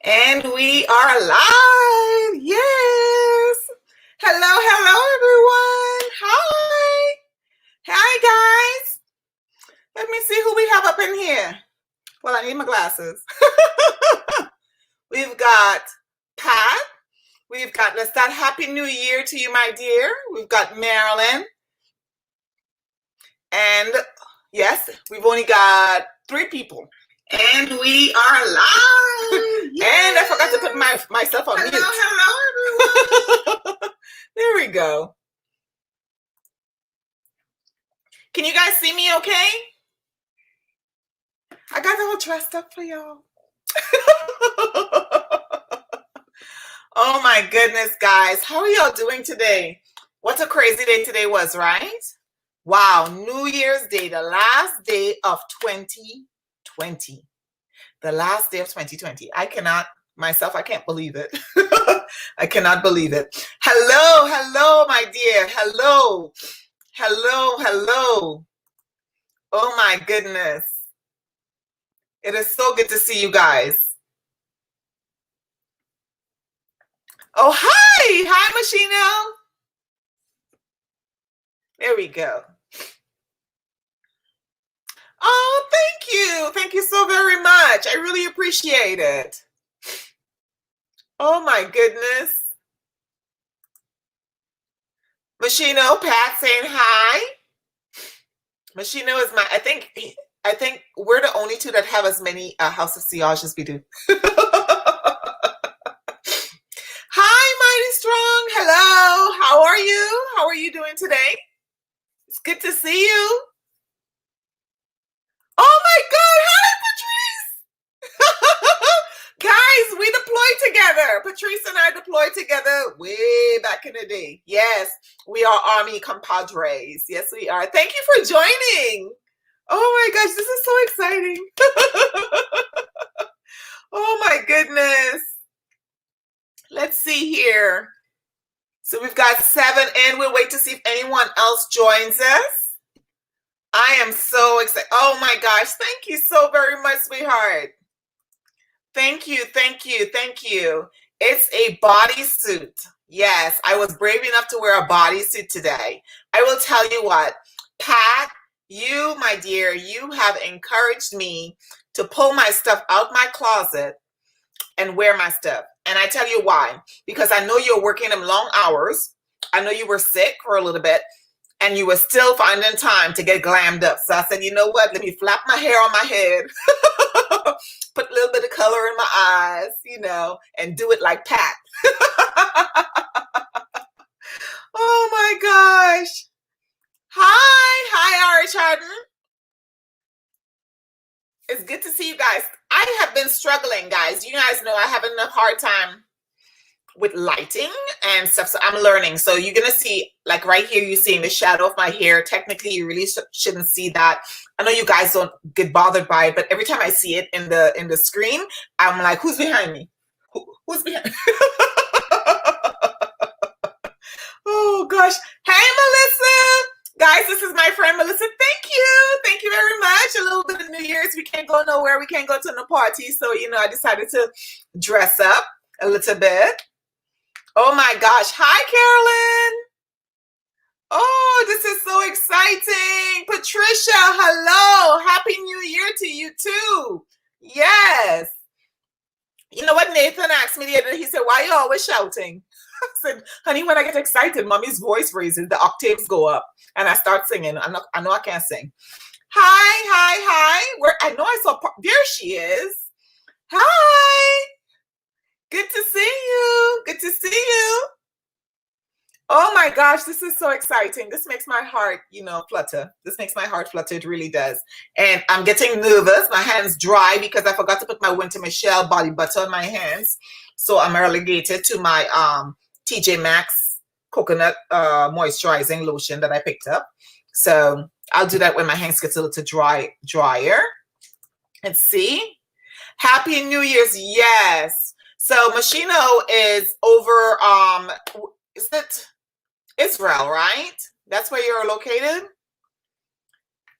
And we are live. Yes. Hello, everyone. Hi. Hi, guys. Let me see who we have up in here. Well, I need my glasses. We've got Pat. We've got, let's start Happy New Year to you, my dear. We've got Marilyn. And yes, we've only got 3 people. And we are live. And I forgot to put myself on mute. Hello, everyone. There we go. Can you guys see me okay? I got all dressed up for y'all. Oh my goodness, guys. How are y'all doing today? What a crazy day today was, right? Wow, New Year's Day, the last day of 2020. The last day of 2020. I can't believe it. I cannot believe it. Hello, my dear. Hello. Oh my goodness. It is so good to see you guys. Oh, hi. Hi, Machino. There we go. Oh, thank you. Thank you so very much. I really appreciate it. Oh my goodness. Machino, Pat saying hi. Machino is I think we're the only 2 that have as many House of Sillage as we do. Hi, Mighty Strong. Hello. How are you? How are you doing today? It's good to see you. Oh my God. Hi, Patrice. Guys, we deployed together. Patrice and I deployed together way back in the day. Yes, we are Army compadres. Yes, we are. Thank you for joining. Oh my gosh, this is so exciting. Oh my goodness. Let's see here. So we've got 7 and we'll wait to see if anyone else joins us. I am so excited. Oh my gosh. Thank you so very much, sweetheart. Thank you. It's a bodysuit. Yes, I was brave enough to wear a bodysuit today. I will tell you what, Pat, you, my dear, you have encouraged me to pull my stuff out my closet and wear my stuff. And I tell you why. Because I know you're working them long hours. I know you were sick for a little bit. And you were still finding time to get glammed up. So I said, you know what? Let me flap my hair on my head. Put a little bit of color in my eyes, and do it like Pat. Oh my gosh. Hi, Ari Charden. It's good to see you guys. I have been struggling, guys. You guys know I have a hard time with lighting and stuff, so I'm learning. So you're gonna see, like right here, you're seeing the shadow of my hair. Technically, you really shouldn't see that. I know you guys don't get bothered by it, but every time I see it in the screen, I'm like, who's behind me? Who's behind me? Oh gosh. Hey, Melissa. Guys, this is my friend Melissa. Thank you very much. A little bit of New Year's. We can't go nowhere. We can't go to no party. So, I decided to dress up a little bit. Oh my gosh. Hi, Carolyn. Oh, this is so exciting. Patricia, hello. Happy New Year to you too. Yes. You know what Nathan asked me the other day? He said, why are you always shouting? I said, honey, when I get excited, mommy's voice raises, the octaves go up, and I start singing. I know I can't sing. Hi. I know I saw, there she is. Hi. Good to see you. Oh my gosh, this is so exciting. This makes my heart, flutter. This makes my heart flutter. It really does. And I'm getting nervous. My hands dry because I forgot to put my Winter Michelle body butter on my hands. So I'm relegated to my TJ Maxx coconut moisturizing lotion that I picked up. So I'll do that when my hands get a little drier. Let's see. Happy New Year's. Yes. So Machino is over, is it Israel, right? That's where you're located?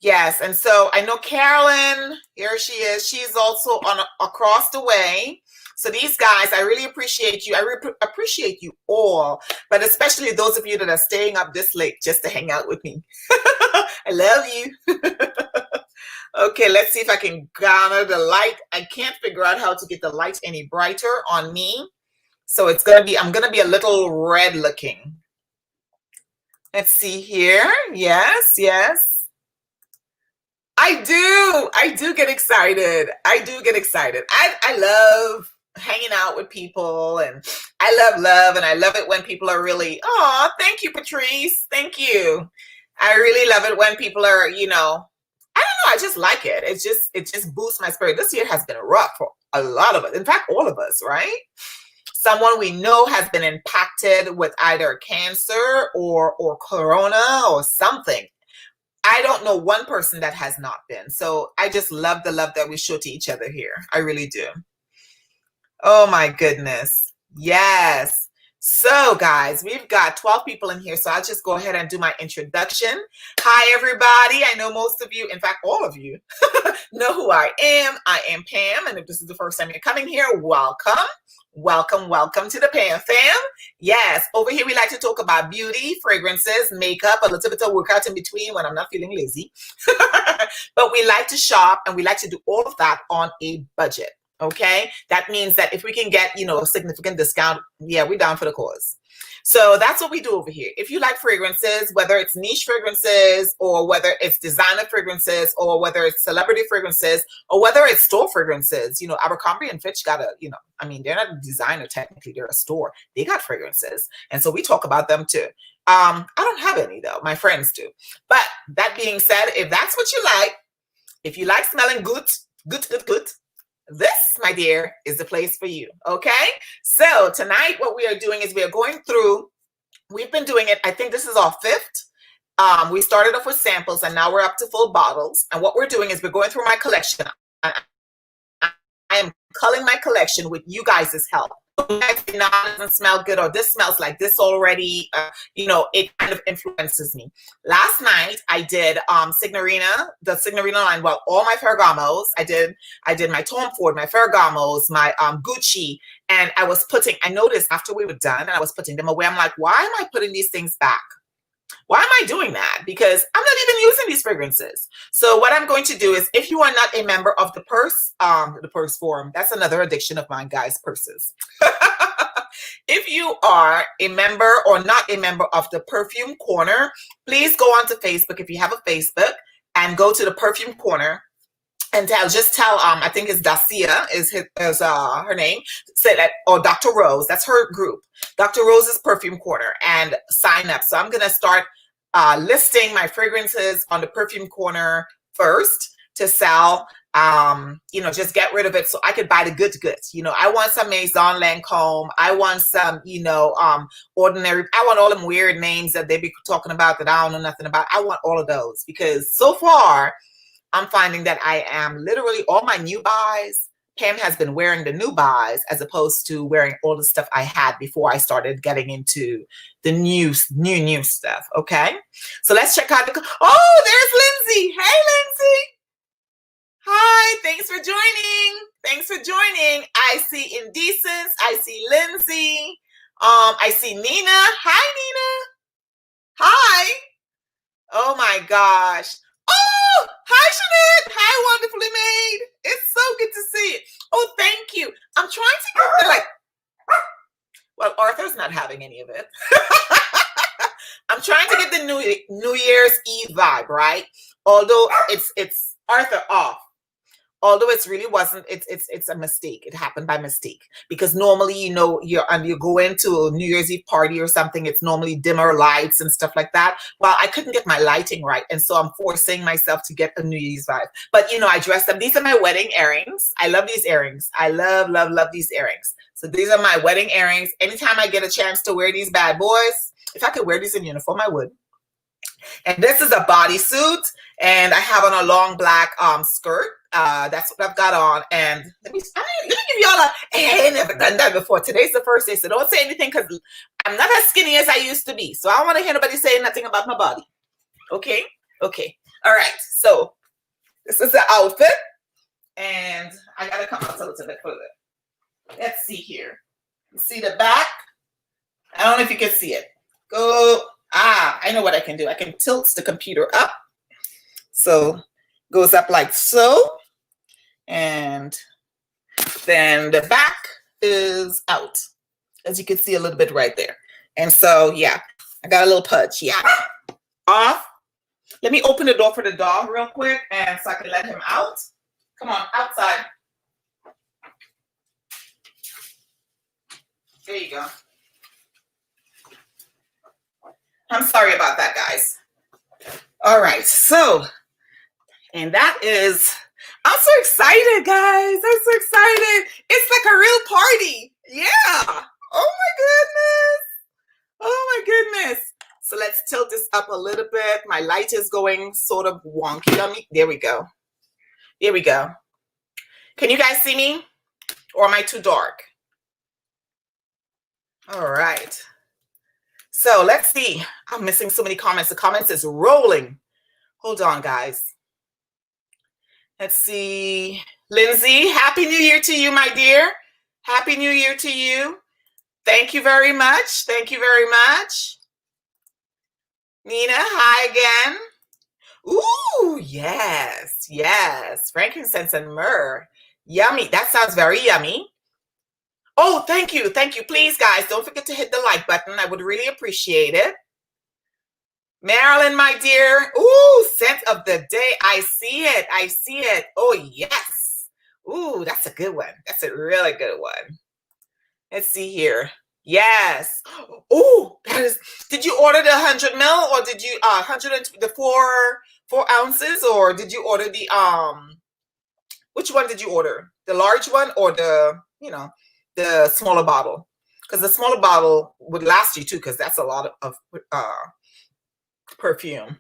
Yes. And so I know Carolyn, here she is. She's also across the way. So these guys, I really appreciate you. I appreciate you all, but especially those of you that are staying up this late just to hang out with me. I love you. Okay, let's see if I can garner the light. I can't figure out how to get the light any brighter on me. So it's going to be, I'm going to be a little red looking. Let's see here. Yes, yes. I do get excited. I do get excited. I love hanging out with people, and I love, and I love it when people are really, oh, thank you, Patrice. Thank you. I really love it when people are, you know, I don't know, I just like it. It just boosts my spirit. This year has been rough for a lot of us. In fact, all of us, right? Someone we know has been impacted with either cancer or corona or something. I don't know one person that has not been. So I just love the love that we show to each other here. I really do. Oh my goodness. Yes. So guys, we've got 12 people in here. So I'll just go ahead and do my introduction. Hi, everybody. I know most of you, in fact, all of you know who I am. I am Pam. And if this is the first time you're coming here, welcome. Welcome, welcome to the PAM fam. Yes, over here we like to talk about beauty, fragrances, makeup, a little bit of workout in between when I'm not feeling lazy. But we like to shop, and we like to do all of that on a budget. Okay, that means that if we can get, you know, a significant discount, yeah, we're down for the cause. So that's what we do over here. If you like fragrances, whether it's niche fragrances or whether it's designer fragrances or whether it's celebrity fragrances or whether it's store fragrances, you know, Abercrombie and Fitch got a, you know, I mean, they're not a designer technically, they're a store. They got fragrances. And so we talk about them too. I don't have any though, my friends do. But that being said, if that's what you like, if you like smelling good, this, my dear, is the place for you. Okay. So tonight, what we are doing is we are going through, we've been doing it. I think this is our 5th. We started off with samples and now we're up to full bottles. And what we're doing is we're going through my collection. I am culling my collection with you guys' help. It doesn't smell good, or this smells like this already, you know, it kind of influences me. Last night I did Signorina, the Signorina line. Well, all my Ferragamos. I did my Tom Ford, my Ferragamos, my Gucci, and I noticed after we were done and I was putting them away, I'm like, why am I putting these things back? Why am I doing that? Because I'm not even using these fragrances. So what I'm going to do is, if you are not a member of the Purse Forum, that's another addiction of mine, guys, purses. If you are a member or not a member of the Perfume Corner, please go onto Facebook if you have a Facebook and go to the Perfume Corner. And just tell, I think it's Dacia is her name, say that, or Dr. Rose, that's her group, Dr. Rose's Perfume Corner, and sign up. So I'm going to start listing my fragrances on the Perfume Corner first to sell, you know, just get rid of it so I could buy the goods. You know, I want some Maison Lancôme. I want some, you know, ordinary, I want all them weird names that they be talking about that I don't know nothing about. I want all of those because so far, I'm finding that I am literally all my new buys. Pam has been wearing the new buys as opposed to wearing all the stuff I had before I started getting into the new stuff. Okay, so let's check out oh, there's Lindsay. Hey, Lindsay. Hi, thanks for joining. Thanks for joining. I see Indecence. I see Lindsay. I see Nina. Hi, Nina. Hi. Oh my gosh. Oh, hi, Jeanette. Hi, Wonderfully Made. It's so good to see it. Oh, thank you. I'm trying to get the, like, well, Arthur's not having any of it. I'm trying to get the New Year's Eve vibe, right? Although it's Arthur off. Although it's really wasn't, it's a mistake. It happened by mistake because normally, you know, you go into a New Year's Eve party or something. It's normally dimmer lights and stuff like that. Well, I couldn't get my lighting right, and so I'm forcing myself to get a New Year's vibe. But you know, I dressed them. These are my wedding earrings. I love these earrings. I love these earrings. So these are my wedding earrings. Anytime I get a chance to wear these bad boys, if I could wear these in uniform, I would. And this is a bodysuit, and I have on a long black skirt. That's what I've got on. And let me give y'all hey, I ain't never done that before. Today's the first day, so don't say anything because I'm not as skinny as I used to be. So I don't want to hear nobody saying nothing about my body. Okay? Okay. All right. So this is the outfit. And I got to come out a little bit further. Let's see here. See the back? I don't know if you can see it. Go. I know what I can do. I can tilt the computer up. So goes up like so. And then the back is out. As you can see a little bit right there. And so, yeah, I got a little pudge. Yeah. Off. Let me open the door for the dog real quick and so I can let him out. Come on, outside. There you go. I'm sorry about that, guys. All right, so, and that is, I'm so excited, guys. I'm so excited. It's like a real party. Yeah. Oh my goodness. Oh my goodness. So let's tilt this up a little bit. My light is going sort of wonky on me. There we go. There we go. Can you guys see me? Or am I too dark? All right. So let's see. I'm missing so many comments. The comments is rolling. Hold on, guys. Let's see. Lindsay, Happy New Year to you, my dear. Happy New Year to you. Thank you very much. Thank you very much. Nina, hi again. Ooh, yes, yes. Frankincense and myrrh. Yummy. That sounds very yummy. Oh, thank you. Thank you. Please, guys, don't forget to hit the like button. I would really appreciate it. Marilyn, my dear. Ooh, scent of the day. I see it. I see it. Oh, yes. Ooh, that's a good one. That's a really good one. Let's see here. Yes. Oh, that is. Did you order the 100 ml or did you 4 ounces, or did you order the which one did you order? The large one or the the smaller bottle? Because the smaller bottle would last you too, because that's a lot of perfume.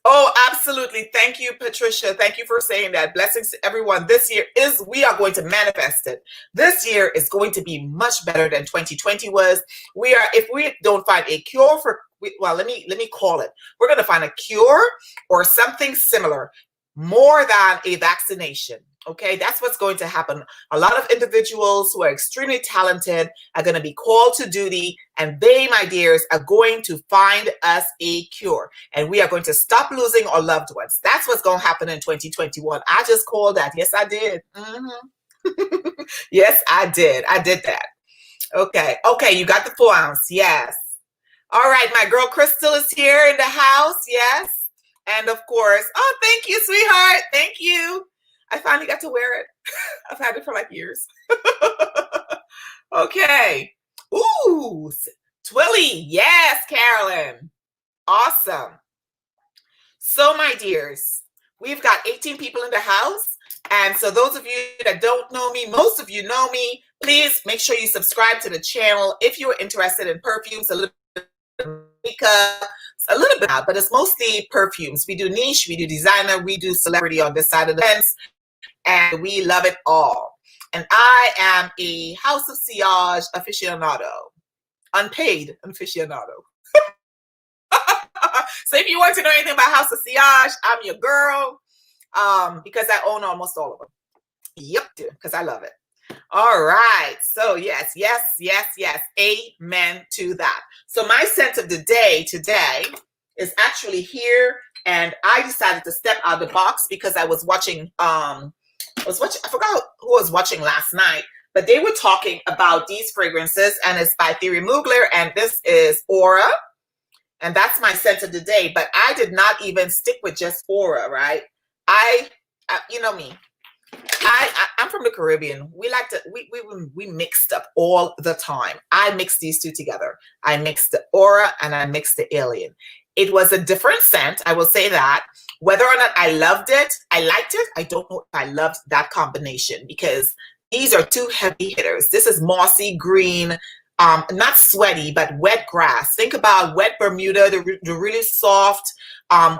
Oh, absolutely. Thank you, Patricia. Thank you for saying that. Blessings to everyone. This year we are going to manifest it. This year is going to be much better than 2020 was. If we don't find a cure well, let me call it. We're going to find a cure or something similar, more than a vaccination. Okay, that's what's going to happen. A lot of individuals who are extremely talented are going to be called to duty, and they, my dears, are going to find us a cure, and we are going to stop losing our loved ones. That's what's going to happen in 2021. I just called that. Yes, I did. Yes, I did. I did that. Okay. Okay, you got the 4 ounce. Yes. All right, my girl Crystal is here in the house. Yes. And of course, oh, thank you, sweetheart. Thank you. I finally got to wear it. I've had it for like years. Okay. Ooh, Twilly. Yes, Carolyn. Awesome. So, my dears, we've got 18 people in the house. And so those of you that don't know me, most of you know me, please make sure you subscribe to the channel if you're interested in perfumes, a little bit of makeup, a little bit, but it's mostly perfumes. We do niche, we do designer, we do celebrity on this side of the fence. And we love it all. And I am a House of Sillage aficionado, unpaid aficionado. So if you want to know anything about House of Sillage, I'm your girl, because I own almost all of them. Yep, because I love it. All right. So yes, yes, yes, yes. Amen to that. So my scent of the day today is actually here, and I decided to step out of the box because I was watching. I forgot who was watching last night, but they were talking about these fragrances, and it's by Thierry Mugler, and this is Aura, and that's my scent of the day. But I did not even stick with just Aura, right? You know me, I'm from the Caribbean. We like to we mixed up all the time. I mixed these two together. I mixed the Aura and I mixed the Alien. It was a different scent, I will say that. Whether or not I loved it, I liked it, I don't know if I loved that combination, because these are two heavy hitters. This is mossy green, not sweaty, but wet grass. Think about wet Bermuda, the really soft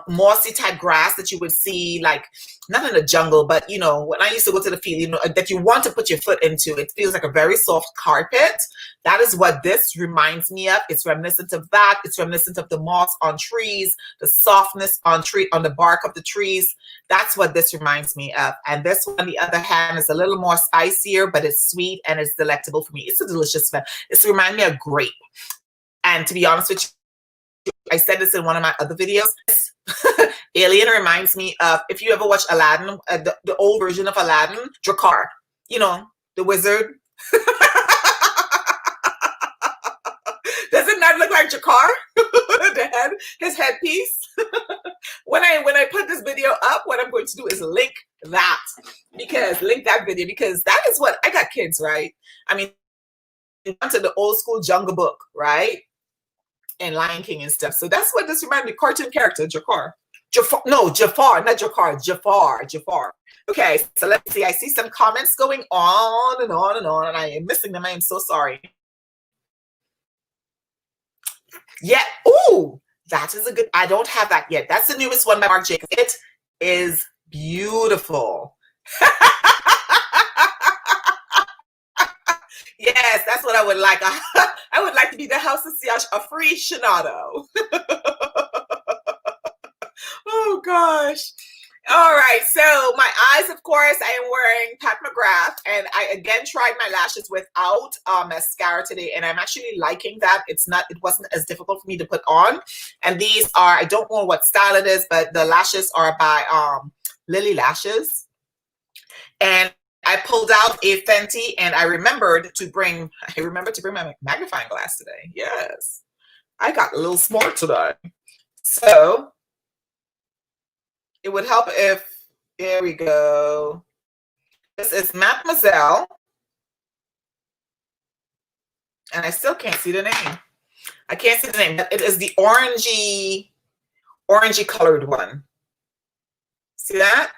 mossy type grass that you would see, like not in the jungle, but you know, when I used to go to the field, you know, that you want to put your foot into. It feels like a very soft carpet. That is what this reminds me of. It's reminiscent of that. It's reminiscent of the moss on trees, the softness on the bark of the trees. That's what this reminds me of. And this one, on the other hand, is a little more spicier, but it's sweet and it's delectable for me. It's a delicious smell. It's remind me of grape. And to be honest with you, I said this in one of my other videos. Alien reminds me of, if you ever watch Aladdin, the old version of Aladdin, Drakkar, you know, the wizard. Does it not look like Drakkar? His headpiece. When I put this video up, what I'm going to do is link that video, because that is what I got kids, right? I mean, to the old school Jungle Book, right? And Lion King and stuff. So that's what this reminded me. Cartoon character, Jafar. Jafar, not Jakar, Jafar. Okay, so let's see. I see some comments going on and on and on, and I am missing them. I am so sorry. Yeah. Ooh, that is a good. I don't have that yet. That's the newest one by Marc Jacobs. It is beautiful. Yes, that's what I would like. I would like to be the house concierge, a free Shinato. Oh gosh. All right, so my eyes, of course, I am wearing Pat McGrath, and I again tried my lashes without mascara today, and I'm actually liking that. It wasn't as difficult for me to put on. And these are, I don't know what style it is, but the lashes are by Lily Lashes. And I pulled out a Fenty, and I remembered to bring my magnifying glass today. Yes, I got a little smart today. So it would help if, there we go. This is Mademoiselle, and I still can't see the name. I can't see the name. It is the orangey colored one. See that?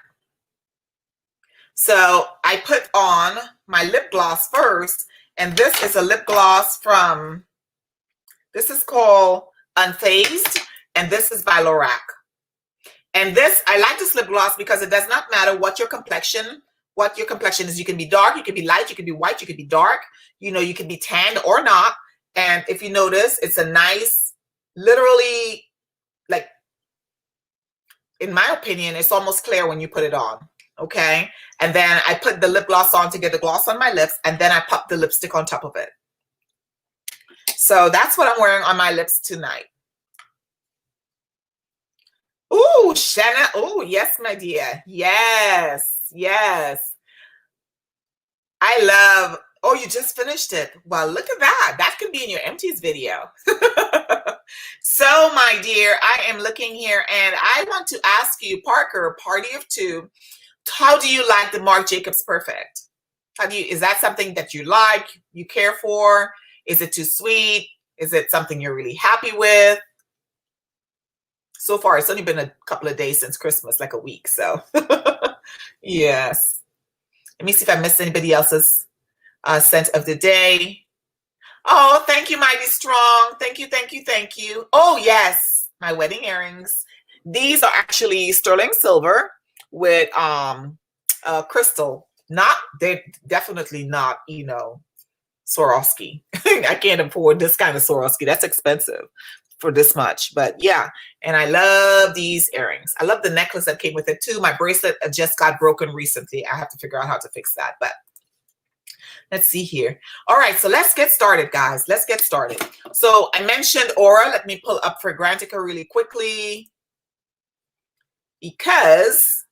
So I put on my lip gloss first, and this is a lip gloss from, this is called Unfazed, and this is by Lorac. And this, I like this lip gloss because it does not matter what your complexion is. You can be dark, you can be light, you can be white, you can be dark, you know, you can be tanned or not. And if you notice, it's a nice, literally, like, in my opinion, it's almost clear when you put it on. Okay, and then I put the lip gloss on to get the gloss on my lips, and then I pop the lipstick on top of it. So that's what I'm wearing on my lips tonight. Ooh, Shanna. Oh, yes, my dear. Yes, yes. I love, oh, you just finished it. Well, look at that. That could be in your empties video. So, my dear, I am looking here, and I want to ask you, Parker, party of two, how do you like the Marc Jacobs Perfect? Is that something that you like, you care for? Is it too sweet? Is it something you're really happy with? So far, it's only been a couple of days since Christmas, like a week. So, yes. Let me see if I missed anybody else's scent of the day. Oh, thank you, Mighty Strong. Thank you, thank you, thank you. Oh, yes, my wedding earrings. These are actually sterling silver with crystal. They're definitely not, you know, Swarovski. I can't afford this kind of Swarovski. That's expensive for this much. But yeah, and I love these earrings. I love the necklace that came with it too. My bracelet just got broken recently. I have to figure out how to fix that. But let's see here. All right, so let's get started, guys. Let's get started. So I mentioned Aura. Let me pull up Fragrantica really quickly, because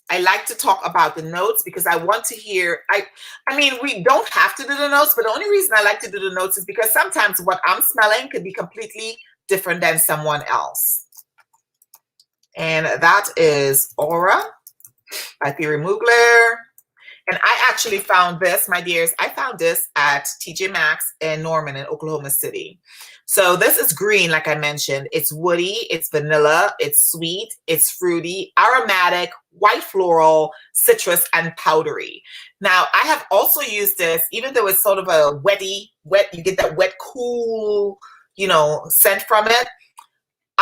I like to talk about the notes, because I want to hear, I mean, we don't have to do the notes, but the only reason I like to do the notes is because sometimes what I'm smelling could be completely different than someone else. And that is Aura by Thierry Mugler. And I actually found this, my dears, I found this at TJ Maxx in Norman in Oklahoma City. So this is green, like I mentioned. It's woody, it's vanilla, it's sweet, it's fruity, aromatic, white floral, citrus, and powdery. Now, I have also used this, even though it's sort of a wet, you get that wet, cool, you know, scent from it.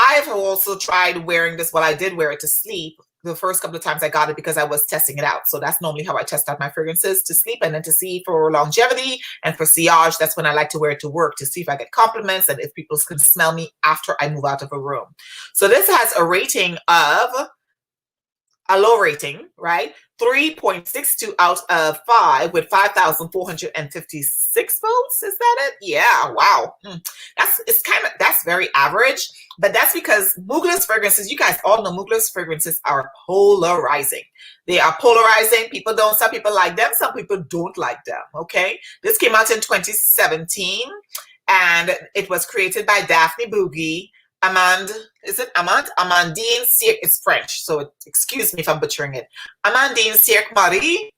I've also tried wearing this. Well, I did wear it to sleep. The first couple of times I got it because I was testing it out. So that's normally how I test out my fragrances, to sleep, and then to see for longevity, and for sillage, that's when I like to wear it to work, to see if I get compliments and if people can smell me after I move out of a room. So this has a rating of, a low rating, right? 3.62 out of 5 with 5,456 votes. Is that it? Yeah. Wow. That's very average, but that's because Mugler's fragrances, you guys all know Mugler's fragrances are polarizing. They are polarizing. Some people like them, some people don't like them. Okay. This came out in 2017 and it was created by Daphne Bougie. Amandine Cirque, it's French, so excuse me if I'm butchering it. Amandine Cirque Marie,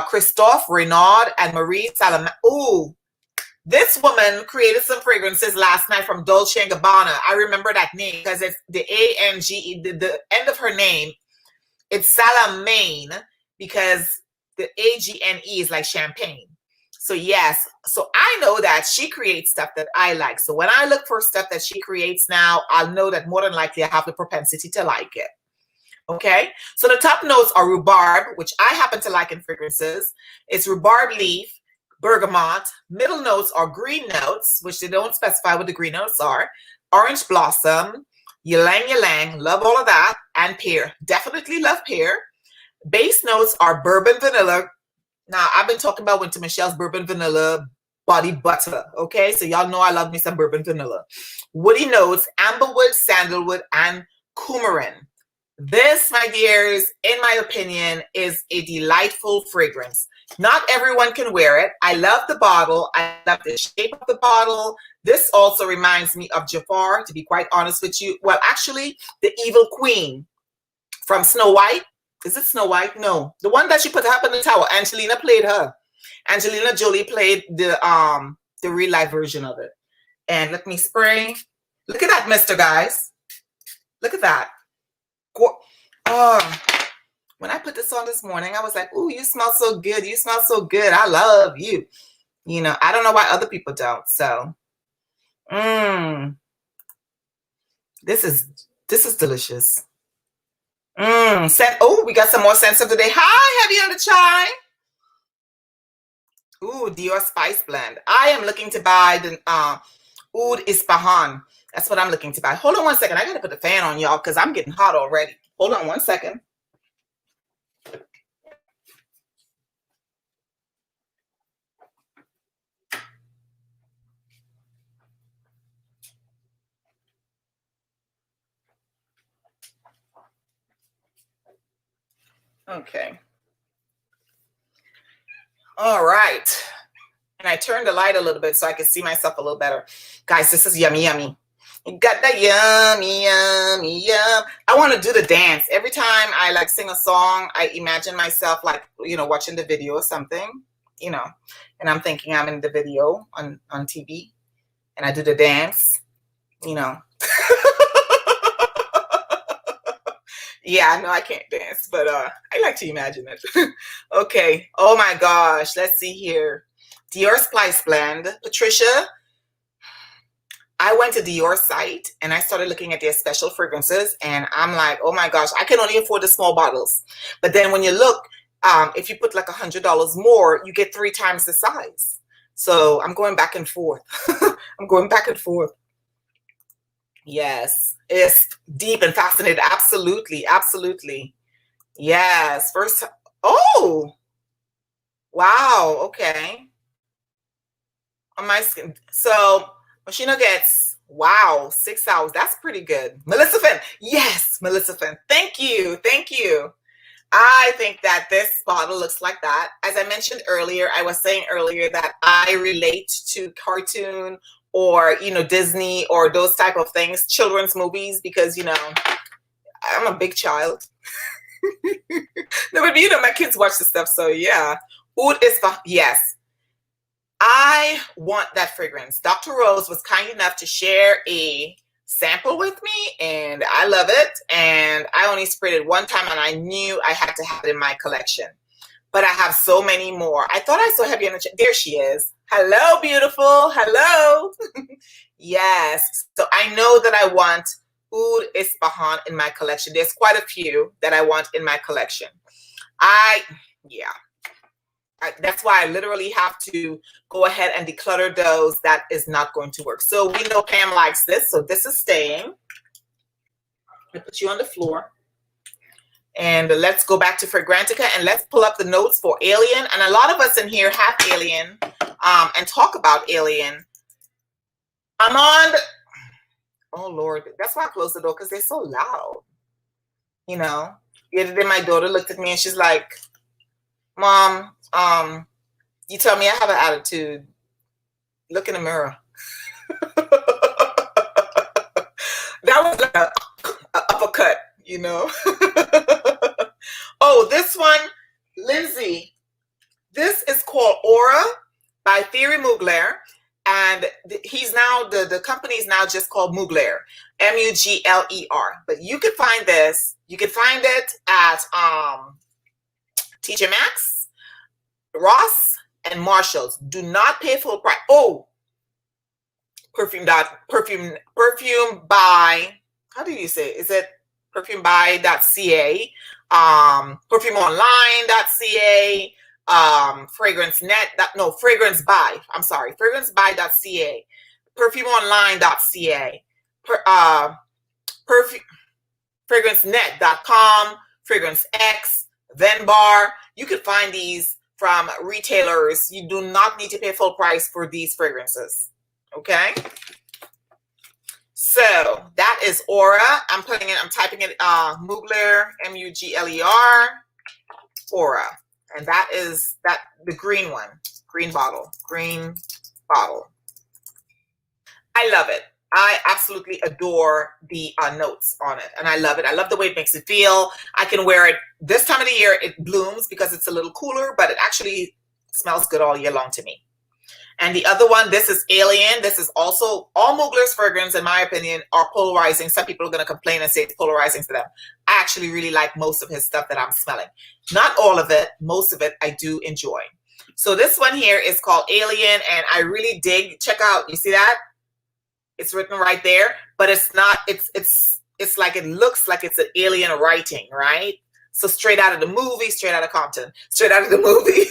Christophe Renaud, and Marie Salama. Ooh, this woman created some fragrances last night from Dolce & Gabbana. I remember that name because it's the A-N-G-E, the end of her name. It's Salamane because the A-G-N-E is like champagne. So yes, so I know that she creates stuff that I like. So when I look for stuff that she creates now, I'll know that more than likely I have the propensity to like it. Okay, so the top notes are rhubarb, which I happen to like in fragrances. It's rhubarb leaf, bergamot. Middle notes are green notes, which they don't specify what the green notes are. Orange blossom, ylang ylang, love all of that, and pear. Definitely love pear. Base notes are bourbon vanilla. Now, I've been talking about Winter Michelle's bourbon vanilla body butter. Okay, so y'all know I love me some bourbon vanilla. Woody notes, amberwood, sandalwood, and coumarin. This, my dears, in my opinion, is a delightful fragrance. Not everyone can wear it. I love the bottle. I love the shape of the bottle. This also reminds me of Jafar, to be quite honest with you. Well, actually, the Evil Queen from Snow White. Is it Snow White? No. The one that she put up in the tower. Angelina played her. Angelina Jolie played the real life version of it. And let me spray. Look at that, mister, guys. Look at that. Oh, when I put this on this morning, I was like, ooh, you smell so good. You smell so good. I love you. You know, I don't know why other people don't. So, this is delicious. Oh, we got some more scents of the day. Hi, Heavy on the Chai. Ooh, Dior Spice Blend. I am looking to buy the Oud Ispahan. That's what I'm looking to buy. Hold on one second. I got to put the fan on, y'all, because I'm getting hot already. Hold on one second. Okay. All right. And I turned the light a little bit so I could see myself a little better. Guys, this is yummy, yummy. You got that yummy, yummy, yum. I want to do the dance. Every time I like sing a song, I imagine myself like, you know, watching the video or something, you know, and I'm thinking I'm in the video on TV and I do the dance, you know. Yeah, I know I can't dance, but I like to imagine it. Okay. Oh my gosh. Let's see here. Dior Spice Blend. Patricia, I went to Dior site and I started looking at their special fragrances and I'm like, oh my gosh, I can only afford the small bottles. But then when you look, if you put like $100 more, you get 3 times the size. So I'm going back and forth. I'm going back and forth. Yes, it's deep and fascinating. Absolutely, absolutely. Yes. First, oh, wow. Okay. On my skin. So Machino gets, wow, 6 hours. That's pretty good. Melissa Finn. Yes, Melissa Finn. Thank you. Thank you. I think that this bottle looks like that. As I mentioned earlier, I was saying earlier that I relate to cartoon or, you know, Disney or those type of things, children's movies, because, you know, I'm a big child. No, but you know, my kids watch the stuff. So yeah. Oud Ispahan. Yes. I want that fragrance. Dr. Rose was kind enough to share a sample with me and I love it. And I only sprayed it one time and I knew I had to have it in my collection. But I have so many more. I thought I saw Heavy on the Chai. There she is. Hello, beautiful. Hello. Yes. So I know that I want Oud Ispahan in my collection. There's quite a few that I want in my collection. That's why I literally have to go ahead and declutter those that is not going to work. So we know Pam likes this. So this is staying. I put you on the floor. And let's go back to Fragrantica and let's pull up the notes for Alien. And a lot of us in here have Alien and talk about Alien. I'm on, oh Lord, that's why I closed the door because they're so loud. You know, the other day my daughter looked at me and she's like, Mom, you tell me I have an attitude. Look in the mirror. That was like a uppercut, you know. Oh, this one, Lindsay. This is called Aura by Thierry Mugler, and he's now the company is now just called Mugler, Mugler. But you can find this. You can find it at TJ Maxx, Ross, and Marshalls. Do not pay full price. Oh, perfume by, how do you say it? Is it perfumebuy.ca, perfumeonline.ca, fragrancebuy.ca, perfumeonline.ca, fragrancenet.com, FragranceX, Venbar. You can find these from retailers. You do not need to pay full price for these fragrances. Okay. So that is Aura. I'm typing it, Mugler, Mugler, Aura. And that is the green one, green bottle. I love it. I absolutely adore the notes on it. And I love it. I love the way it makes it feel. I can wear it this time of the year. It blooms because it's a little cooler, but it actually smells good all year long to me. And the other one, this is Alien. This is also, all Mugler's fragrance, in my opinion, are polarizing. Some people are going to complain and say it's polarizing to them. I actually really like most of his stuff that I'm smelling. Not all of it. Most of it I do enjoy. So this one here is called Alien, and I really dig. Check out, you see that? It's written right there, but it's not, it's like, it looks like it's an alien writing, right? So straight out of the movie, straight out of Compton, straight out of the movie.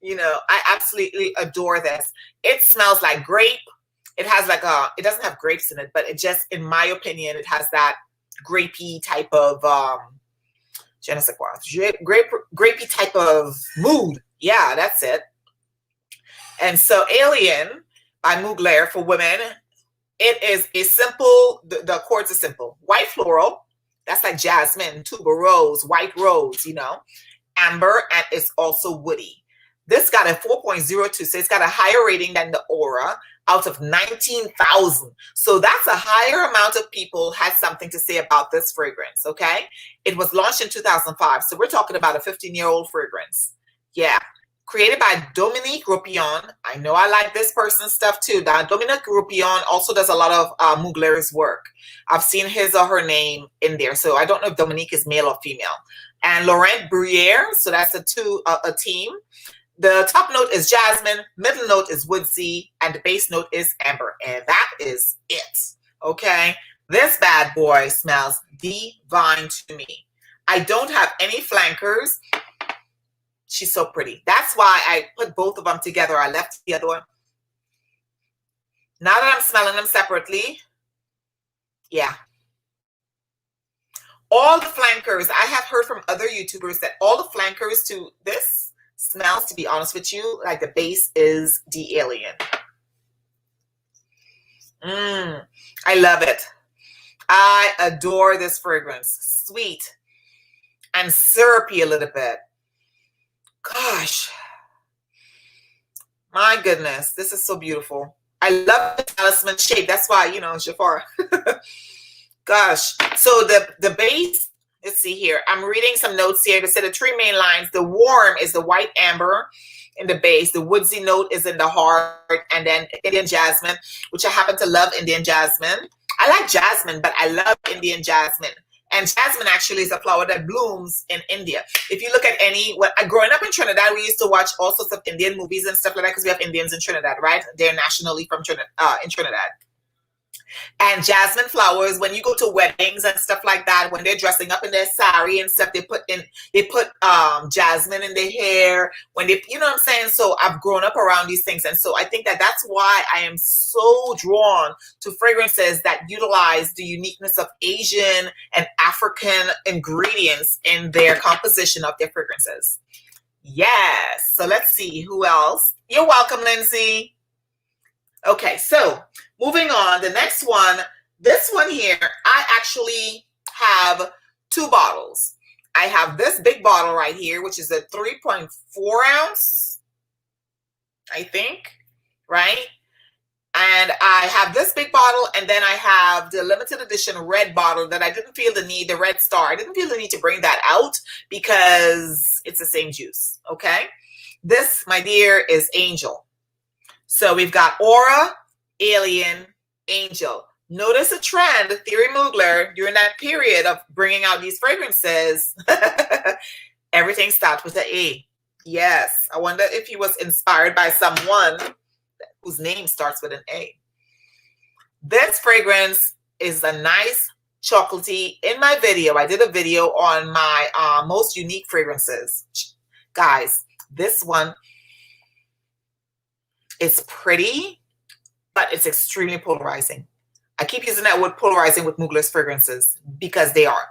You know, I absolutely adore this. It smells like grape. It has like it doesn't have grapes in it, but it just, in my opinion, it has that grapey type of, je ne sais quoi, grapey type of mood. Yeah, that's it. And so Alien by Mugler for women, it is a simple, the accords are simple. White floral, that's like jasmine, tuberose, white rose, you know, amber, and it's also woody. This got a 4.02, so it's got a higher rating than the Aura out of 19,000. So that's a higher amount of people had something to say about this fragrance, okay? It was launched in 2005, so we're talking about a 15-year-old fragrance. Yeah. Created by Dominique Roupillon. I know I like this person's stuff too. Dominique Roupillon also does a lot of Mugler's work. I've seen his or her name in there, so I don't know if Dominique is male or female. And Laurent Bruyere, so that's a team. The top note is jasmine, middle note is woodsy, and the base note is amber. And that is it, okay? This bad boy smells divine to me. I don't have any flankers. She's so pretty. That's why I put both of them together. I left the other one. Now that I'm smelling them separately, yeah. All the flankers, I have heard from other YouTubers that all the flankers to this smells, to be honest with you, like the base is the Alien. I love it. I adore this fragrance. Sweet and syrupy a little bit. Gosh, my goodness, this is so beautiful. I love the talisman shape. That's why, you know, Jafar. Gosh, so the base, let's see here. I'm reading some notes here. They said the three main lines. The warm is the white amber in the base. The woodsy note is in the heart, and then Indian jasmine, which I happen to love Indian jasmine. I like jasmine, but I love Indian jasmine. And jasmine actually is a flower that blooms in India. If you look at growing up in Trinidad, we used to watch all sorts of Indian movies and stuff like that because we have Indians in Trinidad, right? They're nationally from in Trinidad. And jasmine flowers, when you go to weddings and stuff like that, when they're dressing up in their sari and stuff, they put jasmine in their hair. When they, you know what I'm saying? So I've grown up around these things, and so I think that that's why I am so drawn to fragrances that utilize the uniqueness of Asian and African ingredients in their composition of their fragrances. Yes. So let's see who else. You're welcome, Lindsay. Okay, so moving on, the next one, this one here, I actually have 2 bottles. I have this big bottle right here, which is a 3.4 ounce, I think, right? And I have this big bottle, and then I have the limited edition red bottle that I didn't feel the need, the red star. I didn't feel the need to bring that out because it's the same juice, okay? This, my dear, is Angel. So we've got Aura, Alien, Angel. Notice a trend, Thierry Mugler, during that period of bringing out these fragrances, everything starts with an A. Yes, I wonder if he was inspired by someone whose name starts with an A. This fragrance is a nice chocolatey. In my video, I did a video on my most unique fragrances. Guys, this one, it's pretty, but it's extremely polarizing. I keep using that word polarizing with Mugler's fragrances because they are.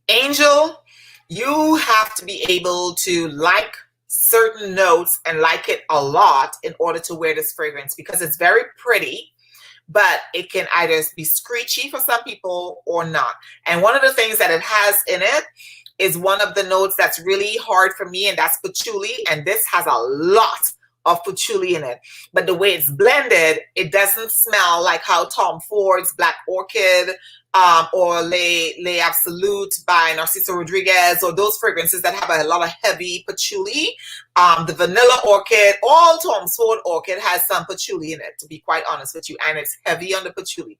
Angel, you have to be able to like certain notes and like it a lot in order to wear this fragrance because it's very pretty, but it can either be screechy for some people or not. And one of the things that it has in it is one of the notes that's really hard for me, and that's patchouli. And this has a lot of patchouli in it, but the way it's blended, it doesn't smell like how Tom Ford's Black Orchid or Le Absolute by Narciso Rodriguez, or those fragrances that have a lot of heavy patchouli. The Vanilla Orchid, all Tom Ford Orchid has some patchouli in it, to be quite honest with you, and it's heavy on the patchouli.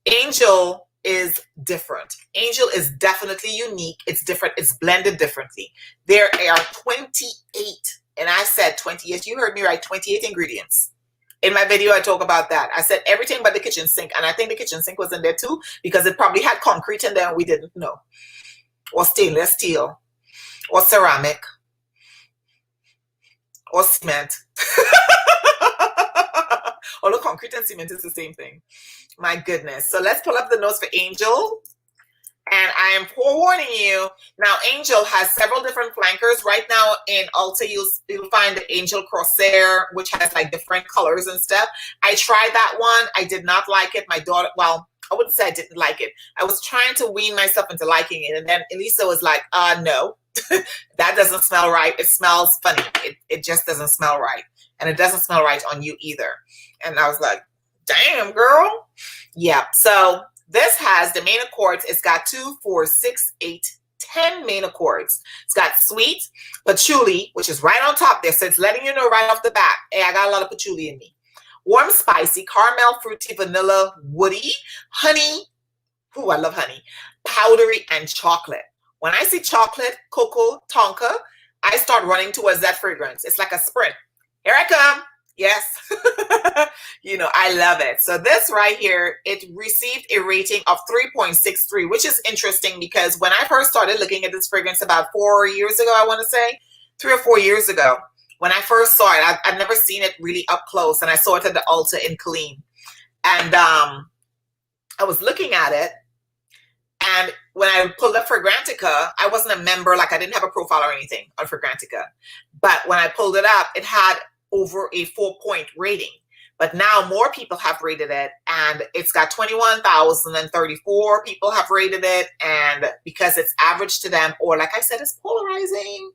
Angel is different. Angel is definitely unique. It's different. It's blended differently. There are 28. And I said 28, you heard me right, 28 ingredients. In my video, I talk about that. I said everything but the kitchen sink. And I think the kitchen sink was in there too, because it probably had concrete in there and we didn't know. Or stainless steel. Or ceramic. Or cement. Although concrete and cement is the same thing. My goodness. So let's pull up the notes for Angel. And I am forewarning you. Now, Angel has several different flankers. Right now in Ulta, you'll find the Angel Corsair, which has like different colors and stuff. I tried that one. I did not like it. My daughter, well, I wouldn't say I didn't like it. I was trying to wean myself into liking it. And then Elisa was like, no, that doesn't smell right. It smells funny. It just doesn't smell right. And it doesn't smell right on you either. And I was like, damn, girl. Yeah. So this has the main accords. It's got 2, 4, 6, 8, 10 main accords. It's got sweet, patchouli, which is right on top there. So it's letting you know right off the bat, hey, I got a lot of patchouli in me. Warm, spicy, caramel, fruity, vanilla, woody, honey. Ooh, I love honey. Powdery, and chocolate. When I see chocolate, cocoa, tonka, I start running towards that fragrance. It's like a sprint. Here I come. Yes. You know, I love it. So this right here, it received a rating of 3.63, which is interesting because when I first started looking at this fragrance about 4 years ago, I want to say 3 or 4 years ago, when I first saw it, I've never seen it really up close. And I saw it at the Ulta in Killeen. And I was looking at it. And when I pulled up Fragrantica, I wasn't a member, like I didn't have a profile or anything on Fragrantica. But when I pulled it up, it had over a 4-point rating. But now more people have rated it, and it's got 21,034 people have rated it. And because it's average to them, or like I said, it's polarizing.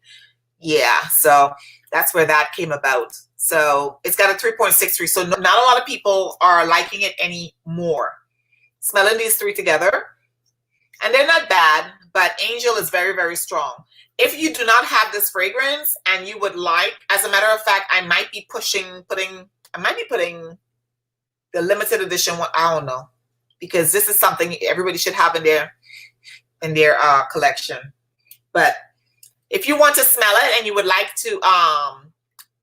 Yeah, so that's where that came about. So it's got a 3.63. So not a lot of people are liking it anymore. Smelling these three together, and they're not bad, but Angel is very, very strong. If you do not have this fragrance and you would like, as a matter of fact, I might be putting the limited edition one. I don't know, because this is something everybody should have in their in their collection. But if you want to smell it and you would like to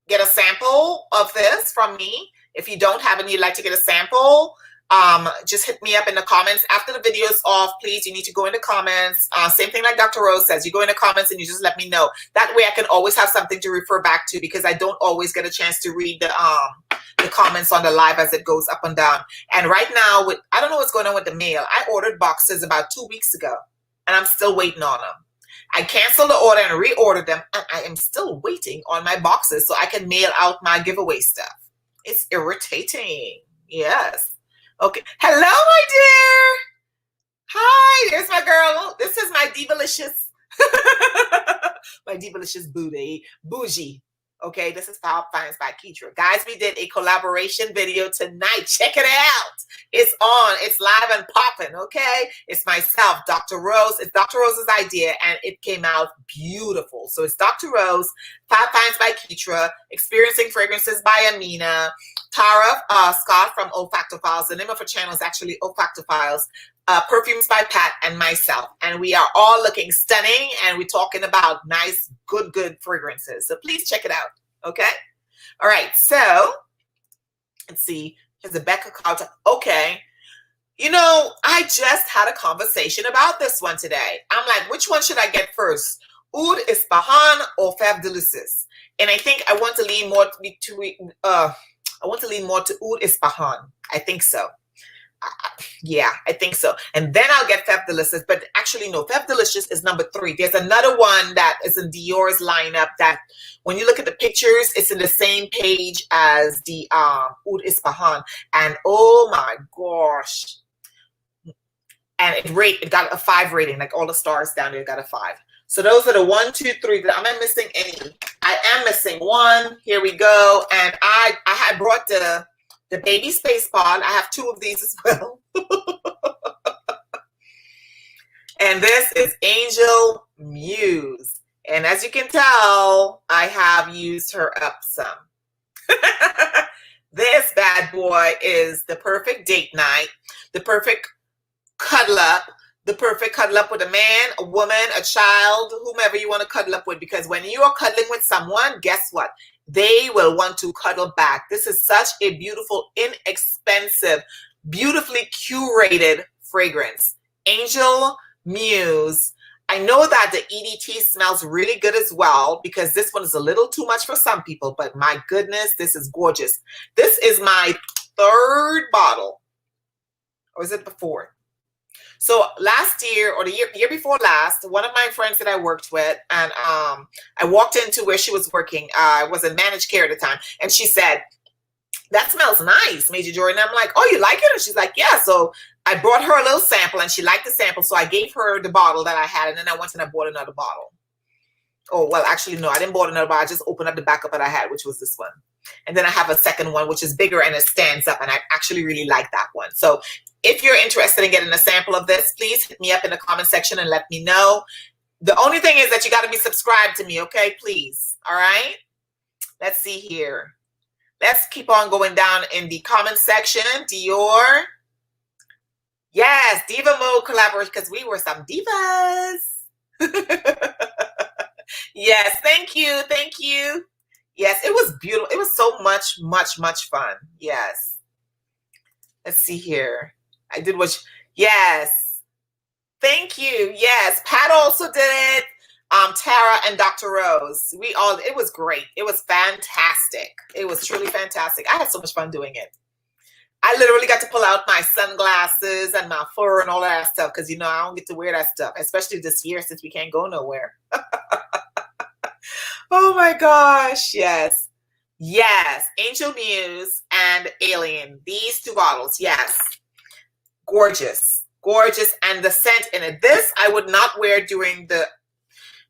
get a sample of this from me, if you don't have it and you'd like to get a sample, just hit me up in the comments. After the video is off, please, you need to go in the comments. Same thing like Dr. Rose says, you go in the comments and you just let me know. That way I can always have something to refer back to, because I don't always get a chance to read the comments on the live as it goes up and down. And right now, I don't know what's going on with the mail. I ordered boxes about 2 weeks ago, and I'm still waiting on them. I canceled the order and reordered them, and I am still waiting on my boxes so I can mail out my giveaway stuff. It's irritating. Yes. Okay. Hello, my dear. Hi, there's my girl. This is my Divalicious, my Divalicious bougie. Okay, this is Power Finds by Couture. Guys, we did a collaboration video tonight. Check it out. It's on. It's live and popping, okay? It's myself, Dr. Rose. It's Dr. Rose's idea, and it came out beautiful. So it's Dr. Rose, Power Finds by Couture, Experiencing Fragrances by Amina, Tara Scott from Olfactophiles. The name of her channel is actually Olfactophiles. Perfumes by Pat, and myself. And we are all looking stunning, and we're talking about nice, good fragrances. So please check it out, okay? All right, so let's see. Here's a Becca Carter. Okay. You know, I just had a conversation about this one today. I'm like, which one should I get first? Oud Ispahan or Fève de Lucis? And I think I want to lean more to Oud Ispahan. I think so. Yeah, I think so. And then I'll get Fève de Lucis, but actually no, Fève de Lucis is number 3. There's another one that is in Dior's lineup that when you look at the pictures, it's in the same page as the Oud Ispahan. And oh my gosh. And it got a 5 rating, like all the stars down there got a 5. So those are the 1, 2, 3. Am I missing any? I am missing one. Here we go. And I had brought the baby space pod. I have 2 of these as well. And this is Angel Muse. And as you can tell, I have used her up some. This bad boy is the perfect date night, the perfect cuddle up, with a man, a woman, a child, whomever you want to cuddle up with. Because when you are cuddling with someone, guess what? They will want to cuddle back. This is such a beautiful, inexpensive, beautifully curated fragrance. Angel Muse. I know that the EDT smells really good as well, because this one is a little too much for some people, but my goodness, this is gorgeous. This is my 3rd bottle. Or is it the 4th? So last year, or the year before last, one of my friends that I worked with, and I walked into where she was working. I was in managed care at the time, and she said, "That smells nice, Major Jordan." And I'm like, "Oh, you like it?" And she's like, "Yeah." So I brought her a little sample, and she liked the sample. So I gave her the bottle that I had, and then I went and I bought another bottle. Oh, well, actually, no, I didn't bought another bottle. I just opened up the backup that I had, which was this one. And then I have a second one, which is bigger and it stands up, and I actually really like that one. So if you're interested in getting a sample of this, please hit me up in the comment section and let me know. The only thing is that you got to be subscribed to me, okay? Please. All right? Let's see here. Let's keep on going down in the comment section. Dior. Yes, Diva Mode collaboration, because we were some divas. Yes, thank you. Thank you. Yes, it was beautiful. It was so much fun. Yes. Let's see here. I did what, yes. Thank you. Yes, Pat also did it. Tara and Dr. Rose. It was great. It was fantastic. It was truly fantastic. I had so much fun doing it. I literally got to pull out my sunglasses and my fur and all of that stuff, because, you know, I don't get to wear that stuff, especially this year since we can't go nowhere. Oh my gosh. Yes. Yes. Angel Muse and Alien. These 2 bottles. Yes. Gorgeous. Gorgeous. And the scent in it. This I would not wear during the...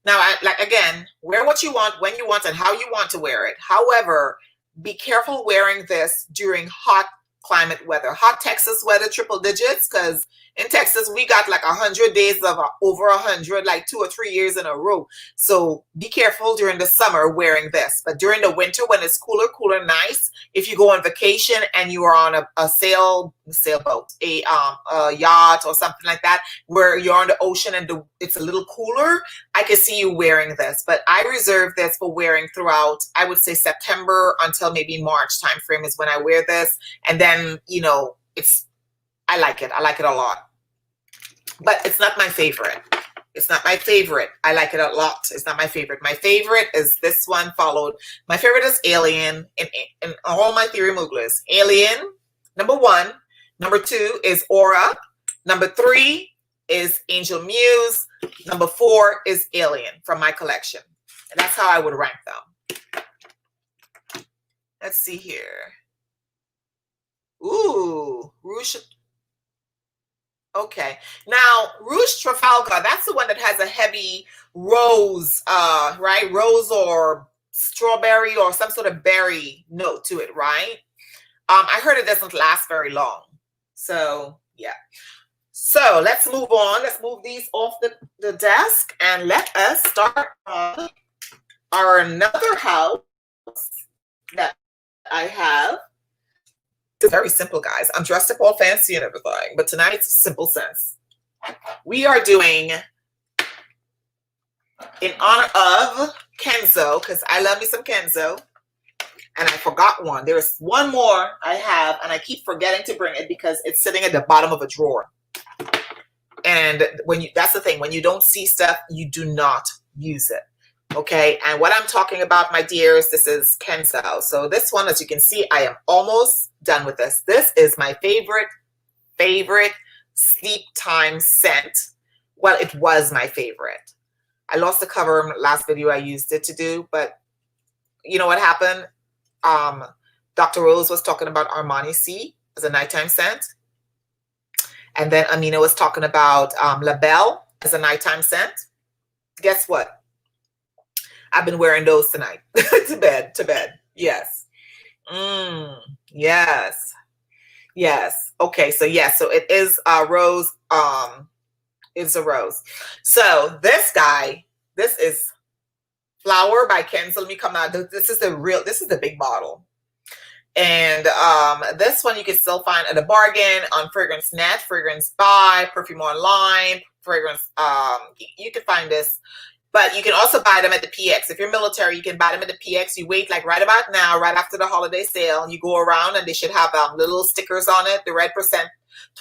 Now, again, wear what you want, when you want, and how you want to wear it. However, be careful wearing this during hot climate weather. Hot Texas weather, triple digits, because In Texas, we got like 100 days of over 100, like 2 or 3 years in a row. So be careful during the summer wearing this. But during the winter, when it's cooler, nice. If you go on vacation and you are on a sailboat, a yacht or something like that, where you're on the ocean and it's a little cooler, I can see you wearing this. But I reserve this for wearing throughout, I would say September until maybe March time frame is when I wear this. And then, you know, I like it. I like it a lot. But it's not my favorite. It's not my favorite. I like it a lot. It's not my favorite. My favorite is this one followed. My favorite is Alien in all my Thierry Muglers. Alien, number 1. Number 2 is Aura. Number 3 is Angel Muse. Number 4 is Alien from my collection. And that's how I would rank them. Let's see here. Ooh, Rouge. Okay, now Rouge Trafalgar, that's the one that has a heavy rose, right? Rose or strawberry or some sort of berry note to it, right? I heard it doesn't last very long. So, yeah. So let's move on. Let's move these off the desk and let us start on our another house that I have. It's very simple, guys. I'm dressed up all fancy and everything, but tonight it's simple sense. We are doing, in honor of Kenzo, because I love me some Kenzo, and I forgot one. There's one more I have, and I keep forgetting to bring it because it's sitting at the bottom of a drawer. And that's the thing, when you don't see stuff, you do not use it. Okay, and what I'm talking about, my dears, this is Kenzo. So this one, as you can see, I am almost done with this. This is my favorite sleep time scent. Well, it was my favorite. I lost the cover in the last video I used it to do, but you know what happened? Dr. Rose was talking about Armani C as a nighttime scent. And then Amina was talking about La Belle as a nighttime scent. Guess what? I've been wearing those tonight to bed. Yes. Yes. Okay. So yes. So it is a rose. It's a rose. So this guy, this is Flower by Kenzo. Let me come out. This is the big bottle. And this one you can still find at a bargain on Fragrance Net, Fragrance Buy, Perfume Online, Fragrance. You can find this. But you can also buy them at the PX. If you're military, you can buy them at the PX. You wait like right about now, right after the holiday sale. You go around and they should have little stickers on it, the red percent,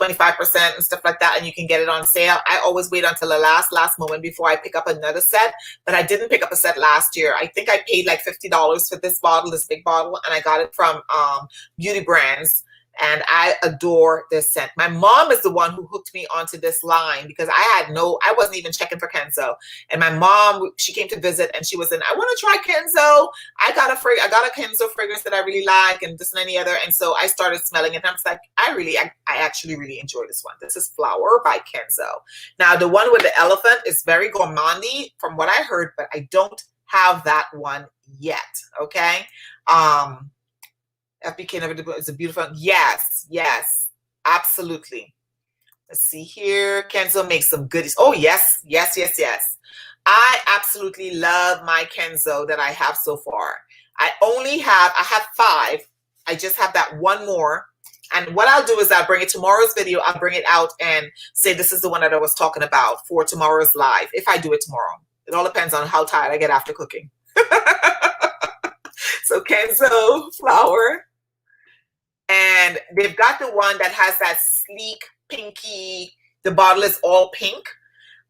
25% and stuff like that. And you can get it on sale. I always wait until the last moment before I pick up another set. But I didn't pick up a set last year. I think I paid like $50 for this bottle, this big bottle. And I got it from Beauty Brands. And I adore this scent. My mom is the one who hooked me onto this line because I wasn't even checking for Kenzo. And my mom, she came to visit and she was I want to try Kenzo. I got a Kenzo fragrance that I really like and this and any other. And so I started smelling it. And I was like, I actually really enjoy this one. This is Flower by Kenzo. Now, the one with the elephant is very gourmandy from what I heard, but I don't have that one yet. Okay. FBK is a beautiful. Yes, absolutely. Let's see here. Kenzo makes some goodies. Oh, yes. I absolutely love my Kenzo that I have so far. I have 5. I just have that one more. And what I'll do is I'll bring it tomorrow's video. I'll bring it out and say this is the one that I was talking about for tomorrow's live. If I do it tomorrow. It all depends on how tired I get after cooking. So Kenzo Flower. And they've got the one that has that sleek, pinky, the bottle is all pink.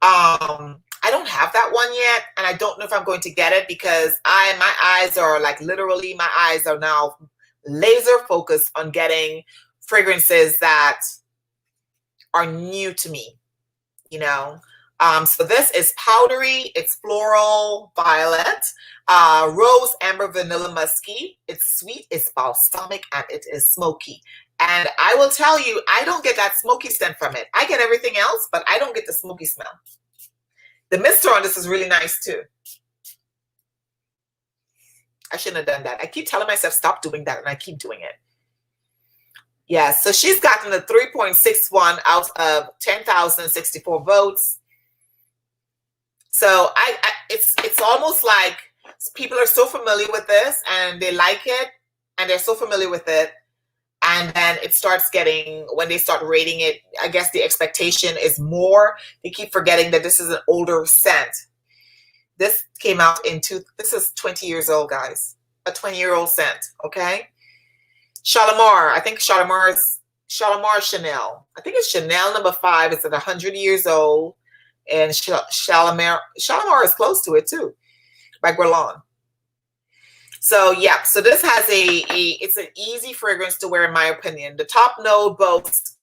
I don't have that one yet. And I don't know if I'm going to get it because my eyes are now laser focused on getting fragrances that are new to me, you know. So this is powdery, it's floral, violet, rose, amber, vanilla, musky. It's sweet, it's balsamic, and it is smoky. And I will tell you, I don't get that smoky scent from it. I get everything else, but I don't get the smoky smell. The mister on this is really nice too. I shouldn't have done that. I keep telling myself, stop doing that, and I keep doing it. Yes, so she's gotten a 3.61 out of 10,064 votes. So it's almost like people are so familiar with this and they like it and they're so familiar with it. And then it starts getting, when they start rating it, I guess the expectation is more. They keep forgetting that this is an older scent. This came out this is 20 years old, guys. A 20-year-old scent, okay? Shalimar, I think Shalimar Chanel. I think it's Chanel number 5. It's at 100 years old. And Shalimar is close to it too, by Guerlain. So yeah, so this has it's an easy fragrance to wear in my opinion. The top note boasts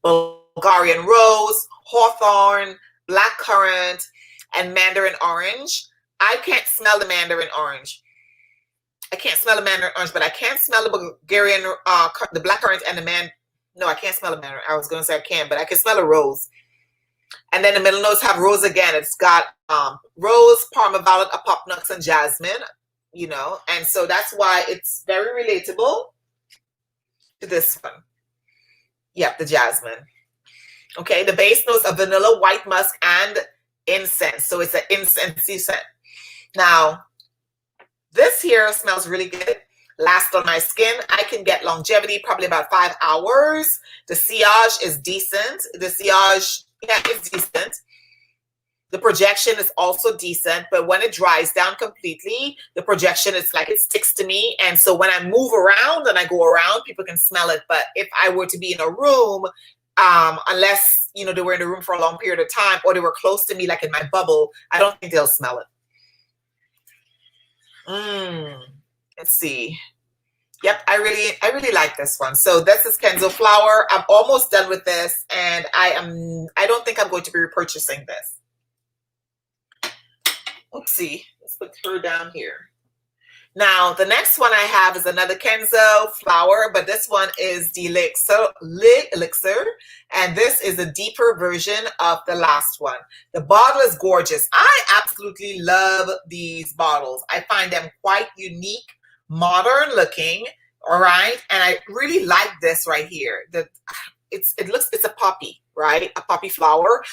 Bulgarian rose, hawthorn, blackcurrant, and mandarin orange. I can't smell the mandarin orange. I can't smell the mandarin orange, but I can smell the Bulgarian, the blackcurrant and no, I can't smell the mandarin. I was going to say I can, but I can smell a rose. And then the middle notes have rose again. It's got rose, parma violet, pop nuts, and jasmine, you know. And so that's why it's very relatable to this one. Yep, the jasmine. Okay, the base notes are vanilla, white musk, and incense. So it's an incensey scent. Now, this here smells really good. Lasts on my skin. I can get longevity, probably about 5 hours. The sillage is decent. The sillage, yeah, it's decent. The projection is also decent, but when it dries down completely, the projection is like it sticks to me. And so when I move around and I go around, people can smell it. But if I were to be in a room, unless, you know, they were in the room for a long period of time or they were close to me, like in my bubble, I don't think they'll smell it. Let's see. Yep, I really like this one. So this is Kenzo Flower. I'm almost done with this, and I don't think I'm going to be repurchasing this. Oopsie. Let's put her down here. Now, the next one I have is another Kenzo Flower, but this one is the Elixir, and this is a deeper version of the last one. The bottle is gorgeous. I absolutely love these bottles. I find them quite unique, modern looking, all right? And I really like this right here. It's a poppy, right? A poppy flower.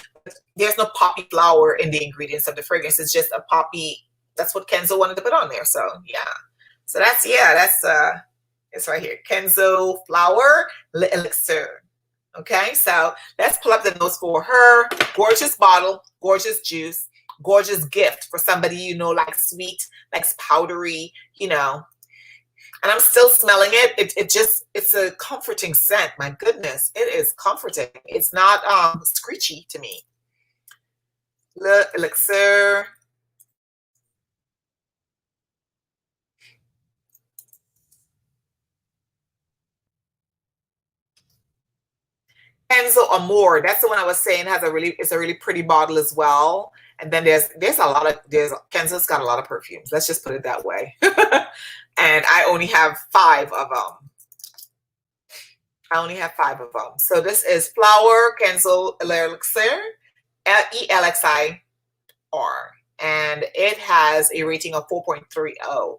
There's no poppy flower in the ingredients of the fragrance. It's just a poppy. That's what Kenzo wanted to put on there. So yeah. So that's it's right here. Kenzo Flower Elixir. Okay, so let's pull up the notes for her. Gorgeous bottle, gorgeous juice, gorgeous gift for somebody, you know, like sweet, likes powdery, you know. And I'm still smelling it. It's a comforting scent. My goodness, it is comforting. It's not screechy to me. Le Elixir. Kenzo Amour, that's the one I was saying it's a really pretty bottle as well. And then there's Kenzo's got a lot of perfumes. Let's just put it that way. And I only have 5 of them. So this is Flower Kenzo Elixir, ELXIR, and it has a rating of 4.30.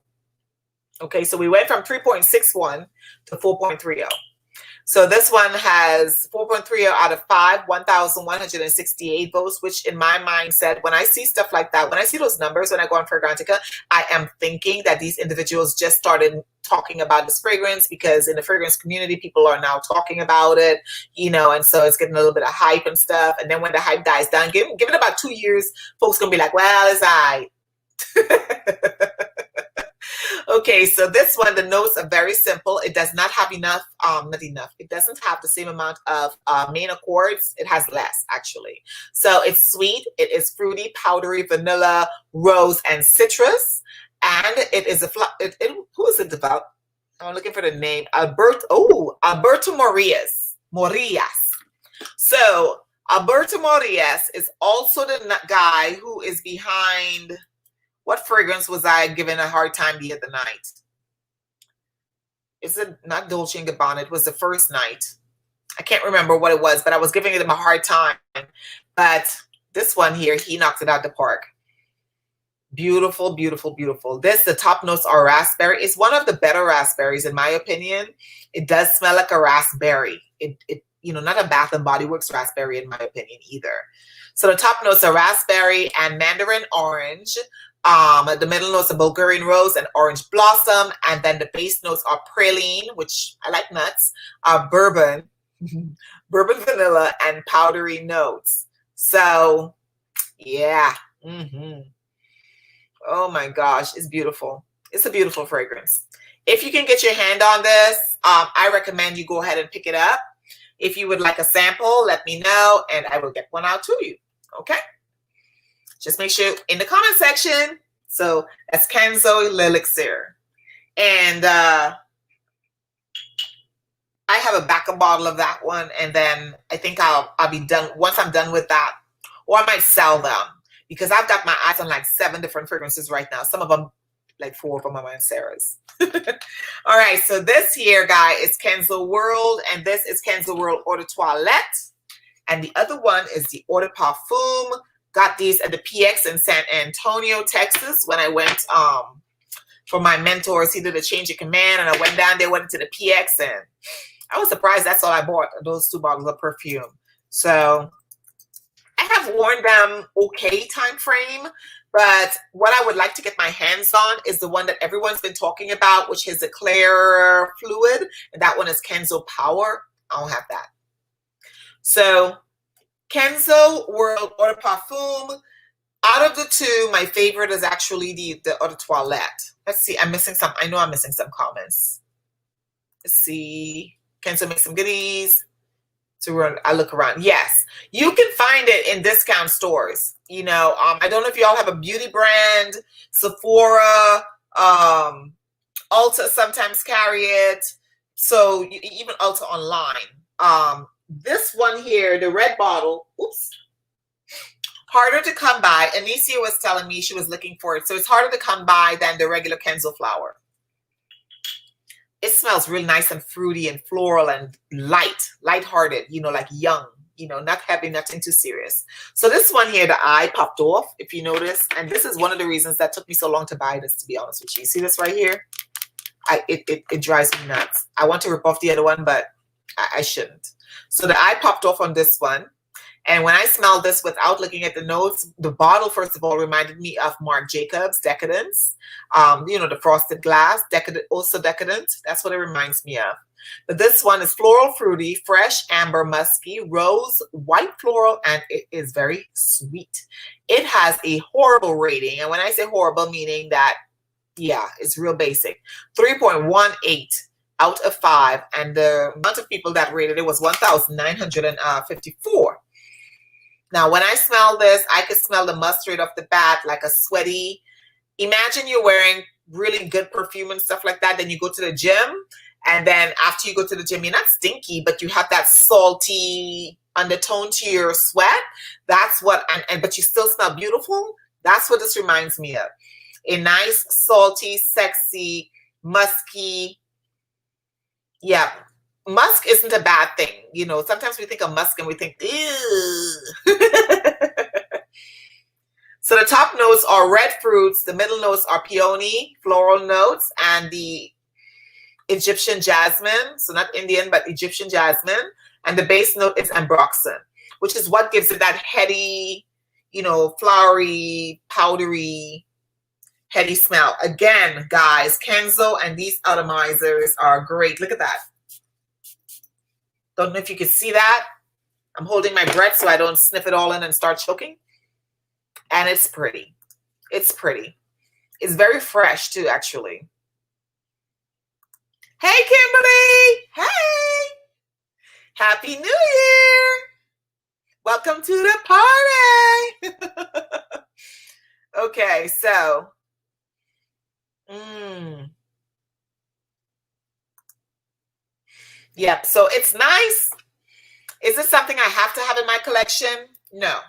Okay, so we went from 3.61 to 4.30. So this one has 4.30 out of 5, 1,168 votes, which in my mind said, when I see stuff like that, when I see those numbers, when I go on Fragrantica, I am thinking that these individuals just started talking about this fragrance because in the fragrance community, people are now talking about it, you know, and so it's getting a little bit of hype and stuff. And then when the hype dies down, give it about 2 years, folks going to be like, well, it's all right. Okay, so this one, the notes are very simple. It does not have enough, it doesn't have the same amount of main accords. It has less, actually. So it's sweet, it is fruity, powdery, vanilla, rose, and citrus. And it is who is it about? I'm looking for the name. Alberto Morillas. So Alberto Morillas is also the guy who is behind... What fragrance was I giving a hard time the other night? Is it not Dolce & Gabbana? It was the first night. I can't remember what it was, but I was giving him a hard time. But this one here, he knocked it out the park. Beautiful, beautiful, beautiful. The top notes are raspberry. It's one of the better raspberries in my opinion. It does smell like a raspberry. Not a Bath and Body Works raspberry in my opinion either. So the top notes are raspberry and mandarin orange. The middle notes are Bulgarian rose and orange blossom, and then the base notes are praline, which I like nuts, bourbon, bourbon vanilla, and powdery notes. So yeah. Oh my gosh, it's beautiful. It's a beautiful fragrance. If you can get your hand on this, I recommend you go ahead and pick it up. If you would like a sample, let me know and I will get one out to you. Okay? Just make sure in the comment section. So that's Kenzo Elixir. And I have a backup bottle of that one, and then I think I'll be done once I'm done with that, or I might sell them because I've got my eyes on like 7 different fragrances right now. Some of them, like 4 of them are mine, Sarah's. All right, so this here, guy, is Kenzo World, and this is Kenzo World Eau de Toilette, and the other one is the Eau de Parfume. Got these at the PX in San Antonio, Texas, when I went for my mentors. He did a change of command, and I went down there, went into the PX, and I was surprised that's all I bought, those 2 bottles of perfume. So I have worn them okay time frame, but what I would like to get my hands on is the one that everyone's been talking about, which is the clear fluid, and that one is Kenzo Power. I don't have that. So Kenzo World Eau de Parfume. Out of the 2, my favorite is actually the Eau de Toilette. Let's see, I'm missing some. I know I'm missing some comments. Let's see. Kenzo make some goodies. So I look around. Yes, you can find it in discount stores. I don't know if y'all have a beauty brand. Sephora, Ulta sometimes carry it. So even Ulta online. This one here, the red bottle, oops, harder to come by. Anicia was telling me she was looking for it. So it's harder to come by than the regular Kenzo flower. It smells really nice and fruity and floral and lighthearted, like young, not heavy, nothing too serious. So this one here, the eye popped off, if you notice. And this is one of the reasons that took me so long to buy this, to be honest with you. See this right here? It drives me nuts. I want to rip off the other one, but I shouldn't. So the eye popped off on this one. And when I smelled this without looking at the notes, the bottle, first of all, reminded me of Marc Jacobs Decadence. The frosted glass, also decadent. That's what it reminds me of. But this one is floral fruity, fresh, amber, musky, rose, white floral, and it is very sweet. It has a horrible rating. And when I say horrible, meaning that, yeah, it's real basic. 3.18 out of 5. And the amount of people that rated it was 1,954. Now, when I smell this, I could smell the mustard off the bat, like a sweaty. Imagine you're wearing really good perfume and stuff like that. Then you go to the gym. And then after you go to the gym, you're not stinky, but you have that salty undertone to your sweat. That's what, but you still smell beautiful. That's what this reminds me of. A nice, salty, sexy, musky. Yeah. Musk isn't a bad thing. Sometimes we think of musk and we think, ew. So the top notes are red fruits. The middle notes are peony, floral notes, and the Egyptian jasmine. So not Indian, but Egyptian jasmine. And the base note is ambroxan, which is what gives it that heady, flowery, powdery, heady smell. Again, guys, Kenzo and these atomizers are great. Look at that. Don't know if you can see that. I'm holding my breath so I don't sniff it all in and start choking. And it's pretty. It's pretty. It's very fresh too, actually. Hey, Kimberly. Hey. Happy New Year. Welcome to the party. Okay, so. Yep, so it's nice. Is this something I have to have in my collection? No,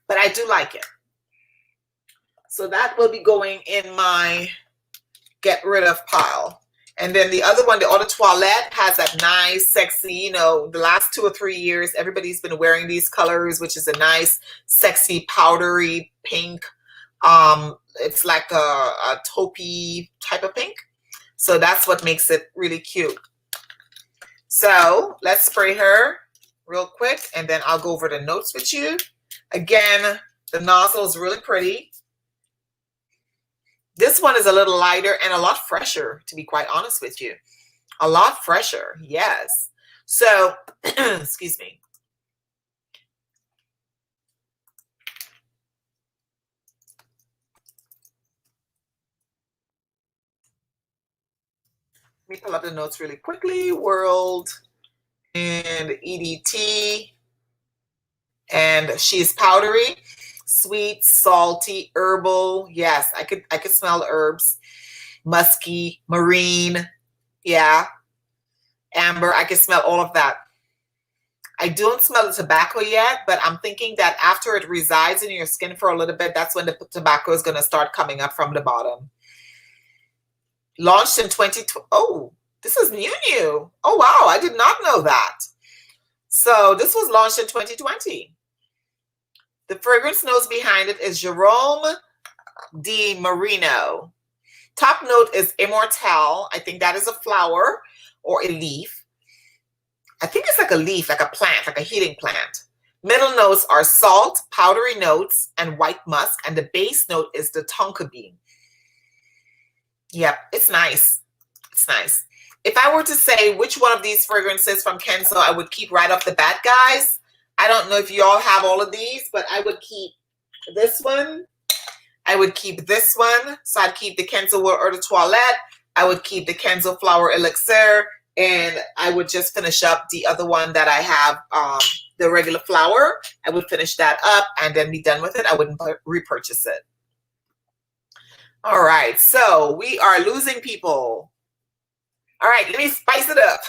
but I do like it. So that will be going in my get rid of pile. And then the other one, the Eau de Toilette, has that nice, sexy, the last 2 or 3 years, everybody's been wearing these colors, which is a nice, sexy, powdery pink, It's like a taupey type of pink. So that's what makes it really cute. So let's spray her real quick, and then I'll go over the notes with you. Again, the nozzle is really pretty. This one is a little lighter and a lot fresher, to be quite honest with you. A lot fresher, yes. So, excuse me. Let me pull up the notes really quickly. World and EDT. And she's powdery, sweet, salty, herbal. Yes, I could smell herbs. Musky, marine. Yeah. Amber, I can smell all of that. I don't smell the tobacco yet, but I'm thinking that after it resides in your skin for a little bit, that's when the tobacco is going to start coming up from the bottom. Launched in 2020. Oh, this is new. Oh, wow. I did not know that. So this was launched in 2020. The fragrance notes behind it is Jerome Di Marino. Top note is Immortelle. I think that is a flower or a leaf. I think it's like a leaf, like a plant, like a heating plant. Middle notes are salt, powdery notes, and white musk. And the base note is the tonka bean. Yep, it's nice. It's nice. If I were to say which one of these fragrances from Kenzo I would keep right off the bat, guys, I don't know if you all have all of these, but I would keep this one. I would keep this one. So I'd keep the Kenzo Eau de Toilette. I would keep the Kenzo Flower Elixir. And I would just finish up the other one that I have, the regular flower. I would finish that up and then be done with it. I wouldn't repurchase it. All right. So we are losing people. All right. Let me spice it up.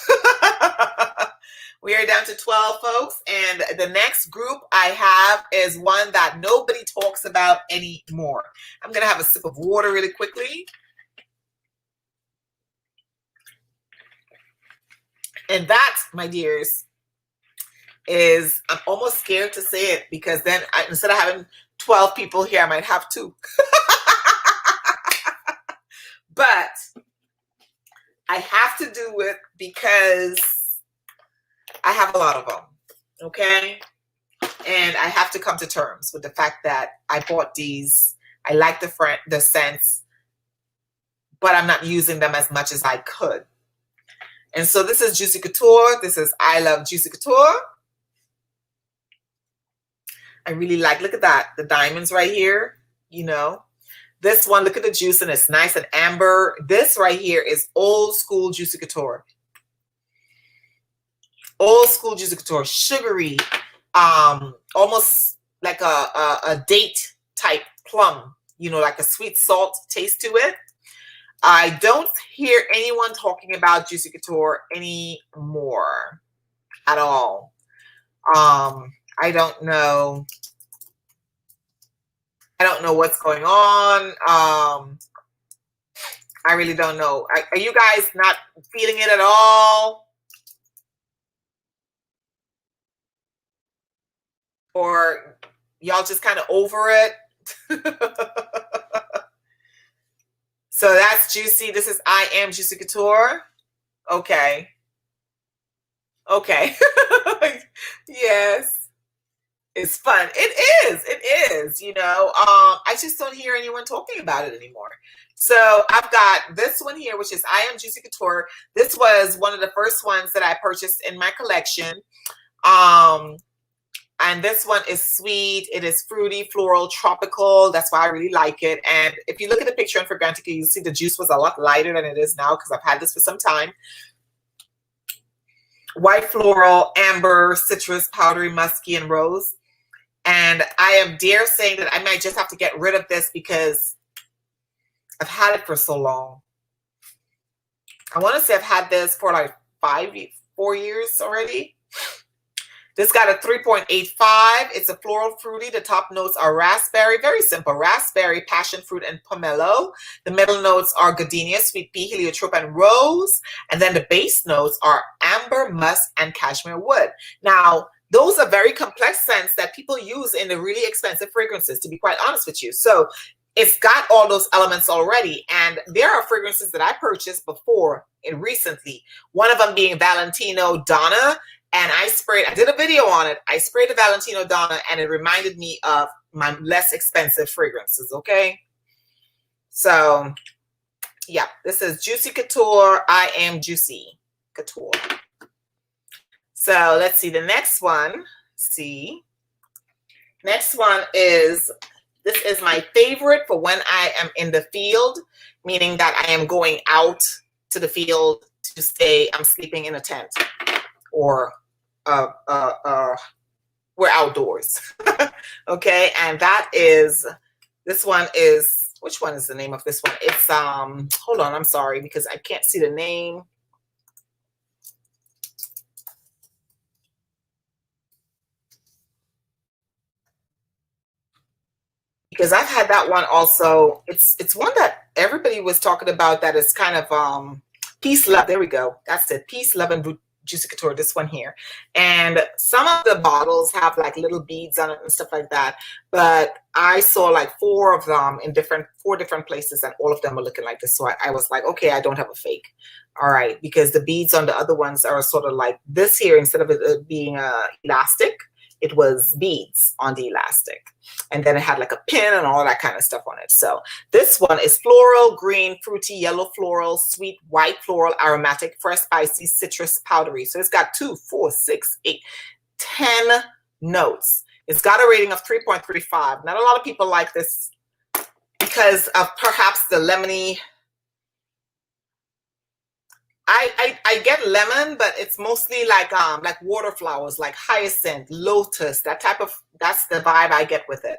We are down to 12 folks, and the next group I have is one that nobody talks about anymore. I'm going to have a sip of water really quickly. And that, my dears, is, I'm almost scared to say it because then instead of having 12 people here, I might have 2. But I have to do it because I have a lot of them, okay? And I have to come to terms with the fact that I bought these. I like the scents, but I'm not using them as much as I could. And so this is Juicy Couture. This is I Love Juicy Couture. I really like, look at that, the diamonds right here, you know. This one, look at the juice, and it's nice and amber. This right here is old school Juicy Couture. Old school Juicy Couture, sugary, almost like a date type plum, you know, like a sweet salt taste to it. I don't hear anyone talking about Juicy Couture anymore at all. I don't know. I don't know what's going on. I really don't know. Are you guys not feeling it at all? Or y'all just kind of over it? So that's Juicy. This is I Am Juicy Couture. Okay. Okay. Yes. It's fun. It is, you know. I just don't hear anyone talking about it anymore. So I've got this one here, which is I Am Juicy Couture. This was one of the first ones that I purchased in my collection. And this one is sweet. It is fruity, floral, tropical. That's why I really like it. And if you look at the picture on Fragrantica, you see the juice was a lot lighter than it is now because I've had this for some time. White floral, amber, citrus, powdery, musky, and rose. And I am dare saying that I might just have to get rid of this because I've had it for so long. I want to say I've had this for like 4 years already. This got a 3.85. It's a floral fruity. The top notes are raspberry, very simple. Raspberry, passion fruit, and pomelo. The middle notes are gardenia, sweet pea, heliotrope, and rose. And then the base notes are amber, musk, and cashmere wood. Now, those are very complex scents that people use in the really expensive fragrances, to be quite honest with you. So it's got all those elements already. And there are fragrances that I purchased before and recently, one of them being Valentino Donna. And I did a video on it. I sprayed the Valentino Donna and it reminded me of my less expensive fragrances, okay? So, yeah, this is Juicy Couture. I Am Juicy Couture. So let's see the next one. Next one is, this is my favorite for when I am in the field, meaning that I am going out to the field to stay. I'm sleeping in a tent or we're outdoors. Okay, and that is, this one is, which one is the name of this one? It's hold on, I'm sorry because I can't see the name. Because I've had that one also. It's one that everybody was talking about that is kind of Peace Love. There we go. That's it. Peace Love and Juicy Couture, this one here. And some of the bottles have like little beads on it and stuff like that. But I saw like 4 of them in 4 different places and all of them are looking like this. So I was like, okay, I don't have a fake. All right. Because the beads on the other ones are sort of like this here, instead of it being elastic, it was beads on the elastic. And then it had like a pin and all that kind of stuff on it. So this one is floral, green, fruity, yellow floral, sweet, white floral, aromatic, fresh, spicy, citrus, powdery. So it's got 2, 4, 6, 8, 10 notes. It's got a rating of 3.35. Not a lot of people like this because of perhaps the lemony. I get lemon, but it's mostly like water flowers, like hyacinth, lotus, that type of, that's the vibe I get with it.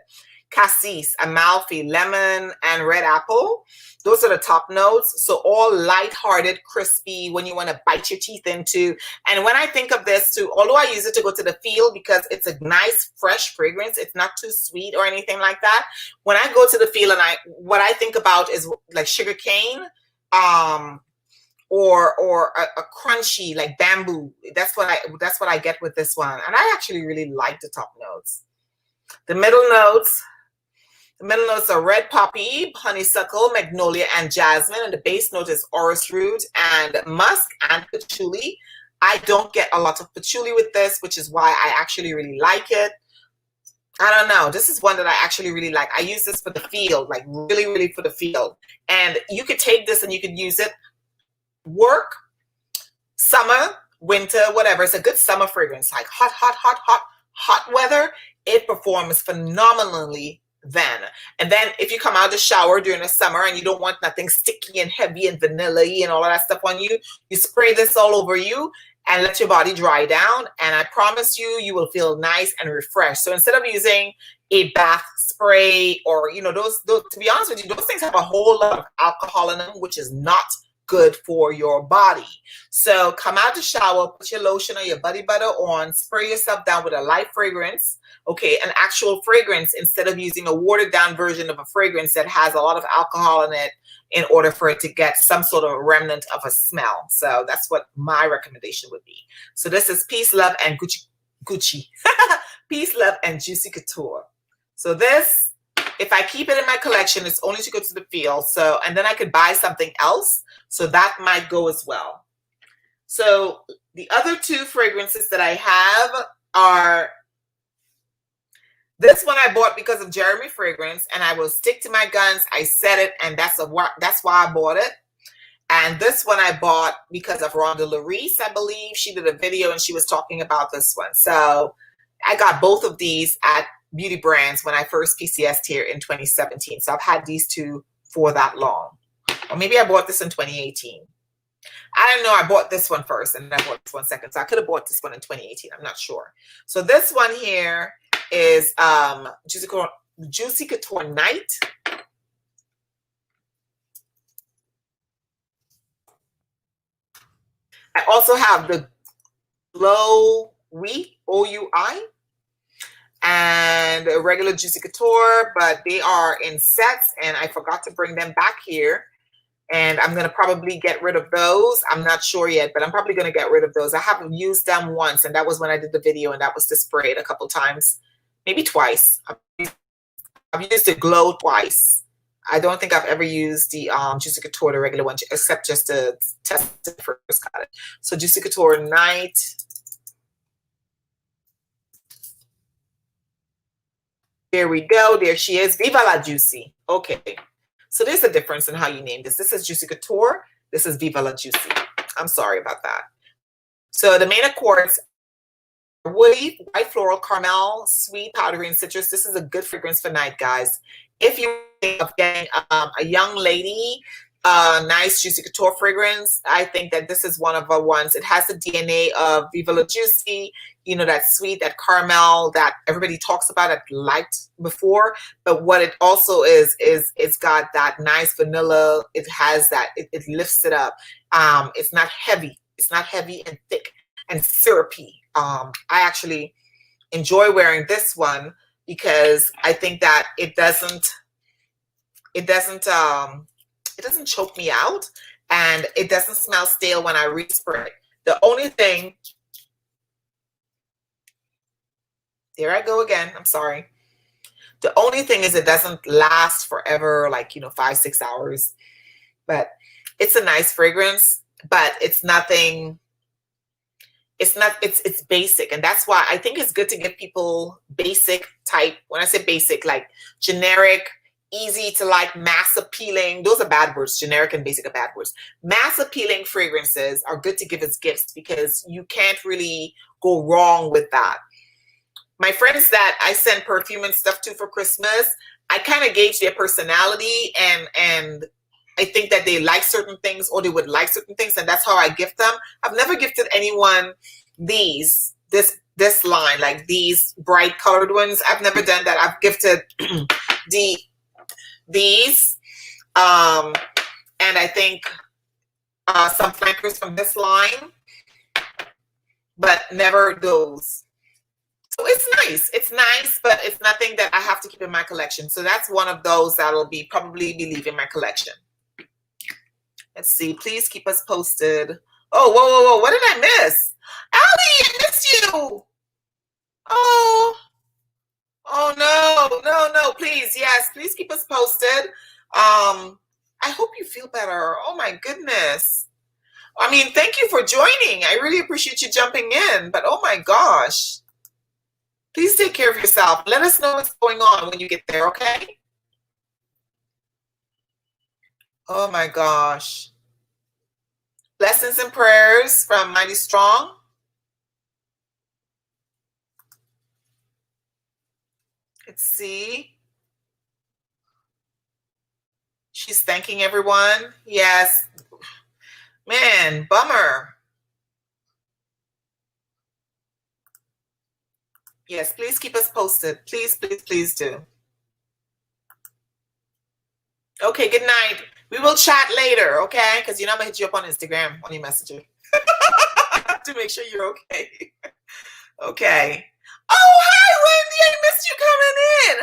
Cassis, Amalfi, lemon, and red apple. Those are the top notes. So all light-hearted, crispy, when you want to bite your teeth into. And when I think of this too, although I use it to go to the field because it's a nice, fresh fragrance, it's not too sweet or anything like that. When I go to the field and what I think about is like sugar cane, or a crunchy like bamboo. That's what I get with this one. And I actually really like the top notes. The middle notes are red poppy, honeysuckle, magnolia, and jasmine. And the base note is orris root and musk and patchouli. I don't get a lot of patchouli with this, which is why I actually really like it. I don't know. This is one that I actually really like. I use this for the field, like really, really for the field. And you could take this and you could use it work, summer, winter, whatever. It's a good summer fragrance, like hot weather. It performs phenomenally then. And then if you come out of the shower during the summer and you don't want nothing sticky and heavy and vanilla-y and all of that stuff on you, you spray this all over you and let your body dry down. And I promise you, you will feel nice and refreshed. So instead of using a bath spray or, you know, those to be honest with you, those things have a whole lot of alcohol in them, which is not good for your body. So come out the shower, put your lotion or your body butter on, spray yourself down with a light fragrance, okay, an actual fragrance instead of using a watered down version of a fragrance that has a lot of alcohol in it in order for it to get some sort of remnant of a smell. So that's what my recommendation would be. So this is Peace, Love, and Gucci. Peace, Love, and Juicy Couture. So this, if I keep it in my collection, it's only to go to the field. So, and then I could buy something else. So that might go as well. So the other 2 fragrances that I have are, this one I bought because of Jeremy Fragrance, and I will stick to my guns. I said it, and that's why I bought it. And this one I bought because of Rhonda Larice, I believe. She did a video and she was talking about this one. So I got both of these at Beauty Brands when I first PCS'd here in 2017. So I've had these 2 for that long. Or maybe I bought this in 2018. I don't know. I bought this one first and then I bought this one second. So I could have bought this one in 2018. I'm not sure. So this one here is Juicy Couture Night. I also have the Glow Wheat, O-U-I, and a regular Juicy Couture, but they are in sets and I forgot to bring them back here. And I'm going to probably get rid of those. I'm not sure yet, but I'm probably going to get rid of those. I haven't used them once, and that was when I did the video, and that was to spray it a couple times, maybe twice. I've used the Glow twice. I don't think I've ever used the Juicy Couture, the regular one, except just to test it first. Got it. So Juicy Couture Night. There we go. There she is. Viva la Juicy. Okay. So there's a difference in how you name this. This is Juicy Couture. This is Viva la Juicy. I'm sorry about that. So the main accords: woody, white floral, caramel, sweet, powdery, and citrus. This is a good fragrance for night, guys. If you're getting a young lady, nice Juicy Couture fragrance, I think that this is one of the ones. It has the DNA of Viva la Juicy, you know, that sweet, that caramel that everybody talks about, that liked before. But what it also is it's got that nice vanilla. It has that, it lifts it up. It's not heavy. It's not heavy and thick and syrupy. I actually enjoy wearing this one because I think that it doesn't choke me out, and it doesn't smell stale when I respray it. The only thing, there I go again, I'm sorry. The only thing is it doesn't last forever, like, you know, 5-6 hours, but it's a nice fragrance, but it's nothing. It's basic. And that's why I think it's good to give people basic type. When I say basic, like generic, easy to like, mass appealing. Those are bad words. Generic and basic are bad words. Mass appealing fragrances are good to give as gifts because you can't really go wrong with that. My friends that I send perfume and stuff to for Christmas, I kind of gauge their personality, and I think that they like certain things or they would like certain things, and that's how I gift them. I've never gifted anyone this line, like these bright colored ones. I've never done that. I've gifted these, and I think some flankers from this line, but never those. So it's nice. It's nice, but it's nothing that I have to keep in my collection. So that's one of those that'll probably be leaving my collection. Let's see. Please keep us posted. Oh, whoa. What did I miss? Allie, I missed you. Oh, no. Please. Yes, please keep us posted. I hope you feel better. Oh, my goodness. I mean, thank you for joining. I really appreciate you jumping in. But, oh, my gosh. Please take care of yourself. Let us know what's going on when you get there, okay? Oh, my gosh. Blessings and prayers from Mighty Strong. Let's see. She's thanking everyone. Yes. Man, bummer. Yes, please keep us posted. Please do. Okay, good night. We will chat later, okay? Because you know I'm going to hit you up on Instagram, on your messenger. To make sure you're okay. Okay. Oh, hi, Wendy. I missed you coming in.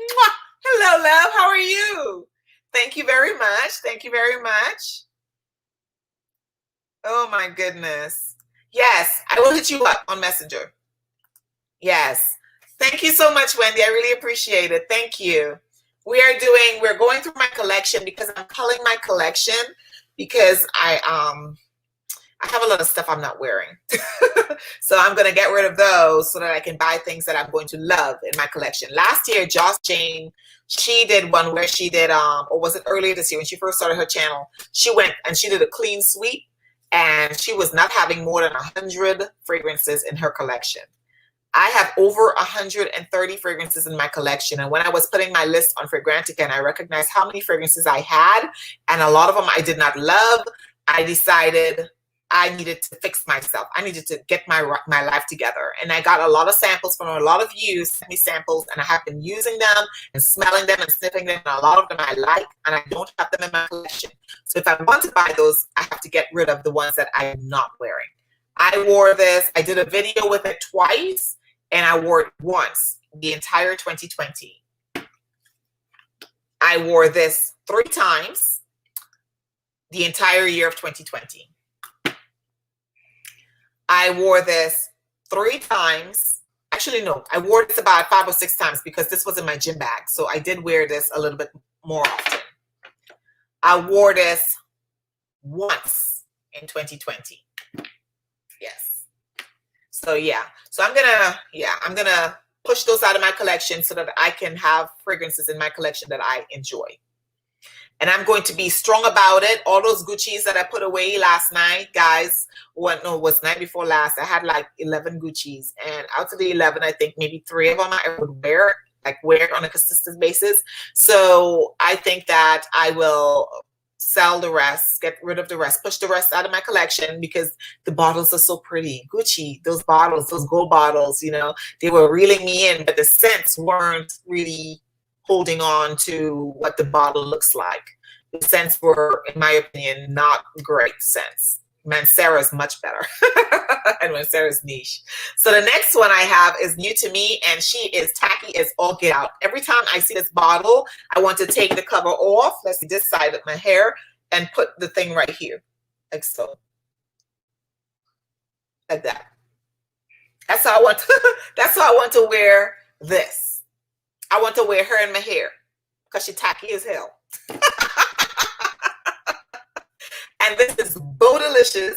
Mwah. Hello, love. How are you? Thank you very much. Thank you very much. Oh, my goodness. Yes, I will hit you up on Messenger. Yes. Thank you so much, Wendy. I really appreciate it. Thank you. We're going through my collection because I'm culling my collection because I have a lot of stuff I'm not wearing. So I'm going to get rid of those so that I can buy things that I'm going to love in my collection. Last year, Joss Jane, she did one where she did, or was it earlier this year when she first started her channel, she went and she did a clean sweep, and she was not having more than 100 fragrances in her collection. I have over 130 fragrances in my collection. And when I was putting my list on Fragrantica and I recognized how many fragrances I had, and a lot of them I did not love, I decided I needed to fix myself. I needed to get my life together. And I got a lot of samples from a lot of you, sent me samples, and I have been using them and smelling them and sniffing them. And a lot of them I like, and I don't have them in my collection. So if I want to buy those, I have to get rid of the ones that I am not wearing. I wore this. I did a video with it twice. And I wore it once, the entire 2020. I wore this 3 times, the entire year of 2020. I wore this 3 times. Actually, no, I wore this about 5 or 6 times because this was in my gym bag. So I did wear this a little bit more often. I wore this once in 2020. Yes. So yeah. So I'm gonna push those out of my collection so that I can have fragrances in my collection that I enjoy. And I'm going to be strong about it. All those Gucci's that I put away last night, guys, it was night before last. I had like 11 Gucci's, and out of the 11, I think maybe 3 of them I would wear on a consistent basis. So I think that I will sell the rest, get rid of the rest, push the rest out of my collection because the bottles are so pretty. Gucci, those bottles, those gold bottles, you know, they were reeling me in, but the scents weren't really holding on to what the bottle looks like. The scents were, in my opinion, not great scents. Mancera is much better. And Mancera's niche. So the next one I have is new to me, and she is tacky as all get out. Every time I see this bottle, I want to take the cover off. Let's see this side of my hair and put the thing right here. Like so. Like that. That's how I want to, that's how I want to wear this. I want to wear her in my hair because she's tacky as hell. And this is BOWDACIOUS.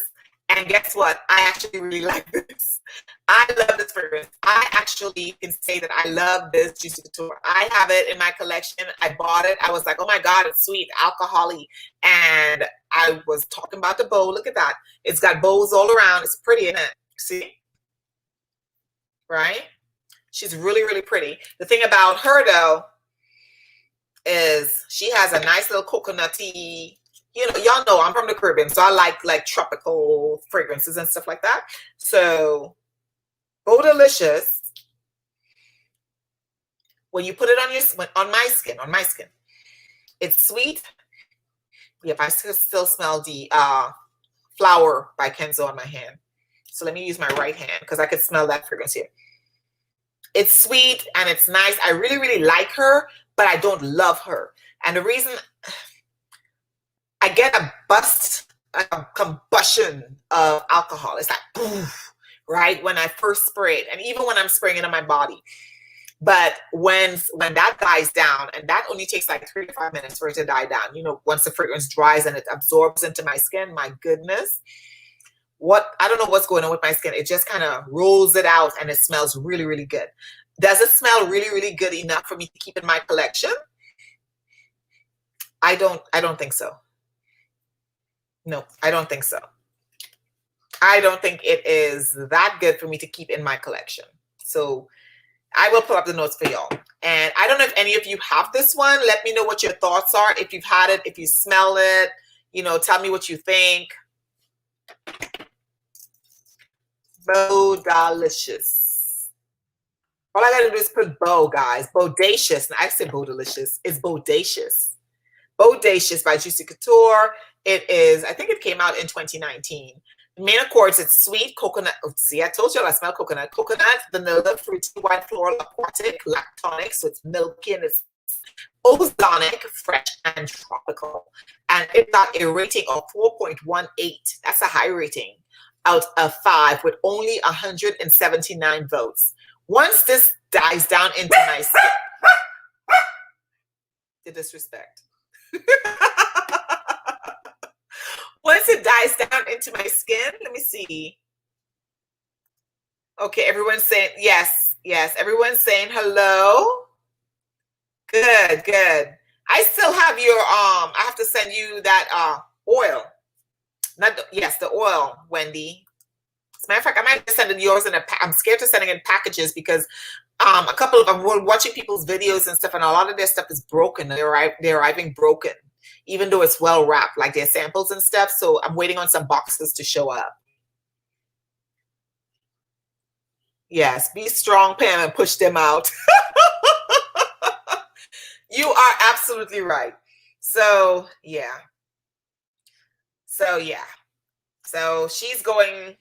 And guess what? I actually really like this. I love this fragrance. I actually can say that I love this Juicy Couture. I have it in my collection. I bought it. I was like, oh my God, it's sweet, alcohol-y. And I was talking about the bow. Look at that. It's got bows all around. It's pretty, isn't it? See? Right? She's really, really pretty. The thing about her, though, is she has a nice little coconutty, you know, y'all know I'm from the Caribbean, so I like tropical fragrances and stuff like that. So BOWDACIOUS, when you put it on my skin, it's sweet. Yep, I still smell the Flower by Kenzo on my hand. So let me use my right hand because I could smell that fragrance here. It's sweet and it's nice. I really, really like her, but I don't love her. And the reason I get a combustion of alcohol. It's like, poof, right? When I first spray it, and even when I'm spraying it on my body. But when that dies down, and that only takes like 3 to 5 minutes for it to die down. You know, once the fragrance dries and it absorbs into my skin, my goodness. I don't know what's going on with my skin. It just kind of rolls it out and it smells really, really good. Does it smell really, really good enough for me to keep in my collection? I don't think so. No, I don't think so. I don't think it is that good for me to keep in my collection. So I will put up the notes for y'all. And I don't know if any of you have this one. Let me know what your thoughts are. If you've had it, if you smell it, you know, tell me what you think. BOWDACIOUS. All I gotta do is put bow, guys. BOWDACIOUS. I said BOWDACIOUS. It's BOWDACIOUS. BOWDACIOUS by Juicy Couture. It is, I think it came out in 2019. The main accords, it's sweet coconut. Oh, see, I told you I smell coconut. Coconut, vanilla, fruity, white floral, aquatic, lactonic. So it's milky and it's ozonic, fresh, and tropical. And it got a rating of 4.18. That's a high rating out of 5 with only 179 votes. Once this dies down into my skin, the disrespect. Once it dies down into my skin, let me see. Okay, everyone's saying yes, yes. Everyone's saying hello. Good, good. I still have your I have to send you that oil. Not the, yes, the oil, Wendy. As a matter of fact, I might send yours in I'm scared to send it in packages because a couple of them were watching people's videos and stuff, and a lot of their stuff is broken. They're arriving broken, even though it's well wrapped, like their samples and stuff. So I'm waiting on some boxes to show up. Yes, be strong, Pam, and push them out. You are absolutely right. So yeah. So yeah. So she's going.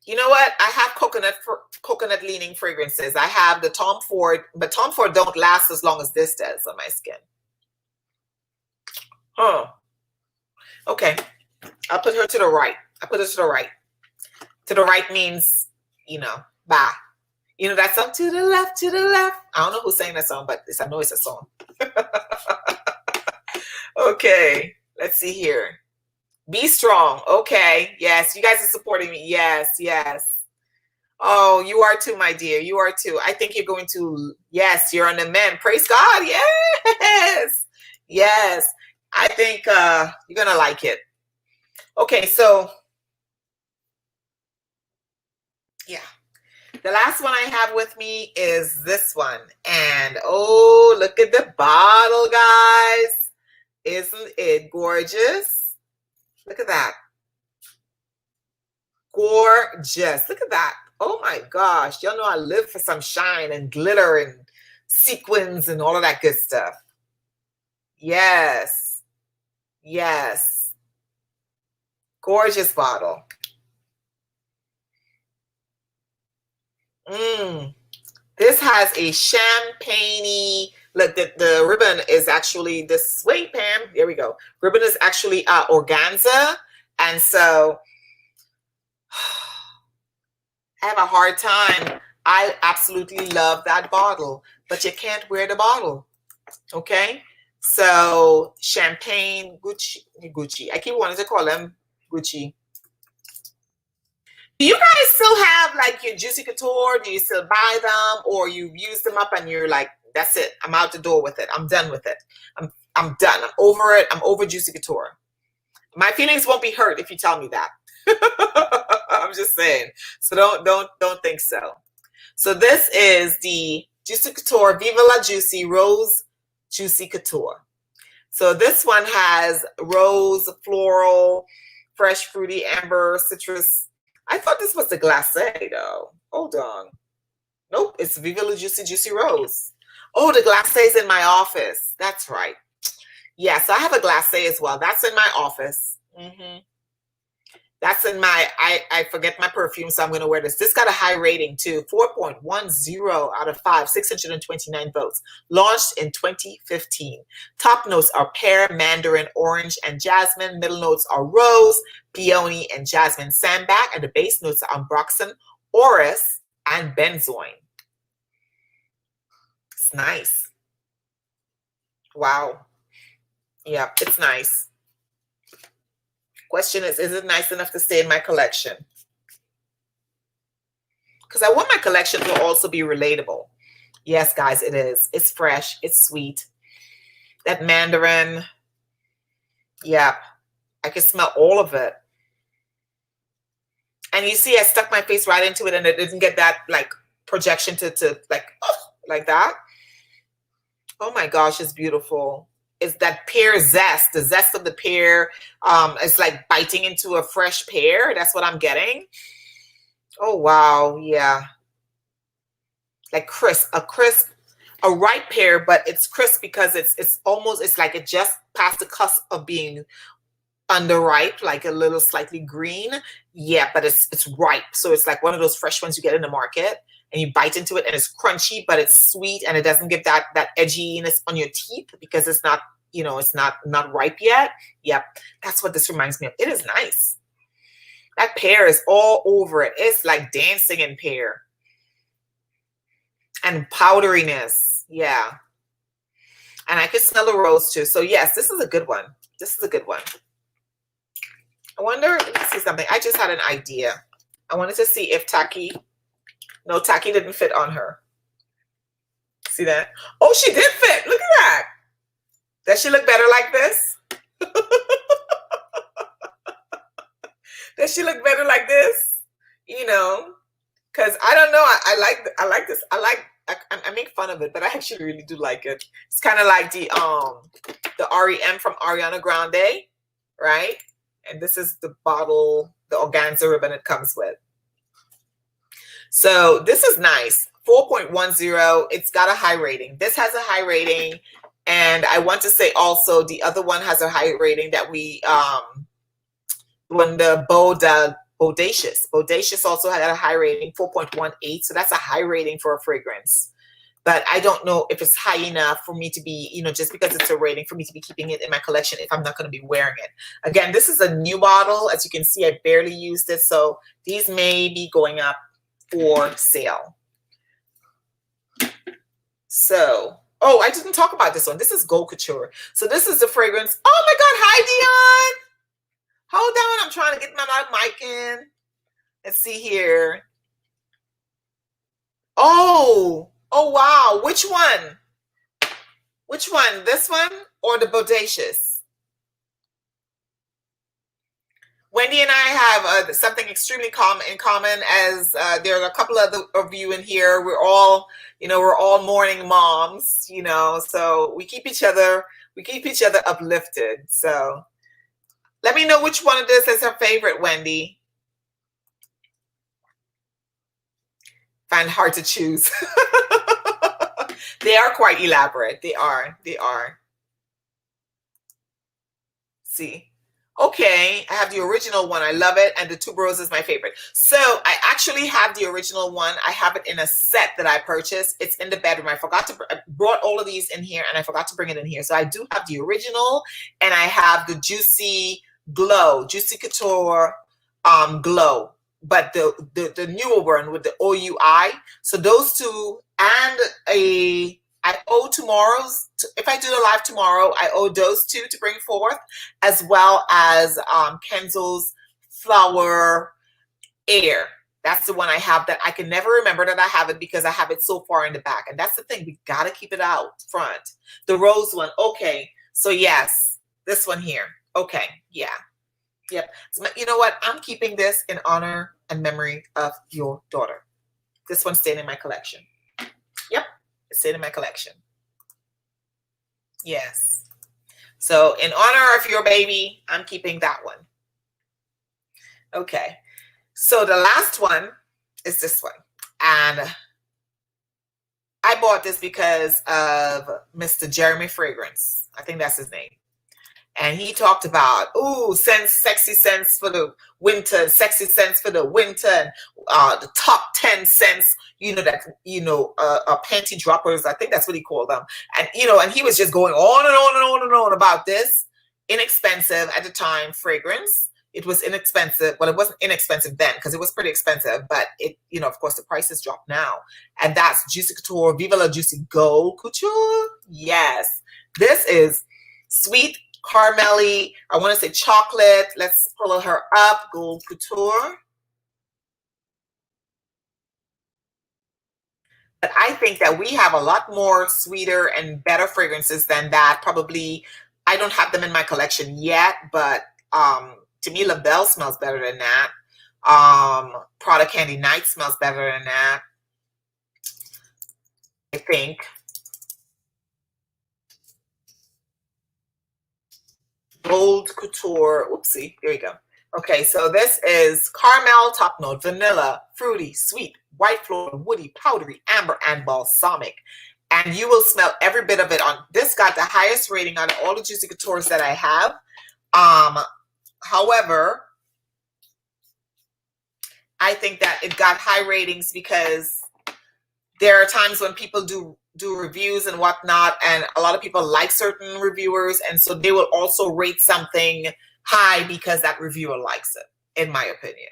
You know what? I have coconut leaning fragrances. I have the Tom Ford, but Tom Ford don't last as long as this does on my skin. Oh, okay. I'll put her to the right. I put her to the right. To the right means, you know, bye. You know that song? To the left, to the left. I don't know who sang that song, but I know it's a song. Okay, let's see here. Be strong. Okay, yes, you guys are supporting me. Yes, yes. Oh, you are too, my dear. You are too. I think you're going to, yes, you're on the mend. Praise God. Yes. Yes. I think you're going to like it. Okay, so yeah. The last one I have with me is this one. And oh, look at the bottle, guys. Isn't it gorgeous? Look at that. Gorgeous. Look at that. Oh my gosh. Y'all know I live for some shine and glitter and sequins and all of that good stuff. Yes. Yes. Gorgeous bottle. This has a champagne-y, look, the ribbon is actually this, wait, Pam, there we go. Ribbon is actually organza. And so I have a hard time. I absolutely love that bottle, but you can't wear the bottle. Okay. So champagne, Gucci. I keep wanting to call them Gucci. Do you guys still have like your Juicy Couture? Do you still buy them, or you've used them up and you're like, that's it, I'm out the door with it, I'm done with it, I'm done, I'm over it, I'm over Juicy Couture? My feelings won't be hurt if you tell me that. I'm just saying. So don't think so. So this is the Juicy Couture Viva La Juicy Rose Juicy Couture. So this one has rose, floral, fresh, fruity, amber, citrus. I thought this was the glacé though. Hold on. Nope, it's Viva La Juicy Juicy Rose. Oh, the glacé is in my office. That's right. Yes, I have a glacé as well. That's in my office. That's in my, I forget my perfume, so I'm going to wear this. This got a high rating too, 4.10 out of 5, 629 votes. Launched in 2015. Top notes are pear, mandarin, orange, and jasmine. Middle notes are rose, peony, and jasmine sambac. And the base notes are ambroxan, orris, and benzoin. It's nice. Wow. Yeah, it's nice. Question is it nice enough to stay in my collection? Because I want my collection to also be relatable. Yes, guys, it is. It's fresh. It's sweet. That mandarin. Yeah, I can smell all of it. And you see, I stuck my face right into it and it didn't get that like projection to like, oh, like that. Oh my gosh, it's beautiful. It's that pear zest, the zest of the pear. It's like biting into a fresh pear. That's what I'm getting. Oh, wow. Yeah. Like crisp, a ripe pear, but it's crisp because it's almost, it's like it just passed the cusp of being underripe, like a little slightly green. Yeah, but it's ripe. So it's like one of those fresh ones you get in the market and you bite into it and it's crunchy, but it's sweet and it doesn't give that edginess on your teeth because it's not, you know, it's not ripe yet. Yep. That's what this reminds me of. It is nice. That pear is all over it. It's like dancing in pear. And powderiness. Yeah. And I can smell the rose too. So yes, this is a good one. This is a good one. I wonder, let me see something. I just had an idea. I wanted to see if Taki, no, Taki didn't fit on her. See that? Oh, she did fit. Look at that. Does she look better like this? Does she look better like this? You know, because I don't know. I like this. I make fun of it, but I actually really do like it. It's kind of like the REM from Ariana Grande, right? And this is the bottle, the organza ribbon it comes with. So this is nice. 4.10. It's got a high rating. This has a high rating. And I want to say also the other one has a high rating that we, when the Bodacious also had a high rating, 4.18. So that's a high rating for a fragrance. But I don't know if it's high enough for me to be, you know, just because it's a rating for me to be keeping it in my collection if I'm not going to be wearing it. Again, this is a new bottle. As you can see, I barely used it. So these may be going up for sale. So Oh, I didn't talk about this one. This is Gold Couture. So this is the fragrance. Oh my God. Hi, Dion. Hold on. I'm trying to get my mic in. Let's see here. Oh, wow. Which one? Which one? This one or the Bodacious? Wendy and I have something extremely in common, as there are a couple of you in here. We're all morning moms, so we keep each other uplifted. So let me know which one of this is her favorite, Wendy. Find it hard to choose. They are quite elaborate. They are. See. Okay, I have the original one. I love it. And the tuberose is my favorite. So I actually have the original one. I have it in a set that I purchased. It's in the bedroom. I brought all of these in here and I forgot to bring it in here. So I do have the original, and I have the Juicy Couture Glow, but the newer one with the OUI. So those two, and I owe tomorrow's, if I do the live tomorrow, I owe those two to bring forth, as well as Kenzo's Flower Air. That's the one I have that I can never remember that I have it because I have it so far in the back. And that's the thing. We got to keep it out front. The rose one. Okay. So yes, this one here. Okay. Yeah. Yep. So, you know what? I'm keeping this in honor and memory of your daughter. This one's staying in my collection. Yep. It's staying in my collection. Yes. So in honor of your baby, I'm keeping that one. Okay. So the last one is this one. And I bought this because of Mr. Jeremy Fragrance. I think that's his name. And he talked about, sexy scents for the winter, sexy scents for the winter, and the top 10 scents, panty droppers. I think that's what he called them. And, and he was just going on and on and on and on about this inexpensive at the time fragrance. It was inexpensive. Well, it wasn't inexpensive then because it was pretty expensive, but it, of course, the prices dropped now. And that's Juicy Couture, Viva La Juicy Gold Couture. Yes. This is sweet, caramelly, I want to say chocolate. Let's pull her up. Gold Couture. But I think that we have a lot more sweeter and better fragrances than that. Probably, I don't have them in my collection yet, but to me, La Belle smells better than that. Prada Candy Night smells better than that, I think. Gold Couture. Oopsie. Here we go. Okay, so this is caramel top note, vanilla, fruity, sweet, white floral, woody, powdery, amber, and balsamic. And you will smell every bit of it on. This got the highest rating on all the Juicy Coutures that I have. However, I think that it got high ratings because there are times when people do reviews and whatnot, and a lot of people like certain reviewers, and so they will also rate something high because that reviewer likes it, in my opinion.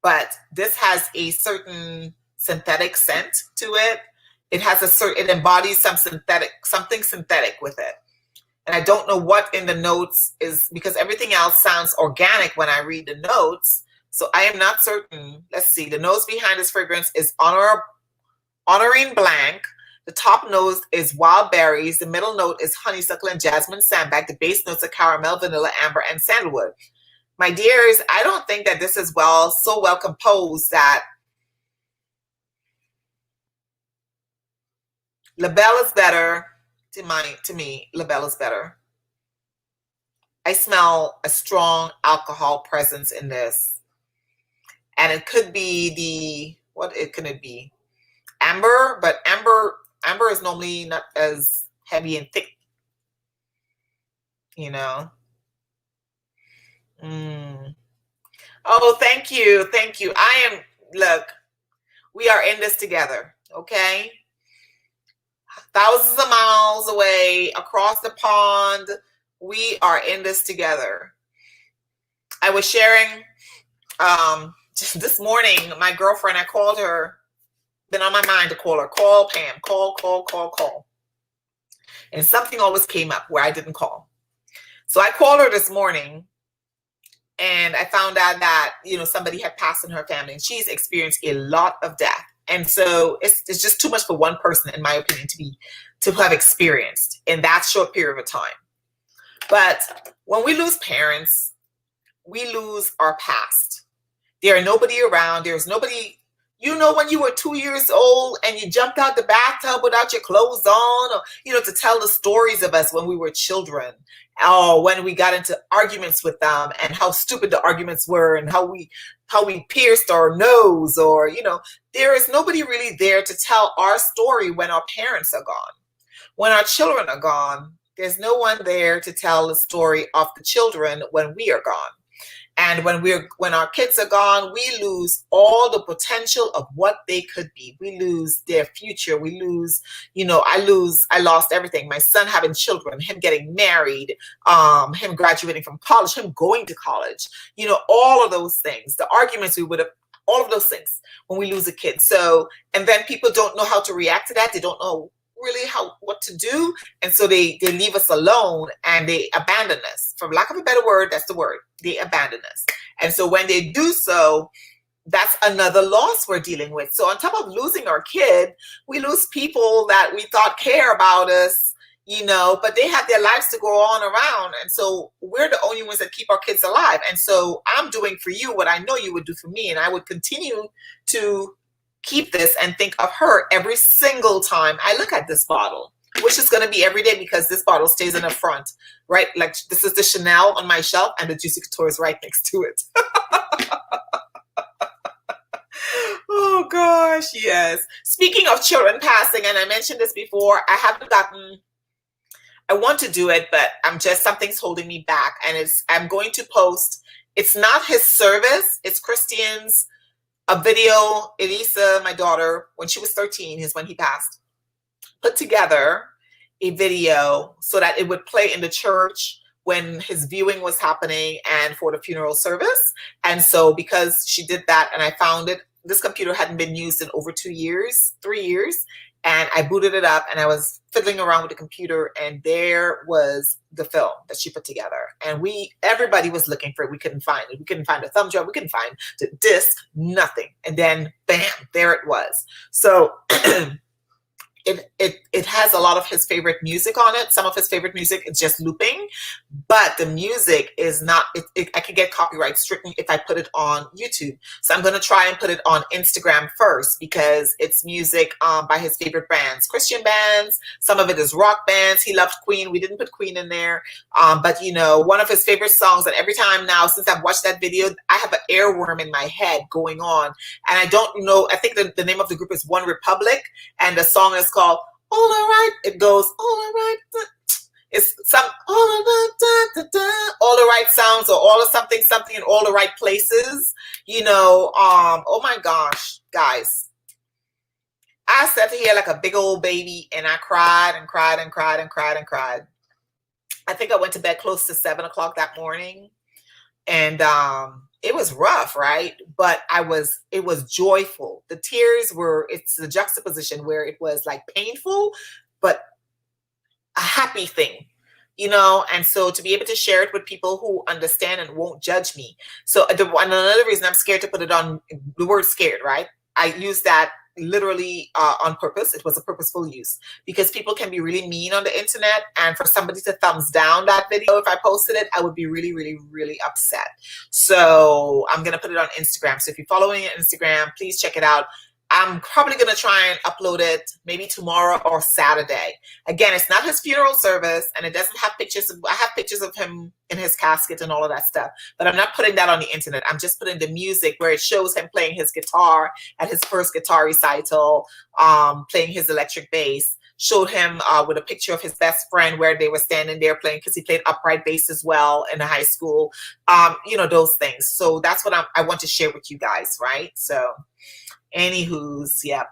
But this has a certain synthetic scent to it. It has it embodies something synthetic with it. And I don't know what in the notes is, because everything else sounds organic when I read the notes. So I am not certain. Let's see. The notes behind this fragrance is honoring blank. The top note is wild berries. The middle note is honeysuckle and jasmine sandbag. The base notes are caramel, vanilla, amber, and sandalwood. My dears, I don't think that this is so well composed that La Belle is better. To me, La Belle is better. I smell a strong alcohol presence in this. And it could be what can it be? Amber, but amber is normally not as heavy and thick, Oh, thank you. Look, we are in this together, okay? Thousands of miles away, across the pond, we are in this together. I was sharing just this morning, my girlfriend, I called her Been on my mind to call her. Call Pam. Call. And something always came up where I didn't call. So I called her this morning, and I found out that, you know, somebody had passed in her family, and she's experienced a lot of death. And so it's just too much for one person, in my opinion, to have experienced in that short period of time. But when we lose parents, we lose our past. There are nobody around. There's nobody, you know, when you were 2 years old and you jumped out the bathtub without your clothes on, or, you know, to tell the stories of us when we were children, or when we got into arguments with them and how stupid the arguments were and how we pierced our nose, or, you know, there is nobody really there to tell our story when our parents are gone. When our children are gone, there's no one there to tell the story of the children when we are gone. And when our kids are gone, we lose all the potential of what they could be. We lose their future. We lose, you know, I lost everything. My son having children, him getting married, him graduating from college, him going to college, you know, all of those things, the arguments we would have, all of those things when we lose a kid. So, and then people don't know how to react to that. They don't know really what to do, and so they leave us alone and they abandon us. For lack of a better word, that's the word. They abandon us. And so when they do so, that's another loss we're dealing with. So on top of losing our kid, we lose people that we thought care about us, you know, but they have their lives to go on around, and so we're the only ones that keep our kids alive. And so I'm doing for you what I know you would do for me, and I would continue to keep this and think of her every single time I look at this bottle, which is going to be every day, because this bottle stays in the front, right? Like, this is the Chanel on my shelf and the Juicy Couture is right next to it. Oh gosh, yes. Speaking of children passing, and I mentioned this before, I want to do it, but something's holding me back, and I'm going to post, it's not his service, it's Christian's, a video. Elisa, my daughter, when she was 13 is when he passed, put together a video so that it would play in the church when his viewing was happening and for the funeral service. And so because she did that, and I found it, this computer hadn't been used in over 3 years, and I booted it up and I was fiddling around with the computer, and there was the film that she put together. And everybody was looking for it. We couldn't find it. We couldn't find the thumb drive. We couldn't find the disc, nothing. And then bam, there it was. So it has a lot of his favorite music on it. Some of his favorite music is just looping, but the music is not, I could get copyright stricken if I put it on YouTube. So I'm going to try and put it on Instagram first, because it's music by his favorite bands, Christian bands. Some of it is rock bands. He loved Queen. We didn't put Queen in there. But you know, one of his favorite songs, and every time now since I've watched that video, I have an earworm in my head going on. And I don't know, I think the name of the group is One Republic, and the song is called All Right. It goes, all right. It's some all the right sounds, or all of something in all the right places, you know. Oh my gosh, guys, I sat here like a big old baby, and I cried and cried and cried and cried and cried. I think I went to bed close to 7 o'clock that morning, and it was rough, right? But it was joyful. The tears were, it's the juxtaposition where it was like painful, but a happy thing, you know. And so to be able to share it with people who understand and won't judge me. So another reason I'm scared to put it on, the word scared, right? I use that literally on purpose. It was a purposeful use, because people can be really mean on the internet, and for somebody to thumbs down that video if I posted it, I would be really, really, really upset. So I'm gonna put it on Instagram. So if you're following me on Instagram, please check it out. I'm probably going to try and upload it maybe tomorrow or Saturday. Again, it's not his funeral service, and it doesn't have pictures. I have pictures of him in his casket and all of that stuff, but I'm not putting that on the internet. I'm just putting the music where it shows him playing his guitar at his first guitar recital, playing his electric bass. Showed him with a picture of his best friend where they were standing there playing, because he played upright bass as well in high school. You know, those things. So that's what I want to share with you guys, right? So anywho's, yep.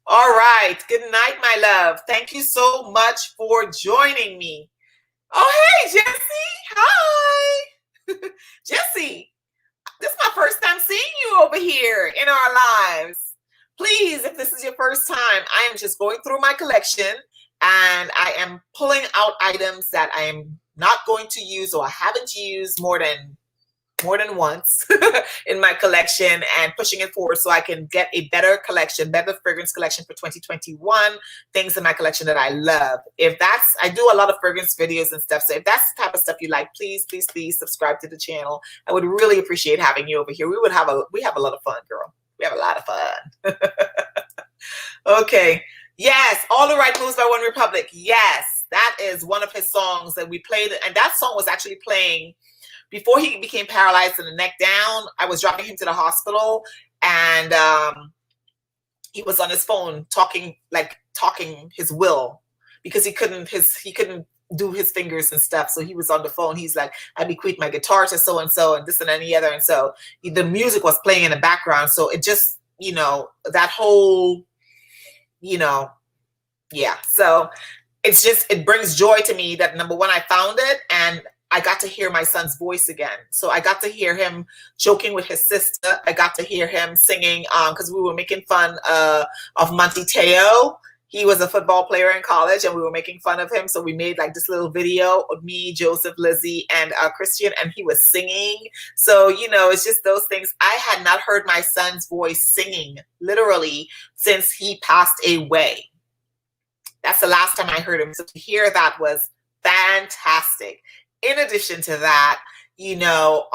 All right. Good night, my love. Thank you so much for joining me. Oh, hey, Jessie. Hi. Jessie, this is my first time seeing you over here in our lives. Please, if this is your first time, I am just going through my collection and I am pulling out items that I am not going to use or I haven't used more than once in my collection and pushing it forward so I can get a better collection, better fragrance collection for 2021, things in my collection that I love. If that's, I do a lot of fragrance videos and stuff. So if that's the type of stuff you like, please, please, please subscribe to the channel. I would really appreciate having you over here. We have a lot of fun, girl. We have a lot of fun. Okay. Yes. All the Right Moves by One Republic. Yes. That is one of his songs that we played. And that song was actually playing before he became paralyzed in the neck down. I was driving him to the hospital and he was on his phone talking his will because he couldn't do his fingers and stuff. So he was on the phone. He's like, I bequeath my guitar to so-and-so and this and any other. And so the music was playing in the background. So it just, you know, that whole, you know, yeah. So it's just, it brings joy to me that number one, I found it and I got to hear my son's voice again. So I got to hear him joking with his sister. I got to hear him singing because we were making fun of Monty Teo. He was a football player in college and we were making fun of him. So we made like this little video of me, Joseph, Lizzie, and Christian, and he was singing. So, you know, it's just those things. I had not heard my son's voice singing literally since he passed away. That's the last time I heard him. So to hear that was fantastic. In addition to that, you know,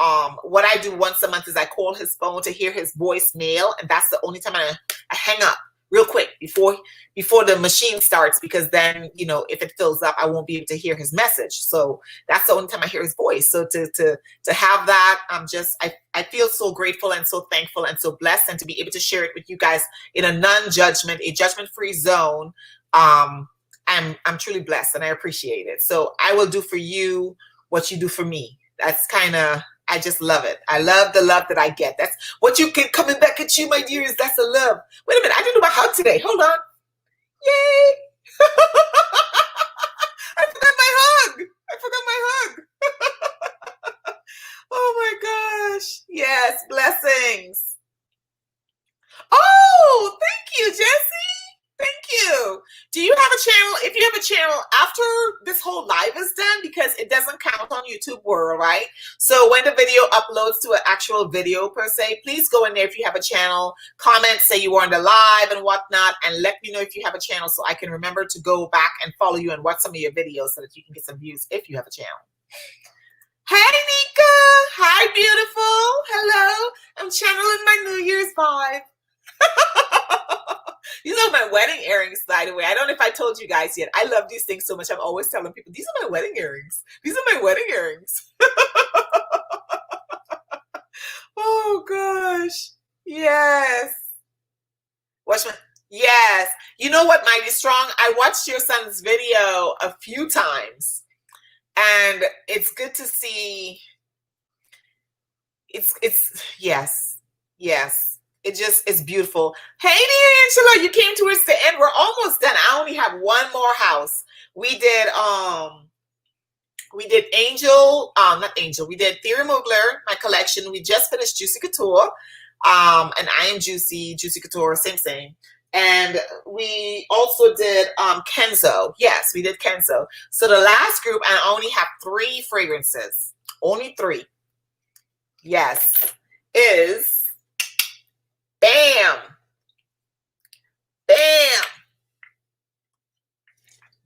what I do once a month is I call his phone to hear his voicemail. And that's the only time I hang up real quick before the machine starts, because then, you know, if it fills up, I won't be able to hear his message. So that's the only time I hear his voice. So to have that, I feel so grateful and so thankful and so blessed, and to be able to share it with you guys in a non-judgment, a judgment-free zone. I'm truly blessed and I appreciate it. So I will do for you what you do for me. That's kind of, I just love it. I love the love that I get. That's what you get coming back at you, my dears. That's the love. Wait a minute. I didn't do my hug today. Hold on. Yay. I forgot my hug. Oh my gosh. Yes. Blessings. Oh, thank you, Jessie. Thank you. Do you have a channel? If you have a channel after this whole live is done, because it doesn't count on YouTube World, right? So when the video uploads to an actual video per se, please go in there if you have a channel, comment, say you were on the live and whatnot, and let me know if you have a channel so I can remember to go back and follow you and watch some of your videos so that you can get some views if you have a channel. Hey, Nika. Hi, beautiful. Hello. I'm channeling my New Year's vibe. These are my wedding earrings, by the way. I don't know if I told you guys yet. I love these things so much. I'm always telling people, these are my wedding earrings. These are my wedding earrings. Oh, gosh. Yes. Watch my... Yes. You know what, Mighty Strong? I watched your son's video a few times. And it's good to see... It's yes. Yes. It's beautiful. Hey, dear Angela, you came towards the end. We're almost done. I only have one more house. We did Angel, not Angel. We did Thierry Mugler, my collection. We just finished Juicy Couture, and I Am Juicy Couture, same. And we also did Kenzo. Yes, we did Kenzo. So the last group, and I only have 3 fragrances. Only 3. Yes, is BAM. BAM.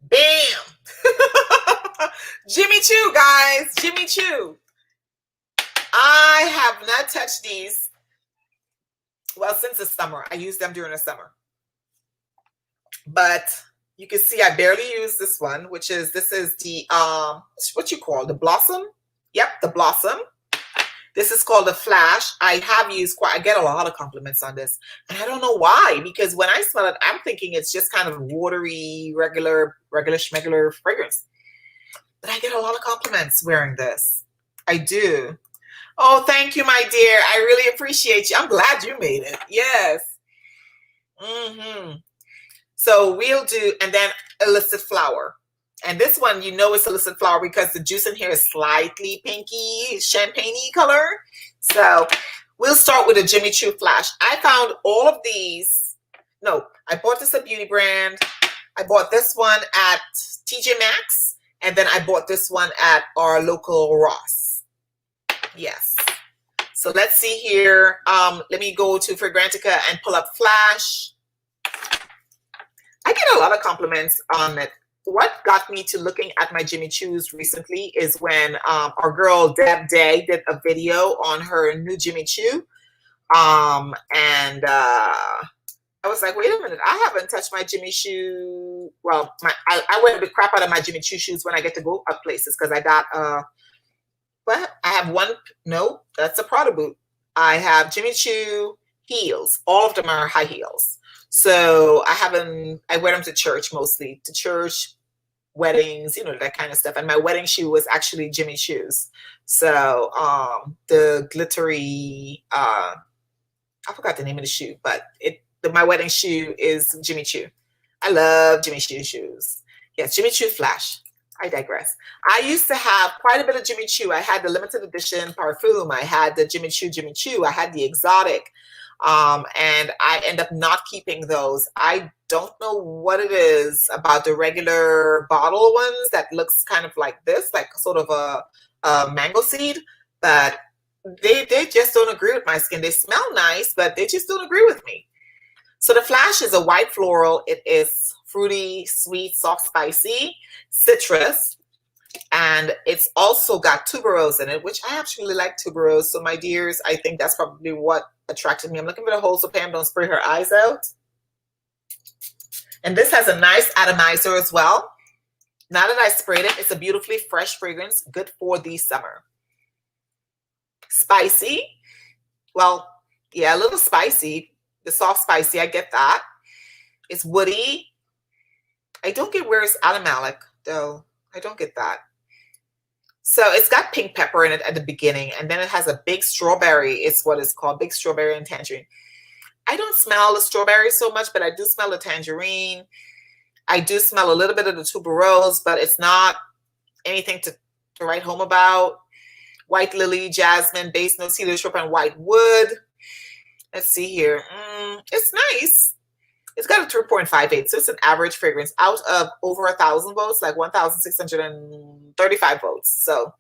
BAM. Jimmy Choo, guys. Jimmy Choo. I have not touched these, well, since the summer. I used them during the summer. But you can see I barely use this one, which is, this is the, what you call the Blossom. Yep, the Blossom. This is called the Flash. I have used I get a lot of compliments on this. And I don't know why, because when I smell it, I'm thinking it's just kind of watery, regular schmegular fragrance. But I get a lot of compliments wearing this. I do. Oh, thank you, my dear. I really appreciate you. I'm glad you made it. Yes. So we'll do, and then Illicit Flower. And this one, you know it's Illicit Flower because the juice in here is slightly pinky, champagne-y color. So we'll start with a Jimmy Choo Flash. I found all of these No, I bought this at Beauty Brand. I bought this one at TJ Maxx. And then I bought this one at our local Ross. Yes. So let's see here. Let me go to Fragrantica and pull up Flash. I get a lot of compliments on it. What got me to looking at my Jimmy Choo's recently is when our girl Deb Day did a video on her new Jimmy Choo. And I was like, wait a minute, I haven't touched my Jimmy Choo. Well, I wear the crap out of my Jimmy Choo shoes when I get to go up places because I got what? I have one, no, that's a Prada boot. I have Jimmy Choo heels. All of them are high heels. So I wear them to church mostly, to church, weddings, you know, that kind of stuff. And my wedding shoe was actually Jimmy Choo's. So the glittery, I forgot the name of the shoe, but my wedding shoe is Jimmy Choo. I love Jimmy Choo shoes. Yes, Jimmy Choo Flash. I digress. I used to have quite a bit of Jimmy Choo. I had the limited edition Perfume. I had the Jimmy Choo. I had the exotic. And I end up not keeping those. I don't know what it is about the regular bottle ones that looks kind of like this, like sort of a mango seed, but they just don't agree with my skin. They smell nice, but they just don't agree with me. So the Flash is a white floral. It is fruity, sweet, soft, spicy, citrus. And it's also got tuberose in it, which I actually like tuberose. So my dears, I think that's probably what attracted me. I'm looking for the hole so Pam don't spray her eyes out. And this has a nice atomizer as well. Now that I sprayed it, it's a beautifully fresh fragrance, good for the summer. Spicy. Well, yeah, a little spicy. The soft spicy, I get that. It's woody. I don't get where it's aromatic, though. I don't get that. So it's got pink pepper in it at the beginning, and then it has a big strawberry. It's what it's called, big strawberry and tangerine. I don't smell the strawberry so much, but I do smell the tangerine. I do smell a little bit of the tuberose, but it's not anything to write home about. White lily, jasmine, base notes, cedar, shrimp, and white wood. Let's see here. It's nice. It's got a 3.58, so it's an average fragrance out of over 1,000 votes, like 1,635 votes. So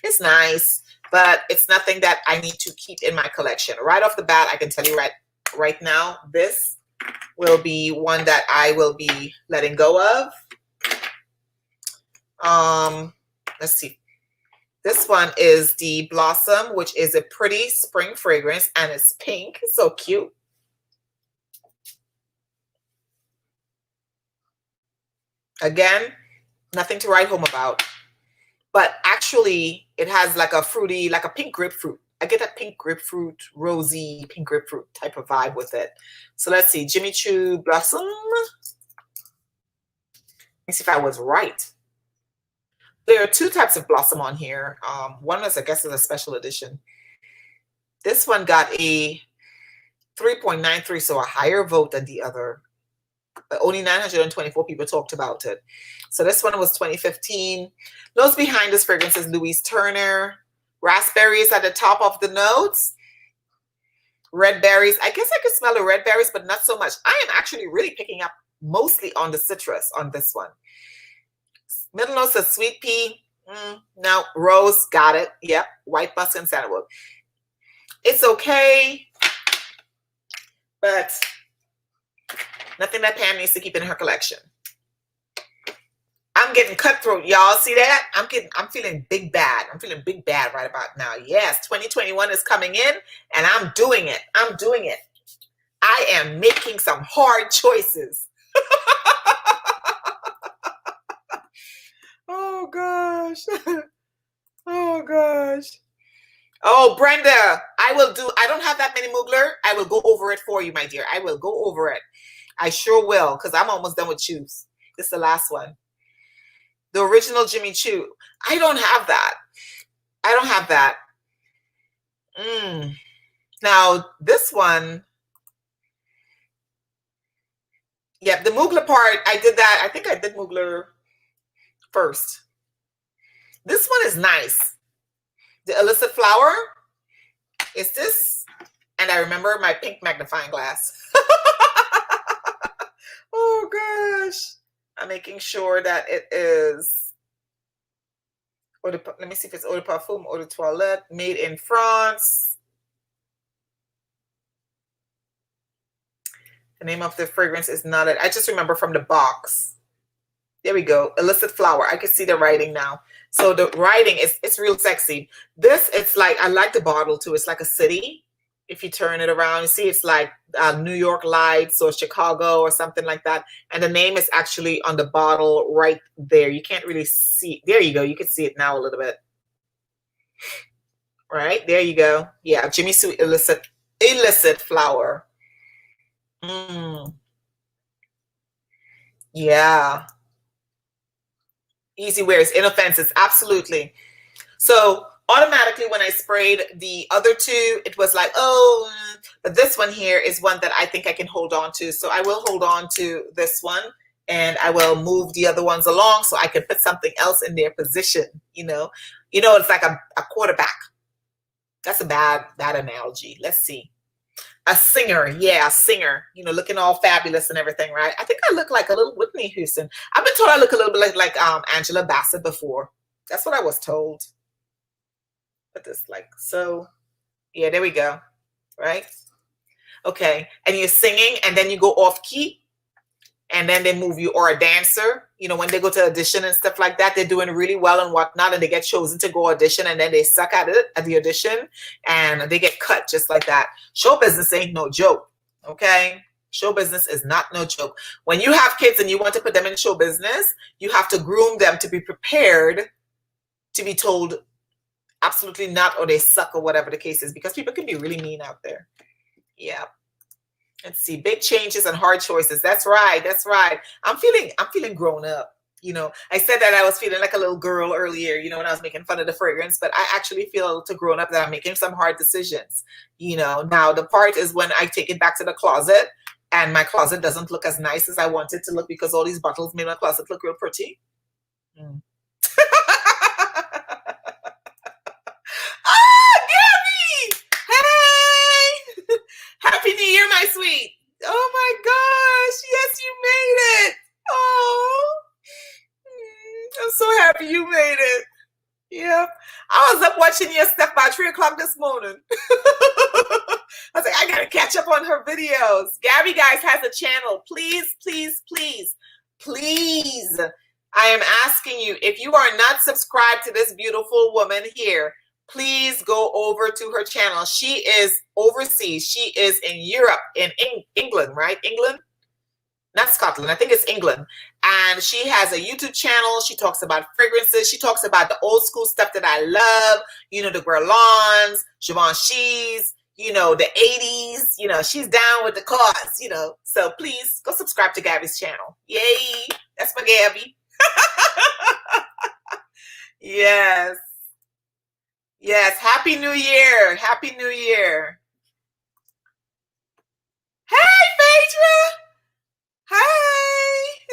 it's nice, but it's nothing that I need to keep in my collection. Right off the bat, I can tell you right now, this will be one that I will be letting go of. Let's see. This one is the Blossom, which is a pretty spring fragrance, and it's pink. So cute. Again, nothing to write home about. But actually, it has like a fruity, like a pink grapefruit. I get that pink grapefruit, rosy pink grapefruit type of vibe with it. So let's see. Jimmy Choo Blossom. Let me see if I was right. There are two types of Blossom on here. One is, I guess, is a special edition. This one got a 3.93, so a higher vote than the other. But only 924 people talked about it. So this one was 2015. Notes behind this fragrance is Louise Turner. Raspberries at the top of the notes. Red berries. I guess I could smell the red berries, but not so much. I am actually really picking up mostly on the citrus on this one. Middle notes of sweet pea. No. Rose. Got it. Yep. White musk and sandalwood. It's okay, but nothing that Pam needs to keep in her collection. I'm getting cutthroat, y'all. See that? I'm feeling big bad. I'm feeling big bad right about now. Yes, 2021 is coming in, and I'm doing it. I'm doing it. I am making some hard choices. Oh gosh. Oh gosh. Oh, Brenda, I don't have that many Mugler. I will go over it for you, my dear. I will go over it. I sure will, because I'm almost done with Choos. This is the last one. The original Jimmy Choo. I don't have that. I don't have that. Now, this one, yeah, the Mugler part, I did that. I think I did Mugler first. This one is nice. The Illicit Flower is this. And I remember my pink magnifying glass. Oh gosh. I'm making sure that it is let me see if it's eau de parfum, eau de toilette, made in France. The name of the fragrance is not it. I just remember from the box. There we go. Illicit flower. I can see the writing now. So the writing it's real sexy. This, it's like, I like the bottle too. It's like a city. If you turn it around, you see it's like New York Lights or Chicago or something like that. And the name is actually on the bottle right there. You can't really see. There you go. You can see it now a little bit. Right? There you go. Yeah. Jimmy Sue illicit flower. Yeah. Easy wears, inoffensive. Absolutely. So automatically when I sprayed the other two, it was like, oh, but this one here is one that I think I can hold on to. So I will hold on to this one and I will move the other ones along so I can put something else in their position. It's like a quarterback. That's a bad analogy. Let's see. A singer. Yeah, a singer, looking all fabulous and everything, right? I think I look like a little Whitney Houston. I've been told I look a little bit like Angela Bassett before. That's what I was told. But this so, yeah, there we go, right? Okay, and you're singing and then you go off key and then they move you, or a dancer, when they go to audition and stuff like that, they're doing really well and whatnot, and they get chosen to go audition and then they suck at it at the audition and they get cut just like that. Show business ain't no joke, okay? Show business is not no joke. When you have kids and you want to put them in show business, you have to groom them to be prepared to be told absolutely not, or they suck, or whatever the case is, because people can be really mean out there. Yeah. Let's see, big changes and hard choices. That's right. That's right. I'm feeling grown up. I said that I was feeling like a little girl earlier, when I was making fun of the fragrance, but I actually feel a little grown up that I'm making some hard decisions. Now the part is when I take it back to the closet and my closet doesn't look as nice as I want it to look because all these bottles made my closet look real pretty. Happy New Year, my sweet. Oh my gosh. Yes, you made it. Oh, I'm so happy you made it. Yeah. I was up watching your stuff by 3 o'clock this morning. I was like, I got to catch up on her videos. Gabby, guys, has a channel. Please, please, please, please. I am asking you, if you are not subscribed to this beautiful woman here, please go over to her channel. She is overseas. She is in Europe, in England, right? England? Not Scotland. I think it's England. And she has a YouTube channel. She talks about fragrances. She talks about the old school stuff that I love. The Guerlains, Givenchy's, the 80s. She's down with the cause, So please go subscribe to Gabby's channel. Yay. That's my Gabby. Yes. Yes, Happy New Year. Happy New Year. Hey, Phaedra. Hi.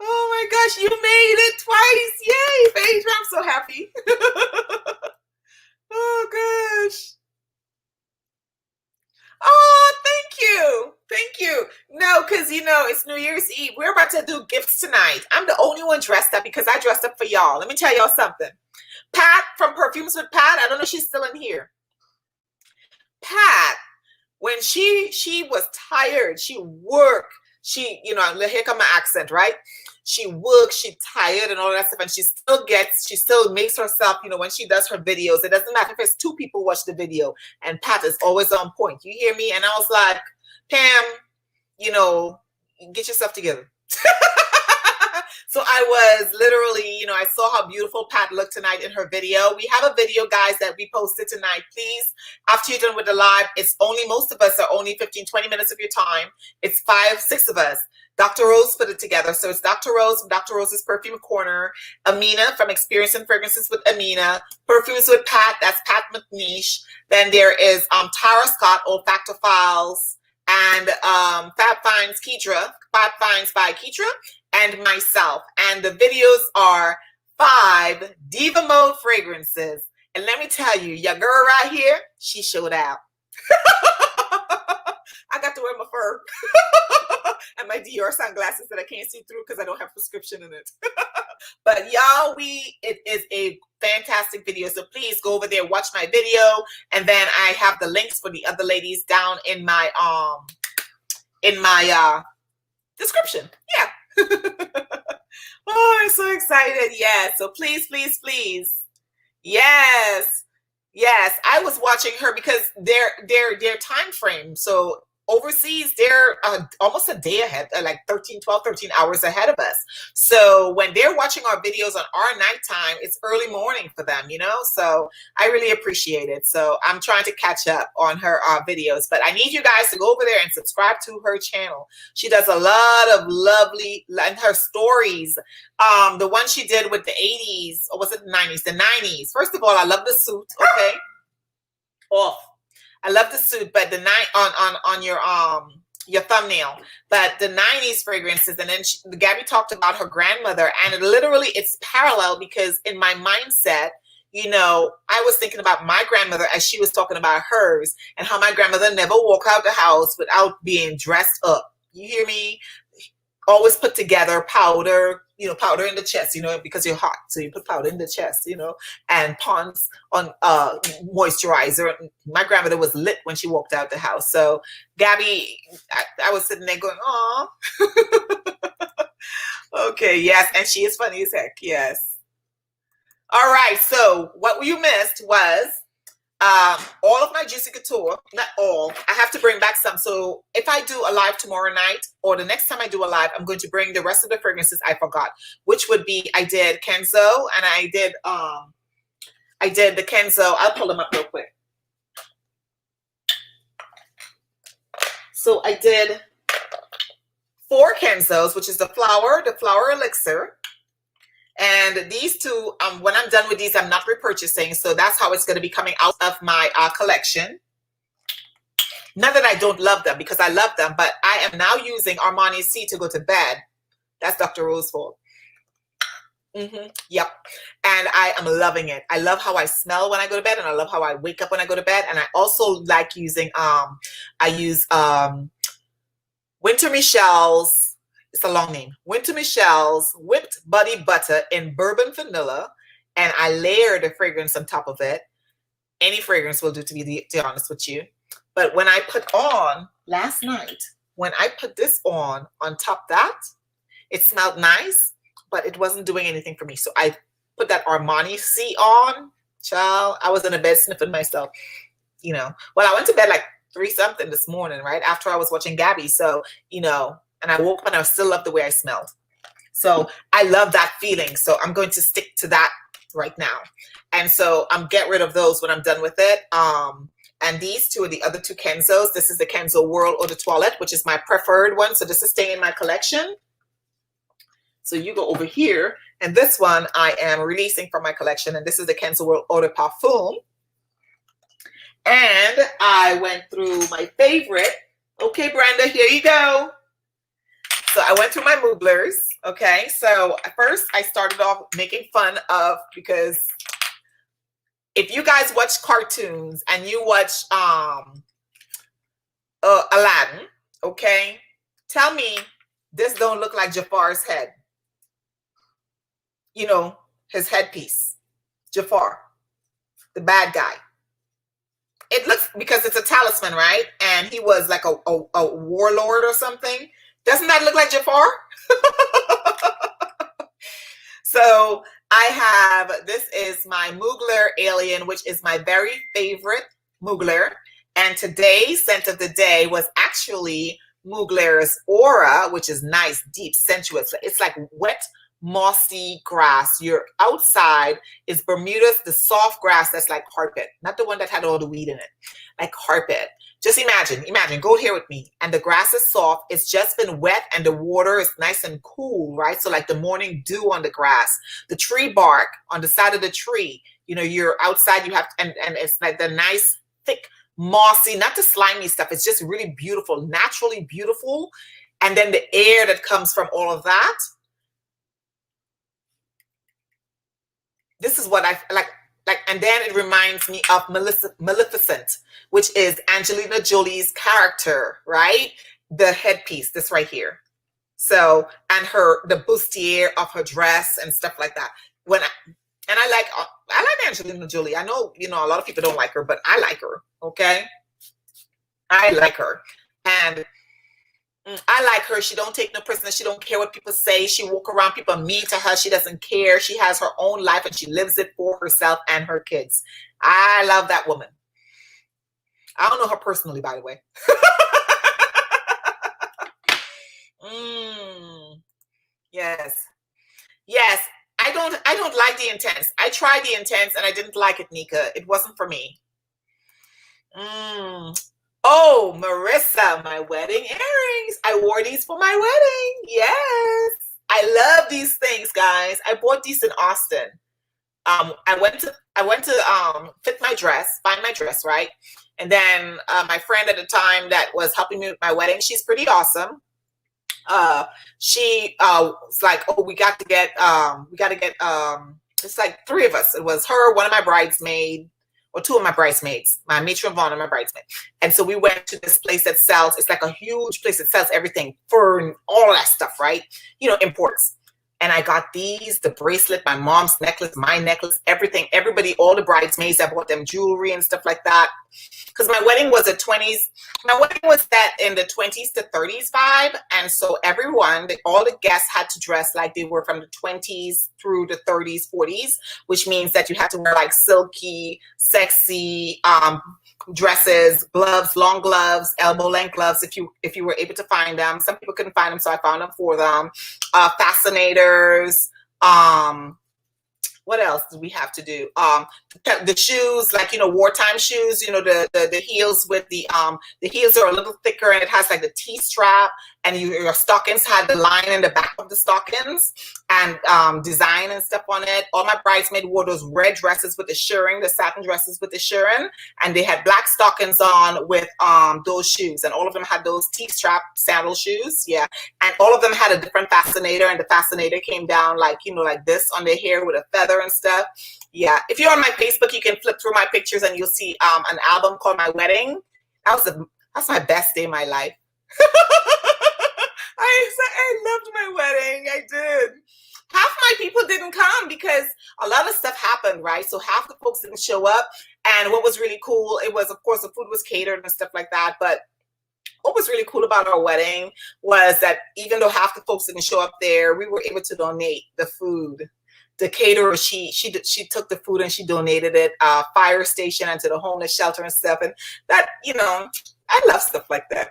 Oh my gosh, you made it twice. Yay, Phaedra. I'm so happy. Oh gosh. Oh, thank you. Thank you. No, because it's New Year's Eve. We're about to do gifts tonight. I'm the only one dressed up because I dressed up for y'all. Let me tell y'all something. Pat from Perfumes with Pat, I don't know if she's still in here. Pat, when she was tired, she worked, here come my accent, right? She worked, she tired and all that stuff, and she still makes herself, when she does her videos, it doesn't matter if it's 2 people watch the video, and Pat is always on point. You hear me? And I was like, Pam, get yourself together. So I was literally, I saw how beautiful Pat looked tonight in her video. We have a video, guys, that we posted tonight. Please, after you're done with the live, most of us are only 15, 20 minutes of your time. It's 5, 6 of us. Dr. Rose put it together. So it's Dr. Rose from Dr. Rose's Perfume Corner, Amina from Experience and Fragrances with Amina, Perfumes with Pat, that's Pat McNeish. Then there is Tara Scott, Olfactophiles, and Fab Finds by Keitra, and myself. And the videos are 5 Diva Mode fragrances. And let me tell you, your girl right here, she showed out. I got to wear my fur and my Dior sunglasses that I can't see through because I don't have prescription in it. But y'all, it is a fantastic video. So please go over there, watch my video, and then I have the links for the other ladies down in my description. Yeah. Oh, I'm so excited. Yeah. So please, please, please. Yes. Yes. I was watching her because their time frame. So overseas, they're almost a day ahead, like 13 hours ahead of us. So when they're watching our videos on our nighttime, it's early morning for them, you know? So I really appreciate it. So I'm trying to catch up on her videos, but I need you guys to go over there and subscribe to her channel. She does a lot of lovely, and her stories, the one she did with the 80s, or was it the 90s? The 90s. First of all, I love the suit, okay? Oh, I love the suit, but the on your thumbnail, but the 90s fragrances. And then Gabby talked about her grandmother, and literally it's parallel because in my mindset, you know, I was thinking about my grandmother as she was talking about hers, and how my grandmother never walked out the house without being dressed up. You hear me? Always put together, powder, you know, powder in the chest, you know, because you're hot. So you put powder in the chest, you know, and Pond's on moisturizer. My grandmother was lit when she walked out the house. So Gabby, I was sitting there going, "Aw." Okay, yes. And she is funny as heck. Yes. All right. So what you missed was all of my Juicy Couture, not all, I have to bring back some. So if I do a live tomorrow night, or the next time I do a live, I'm going to bring the rest of the fragrances I forgot, which would be, I did Kenzo, and I did the Kenzo. I'll pull them up real quick. So I did 4 Kenzos, which is the flower elixir. And these two, when I'm done with these, I'm not repurchasing. So that's how it's going to be coming out of my collection. Not that I don't love them, because I love them, but I am now using Armani C to go to bed. That's Dr. Rose fault. Yep. And I am loving it. I love how I smell when I go to bed, and I love how I wake up when I go to bed. And I also like using, I use Winter Michelle's, it's a long name, Winter Michelle's Whipped Body Butter in Bourbon Vanilla, and I layer the fragrance on top of it. Any fragrance will do, to be honest with you. But when I put on, last night, when I put this on top of that, it smelled nice, but it wasn't doing anything for me. So I put that Armani C on, child. I was in a bed sniffing myself, you know. Well, I went to bed like 3 something this morning, right after I was watching Gabby. So, you know, and I woke up and I still love the way I smelled. So I love that feeling. So I'm going to stick to that right now. And so I'm get rid of those when I'm done with it. And these two are the other 2 Kenzos. This is the Kenzo World Eau de Toilette, which is my preferred one. So this is staying in my collection. So you go over here, and this one I am releasing from my collection. And this is the Kenzo World Eau de Parfum. And I went through my favorite. Okay, Brenda, here you go. So I went through my Muglers, okay? So at first I started off making fun of, because if you guys watch cartoons and you watch Aladdin, okay? Tell me this don't look like Jafar's head. You know, his headpiece. Jafar, the bad guy. It looks, because it's a talisman, right? And he was like a warlord or something. Doesn't that look like Jafar? So I have, this is my Mugler Alien, which is my very favorite Mugler. And today's scent of the day was actually Mugler's Aura, which is nice, deep, sensuous. It's like wet, mossy grass. Your outside is Bermuda's, the soft grass that's like carpet, not the one that had all the weed in it, like carpet. Just imagine, go here with me. And the grass is soft. It's just been wet, and the water is nice and cool, right? So like the morning dew on the grass, the tree bark on the side of the tree, you know, you're outside, you have, and it's like the nice, thick, mossy, not the slimy stuff. It's just really beautiful, naturally beautiful. And then the air that comes from all of that. This is what I like. like, and then it reminds me of Maleficent, which is Angelina Jolie's character, right? The headpiece, this right here. So, and the bustier of her dress and stuff like that. I like Angelina Jolie. I know, you know, a lot of people don't like her, but I like her. Okay. I like her. And I like her. She don't take no prisoners. She don't care what people say. She walk around, people mean to her. She doesn't care. She has her own life and she lives it for herself and her kids. I love that woman. I don't know her personally, by the way. Yes. Yes. I don't like the Intense. I tried the Intense and I didn't like it, Nika. It wasn't for me. Oh, Marissa, my wedding earrings. I wore these for my wedding. Yes. I love these things, guys. I bought these in Austin. I went to fit my dress, find my dress, right? And then my friend at the time that was helping me with my wedding, she's pretty awesome. She was like, oh, we got to get it's like 3 of us. It was her, one of my bridesmaids, or 2 of my bridesmaids, my matron and my bridesmaid. And so we went to this place that sells, it's like a huge place that sells everything, fur, all of that stuff, right? You know, imports. And I got these, the bracelet, my mom's necklace, my necklace, everything, everybody, all the bridesmaids, I bought them jewelry and stuff like that. Because my wedding was my wedding was that in the 20s to 30s vibe. And so everyone, all the guests had to dress like they were from the 20s through the 30s, 40s, which means that you had to wear like silky, sexy dresses, gloves, long gloves, elbow length gloves, if you were able to find them. Some people couldn't find them, so I found them for them. Fascinators, what else do we have to do? The shoes, like, you know, wartime shoes, you know, the heels with the heels are a little thicker and it has like the T-strap, and your stockings had the line in the back of the stockings and design and stuff on it. All my bridesmaids wore those red dresses with the shirring, the satin dresses with the shirring, and they had black stockings on with those shoes, and all of them had those T-strap sandal shoes. Yeah. And all of them had a different fascinator, and the fascinator came down like, you know, like this on their hair with a feather and stuff. Yeah. If you're on my Facebook, you can flip through my pictures and you'll see an album called My Wedding. That's my best day of my life. I loved my wedding. I did. Half my people didn't come because a lot of stuff happened, right? So half the folks didn't show up. And what was really cool, it was, of course, the food was catered and stuff like that. But what was really cool about our wedding was that even though half the folks didn't show up there, we were able to donate the food. The caterer, she took the food and she donated it, fire station and to the homeless shelter and stuff. And that, you know, I love stuff like that.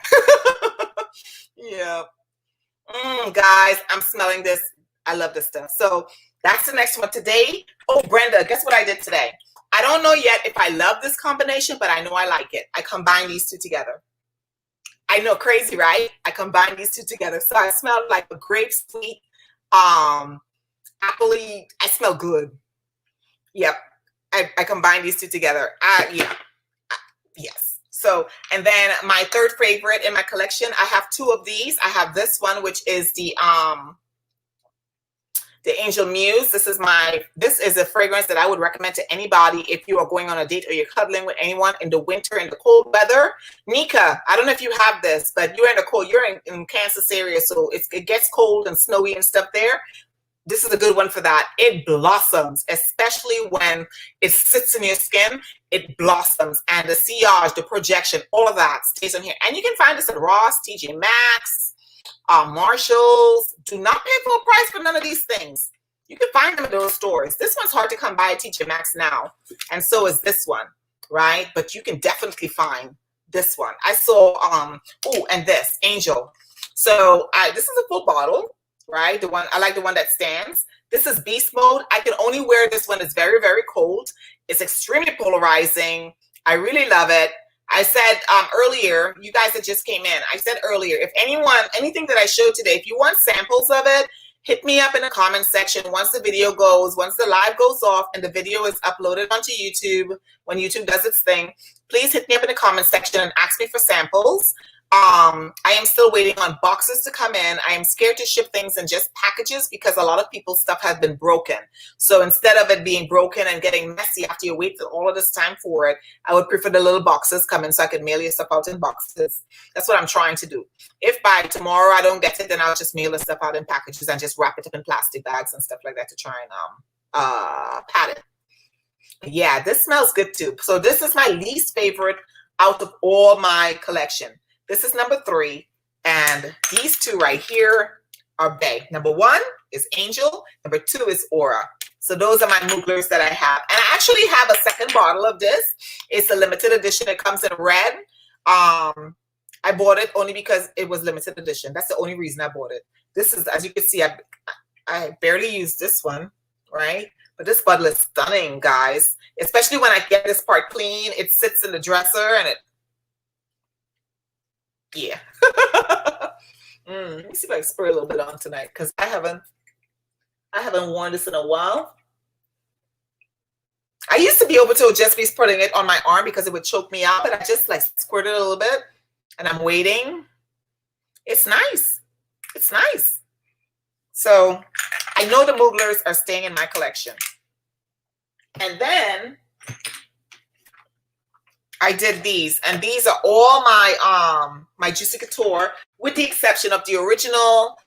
Yeah. Guys, I'm smelling this. I love this stuff. So that's the next one today. Oh, Brenda, guess what I did today? I don't know yet if I love this combination, but I know I like it. I combined these 2 together. I know, crazy, right? I combined these 2 together. So I smelled like a grape sweet, appley. I smell good. Yep. I combined these 2 together. Yeah. Yes. So, and then my third favorite in my collection, I have 2 of these. I have this one, which is the Angel Muse. This is a fragrance that I would recommend to anybody if you are going on a date or you're cuddling with anyone in the winter, in the cold weather. Nika, I don't know if you have this, but you're in the cold, you're in Kansas area, so it gets cold and snowy and stuff there. This is a good one for that. It blossoms, especially when it sits in your skin. It blossoms, and the sillage, the projection, all of that stays on here. And you can find this at Ross, TJ Maxx, Marshalls. Do not pay full price for none of these things. You can find them at those stores. This one's hard to come by at TJ Maxx now, and so is this one, right? But you can definitely find this one. I saw, and this, Angel. So this is a full bottle. Right, the one I like, the one that stands. This is beast mode. I can only wear this when it's very, very cold. It's extremely polarizing. I really love it. I said earlier, you guys that just came in, I said earlier, if anything that I showed today, if you want samples of it, hit me up in the comment section once the live goes off and the video is uploaded onto YouTube, when YouTube does its thing. Please hit me up in the comment section and ask me for samples. I am still waiting on boxes to come in. I am scared to ship things in just packages because a lot of people's stuff has been broken. So instead of it being broken and getting messy after you wait all of this time for it, I would prefer the little boxes come in so I can mail your stuff out in boxes. That's what I'm trying to do. If by tomorrow I don't get it, then I'll just mail the stuff out in packages and just wrap it up in plastic bags and stuff like that to try and pad it. Yeah, this smells good too. So this is my least favorite out of all my collection. This is number 3, and these 2 right here are Bay. Number 1 is Angel. Number 2 is Aura. So those are my Muglers that I have. And I actually have a second bottle of this. It's a limited edition. It comes in red. I bought it only because it was limited edition. That's the only reason I bought it. This is, as you can see, I barely use this one, right? But this bottle is stunning, guys. Especially when I get this part clean. It sits in the dresser and it, yeah. Let me see if I can spray a little bit on tonight because I haven't worn this in a while. I used to be able to just be putting it on my arm because it would choke me out, but I just like squirt it a little bit and I'm waiting. It's nice. It's nice. So I know the Muglers are staying in my collection. And then I did these, and these are all my my Juicy Couture, with the exception of the original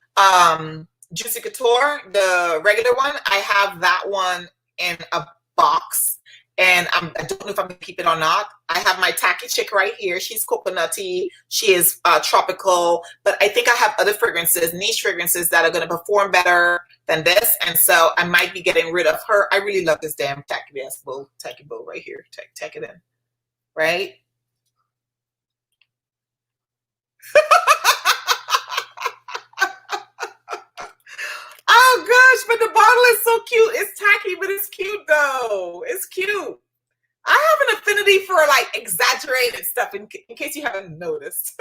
Juicy Couture, the regular one. I have that one in a box, and I don't know if I'm gonna keep it or not. I have my Tacky Chick right here. She's coconutty. She is tropical, but I think I have other fragrances, niche fragrances that are gonna perform better than this, and so I might be getting rid of her. I really love this damn Tacky bow right here. Tack it in. Right? Oh gosh, but the bottle is so cute. It's tacky, but it's cute though. It's cute. I have an affinity for like exaggerated stuff in case you haven't noticed.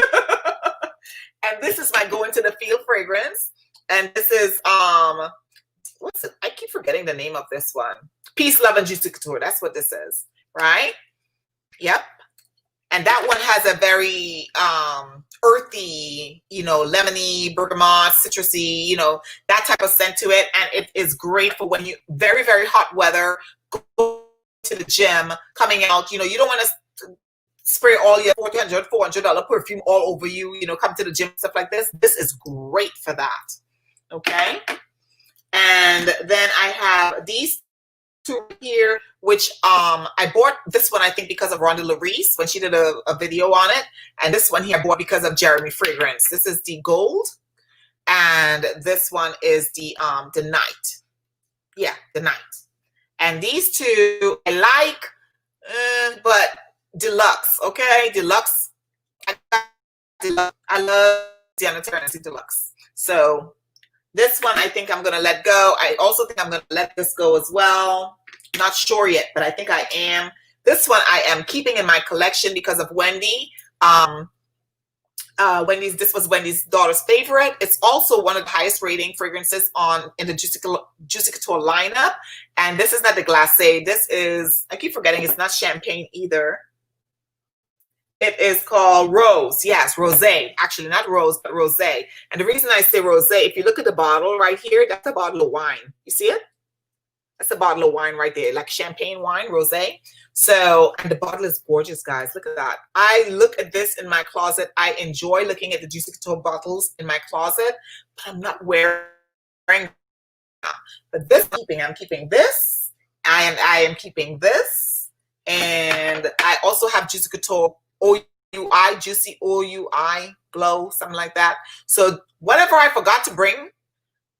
And this is my Go Into the Field fragrance. And this is what's it? I keep forgetting the name of this one. Peace, Love, and Juicy Couture. That's what this is, right? Yep. And that one has a very earthy, you know, lemony, bergamot, citrusy, you know, that type of scent to it. And it is great for when you, very, very hot weather, go to the gym, coming out, you know, you don't want to spray all your $400 perfume all over you, you know, come to the gym, stuff like this. This is great for that. Okay. And then I have these 2 here, which I bought this one, I think, because of Rhonda Larice when she did a video on it. And this one here I bought because of Jeremy Fragrance. This is the Gold. And this one is the Night. Yeah, the Night. And these 2 I like, but Deluxe, okay? Deluxe. I love Diana Tennessee Deluxe. So this one I think I'm going to let go. I also think I'm going to let this go as well. Not sure yet, but I think I am. This one I am keeping in my collection because of Wendy. This was Wendy's daughter's favorite. It's also one of the highest rating fragrances in the Juicy Couture lineup. And this is not the glacé. This is, I keep forgetting, it's not champagne either. It is called Rose. Yes, Rosé. Actually, not Rose, but Rosé. And the reason I say Rosé, if you look at the bottle right here, that's a bottle of wine. You see it? That's a bottle of wine right there, like champagne wine, Rosé. So, and the bottle is gorgeous, guys. Look at that. I look at this in my closet. I enjoy looking at the Juicy Couture bottles in my closet, but I'm not wearing them. But this I'm keeping this. I am keeping this. And I also have Juicy Couture OUI, Juicy OUI Glow, something like that. So whatever I forgot to bring,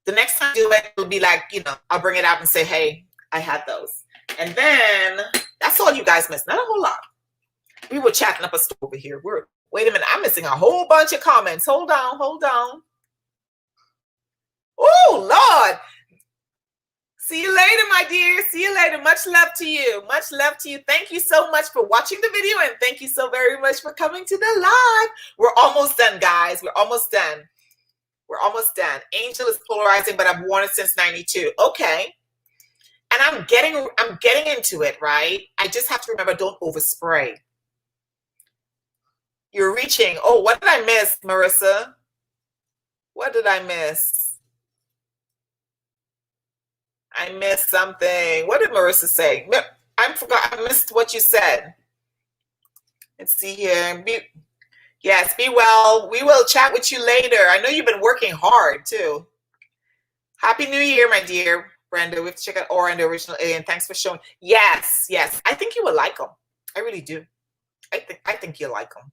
the next time I do it, it'll be like, you know, I'll bring it out and say, hey, I had those. And then that's all you guys missed. Not a whole lot. We were chatting up a store over here. Wait a minute. I'm missing a whole bunch of comments. Hold on. Hold on. Oh, Lord. See you later, my dear. See you later. Much love to you. Much love to you. Thank you so much for watching the video. And thank you so very much for coming to the live. We're almost done, guys. We're almost done. We're almost done. Angel is polarizing, but I've worn it since 92. Okay. And I'm getting into it, right? I just have to remember, don't overspray. You're reaching. Oh, what did I miss, Marissa? What did I miss? I missed something. What did Marissa say? I forgot. I missed what you said. Let's see here. Yes, be well. We will chat with you later. I know you've been working hard too. Happy New Year, my dear Brenda. We have to check out Aura and the original A, and thanks for showing. Yes, yes. I think you will like them. I really do. I think you'll like them.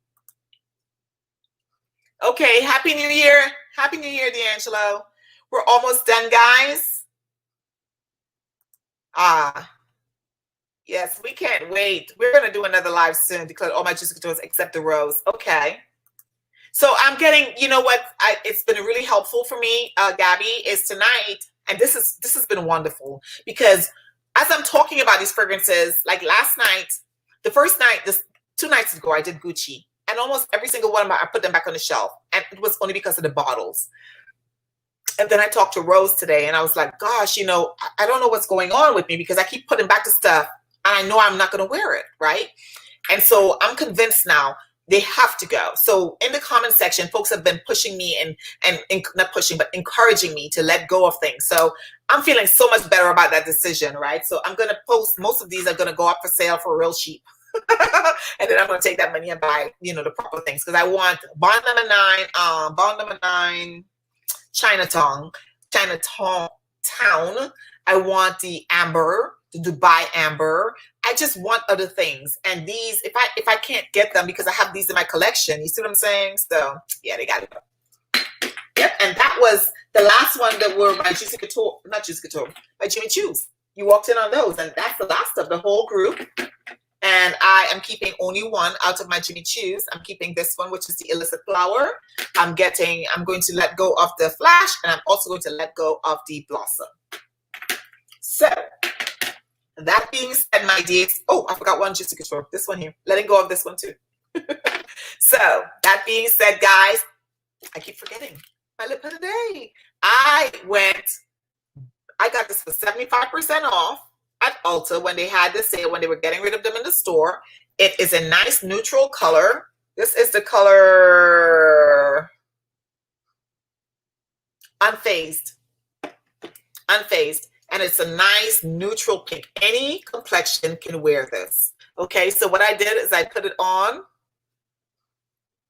Okay, Happy New Year. Happy New Year, D'Angelo. We're almost done, guys. Yes, we can't wait. We're going to do another live soon. Declare all my juicy couture except the rose. Okay. So I'm getting, you know what? It's been really helpful for me, Gabby, is tonight, and this has been wonderful because as I'm talking about these fragrances, like last night, the first night, 2 nights ago, I did Gucci, and almost every single one of them, I put them back on the shelf, and it was only because of the bottles. And then I talked to Rose today, and I was like, gosh, you know, I don't know what's going on with me because I keep putting back the stuff, and I know I'm not going to wear it, right? And so I'm convinced now they have to go. So in the comment section, folks have been pushing me and not pushing, but encouraging me to let go of things. So I'm feeling so much better about that decision, right? So I'm going to post, most of these are going to go up for sale for real cheap. And then I'm going to take that money and buy, you know, the proper things. Because I want bond number 9, Chinatown. I want the amber, the Dubai amber. I just want other things. And these, if I can't get them because I have these in my collection, you see what I'm saying? So yeah, they got to go. Yep. And that was the last one that were by Juicy Couture, not Juicy Couture, by Jimmy Choo's. You walked in on those, and that's the last of the whole group. And I am keeping only one out of my Jimmy Choo's. I'm keeping this one, which is the Illicit Flower. I'm going to let go of the Flash, and I'm also going to let go of the Blossom. So that being said, my dears, oh, I forgot one Juicy Couture. This one here. Letting go of this one too. So that being said, guys, I keep forgetting my lip of the day. I got this for 75% off at Ulta when they had the sale, when they were getting rid of them in the store. It is a nice neutral color. This is the color Unfazed. And it's a nice neutral pink. Any complexion can wear this. Okay, so what I did is I put it on.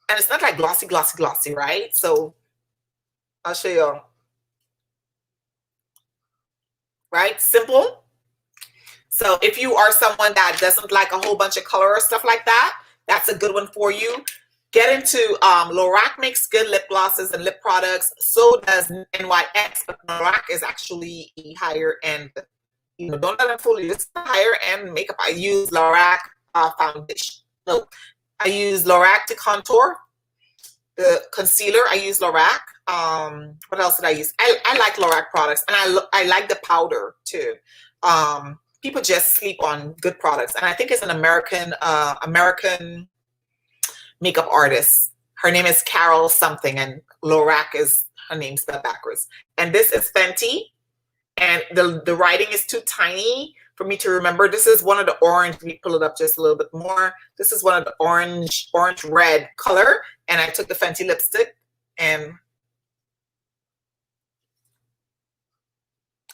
And it's not like glossy, glossy, glossy, right? So I'll show you. Right? Simple. So if you are someone that doesn't like a whole bunch of color or stuff like that, that's a good one for you. Get into Lorac makes good lip glosses and lip products. So does NYX, but Lorac is actually a higher end. You know, don't let them fool you. It's a higher end makeup. I use Lorac foundation. No, I use Lorac to contour. The concealer, I use Lorac. What else did I use? I like Lorac products, and I like the powder too. People just sleep on good products, and I think it's an American makeup artist. Her name is Carol something, and Lorac is her name spelled backwards. And this is Fenty, and the writing is too tiny for me to remember. This is one of the orange. Let me pull it up just a little bit more. This is one of the orange red color, and I took the Fenty lipstick and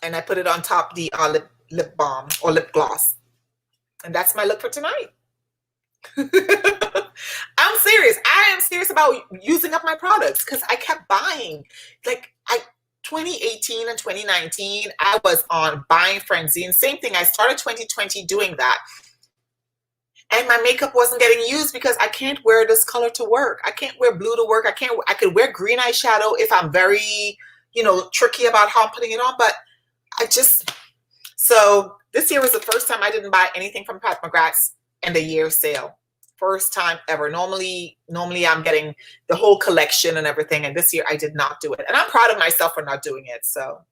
I put it on top the lip balm or lip gloss, and that's my look for tonight. I'm serious. I am serious about using up my products because I kept buying. Like 2018 and 2019, I was on buying frenzy, and same thing. I started 2020 doing that, and my makeup wasn't getting used because I can't wear this color to work. I can't wear blue to work. I could wear green eyeshadow if I'm very, you know, tricky about how I'm putting it on, but so this year was the first time I didn't buy anything from Pat McGrath's in the year sale. First time ever. Normally I'm getting the whole collection and everything, and this year I did not do it. And I'm proud of myself for not doing it. So,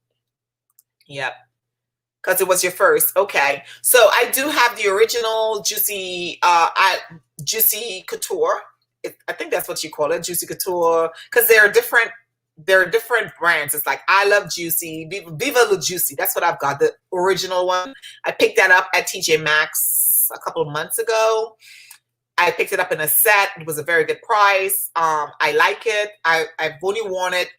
yeah, because it was your first. Okay, so I do have the original Juicy Couture. I think that's what you call it, Juicy Couture, because there are different brands. It's like I Love Juicy, Viva La Juicy. That's what I've got, the original one. I picked that up at TJ Maxx a couple of months ago. I picked it up in a set. It was a very good price. I like it. I've only worn it.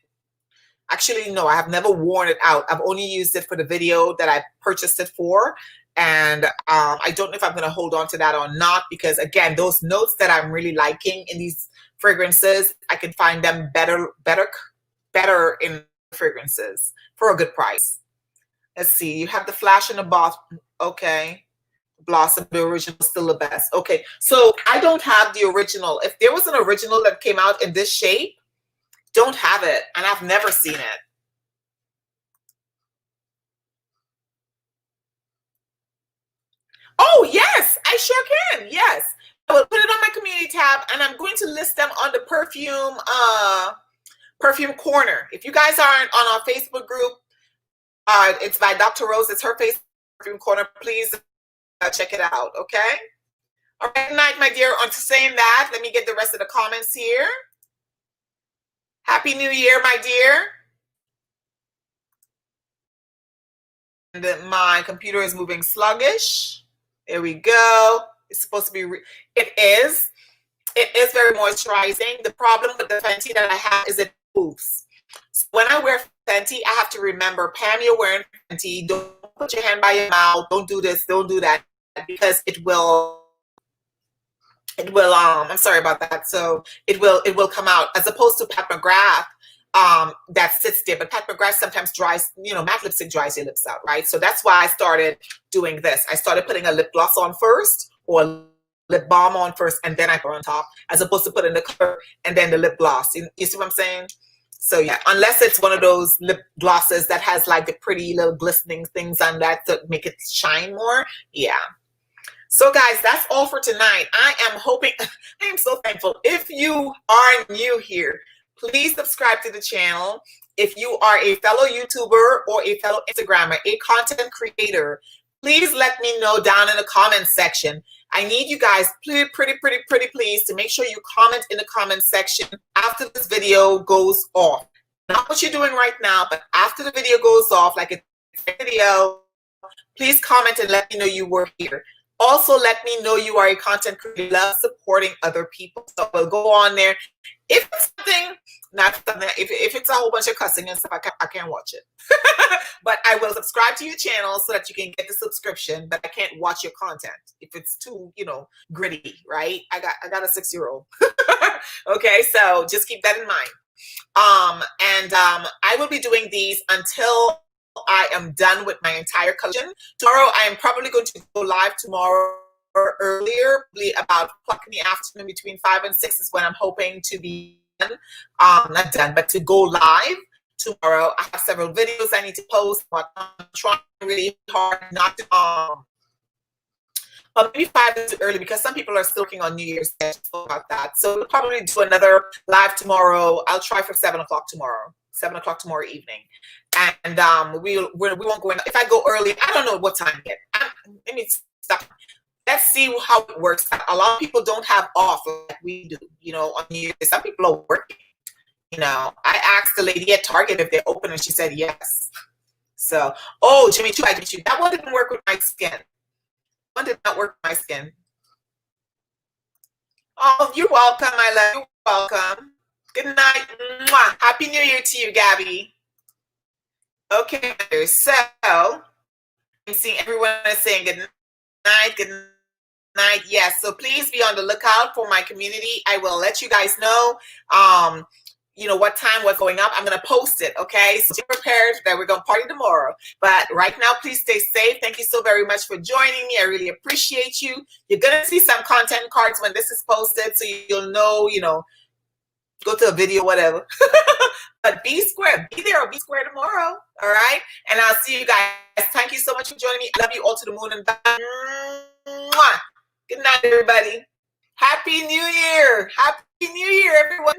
Actually, no, I have never worn it out. I've only used it for the video that I purchased it for. And I don't know if I'm going to hold on to that or not, because again, those notes that I'm really liking in these fragrances, I can find them better in fragrances for a good price. Let's see. You have the flash and the boss. Okay. Blossom, the original is still the best. Okay. So I don't have the original. If there was an original that came out in this shape, don't have it. And I've never seen it. Oh, yes, I sure can. Yes. I will put it on my community tab, and I'm going to list them on the perfume corner. If you guys aren't on our Facebook group, it's by Dr. Rose. It's her Facebook perfume corner. Please check it out, okay? All right, good night, my dear. On to saying that, let me get the rest of the comments here. Happy New Year, my dear. And my computer is moving sluggish. There we go. It's supposed to be, it is very moisturizing. The problem with the Fenty that I have is it moves. So when I wear Fenty, I have to remember, Pam, you're wearing Fenty. Don't put your hand by your mouth. Don't do this. Don't do that, because it will, I'm sorry about that. So it will come out, as opposed to Pat McGrath, that sits there. But Pat McGrath sometimes dries, matte lipstick dries your lips out, right? So that's why I started doing this. I started putting a lip gloss on first, or lip balm on first, and then I put on top, as opposed to putting the color and then the lip gloss. You see what I'm saying? So yeah, unless it's one of those lip glosses that has like the pretty little glistening things on that to make it shine more. Yeah. So guys, that's all for tonight. I am hoping, I am so thankful. If you are new here, please subscribe to the channel. If you are a fellow YouTuber or a fellow Instagrammer, a content creator, please let me know down in the comments section. I need you guys, pretty please, to make sure you comment in the comments section after this video goes off. Not what you're doing right now, but after the video goes off, like it's a video, please comment and let me know you were here. Also, let me know you are a content creator, love supporting other people. So we'll go on there. If it's something, not something, if it's a whole bunch of cussing and stuff, I can't watch it. But I will subscribe to your channel so that you can get the subscription, but I can't watch your content if it's too, gritty, right? I got a 6-year-old. Okay, so just keep that in mind. I will be doing these until I am done with my entire collection. Tomorrow, I am probably going to go live tomorrow earlier, about 4 in the afternoon, between 5 and 6 is when I'm hoping to be done. Not done, but to go live tomorrow. I have several videos I need to post, but I'm trying really hard not to, well, maybe 5 is too early, because some people are still working on New Year's Day. About that. So we'll probably do another live tomorrow. I'll try for 7 o'clock tomorrow. 7 o'clock tomorrow evening. And we won't go in. If I go early, I don't know what time yet. Let me stop. Let's see how it works. A lot of people don't have off like we do, on New Year's. Some people are working. I asked the lady at Target if they're open, and she said yes. So, oh, Jimmy Choo, I get you. That one didn't work with my skin. One did not work with my skin. Oh, you're welcome, my love. You're welcome. Good night. Mwah. Happy New Year to you, Gabby. Okay, so I'm seeing everyone is saying good night, good night. Yes, so please be on the lookout for my community. I will let you guys know, what time, what's going up. I'm going to post it, okay? So be prepared that we're going to party tomorrow. But right now, please stay safe. Thank you so very much for joining me. I really appreciate you. You're going to see some content cards when this is posted, so you'll know, go to a video, whatever. But be square. Be there or be square tomorrow. All right? And I'll see you guys. Thank you so much for joining me. I love you all to the moon and back. Mwah. Good night, everybody. Happy New Year. Happy New Year, everyone.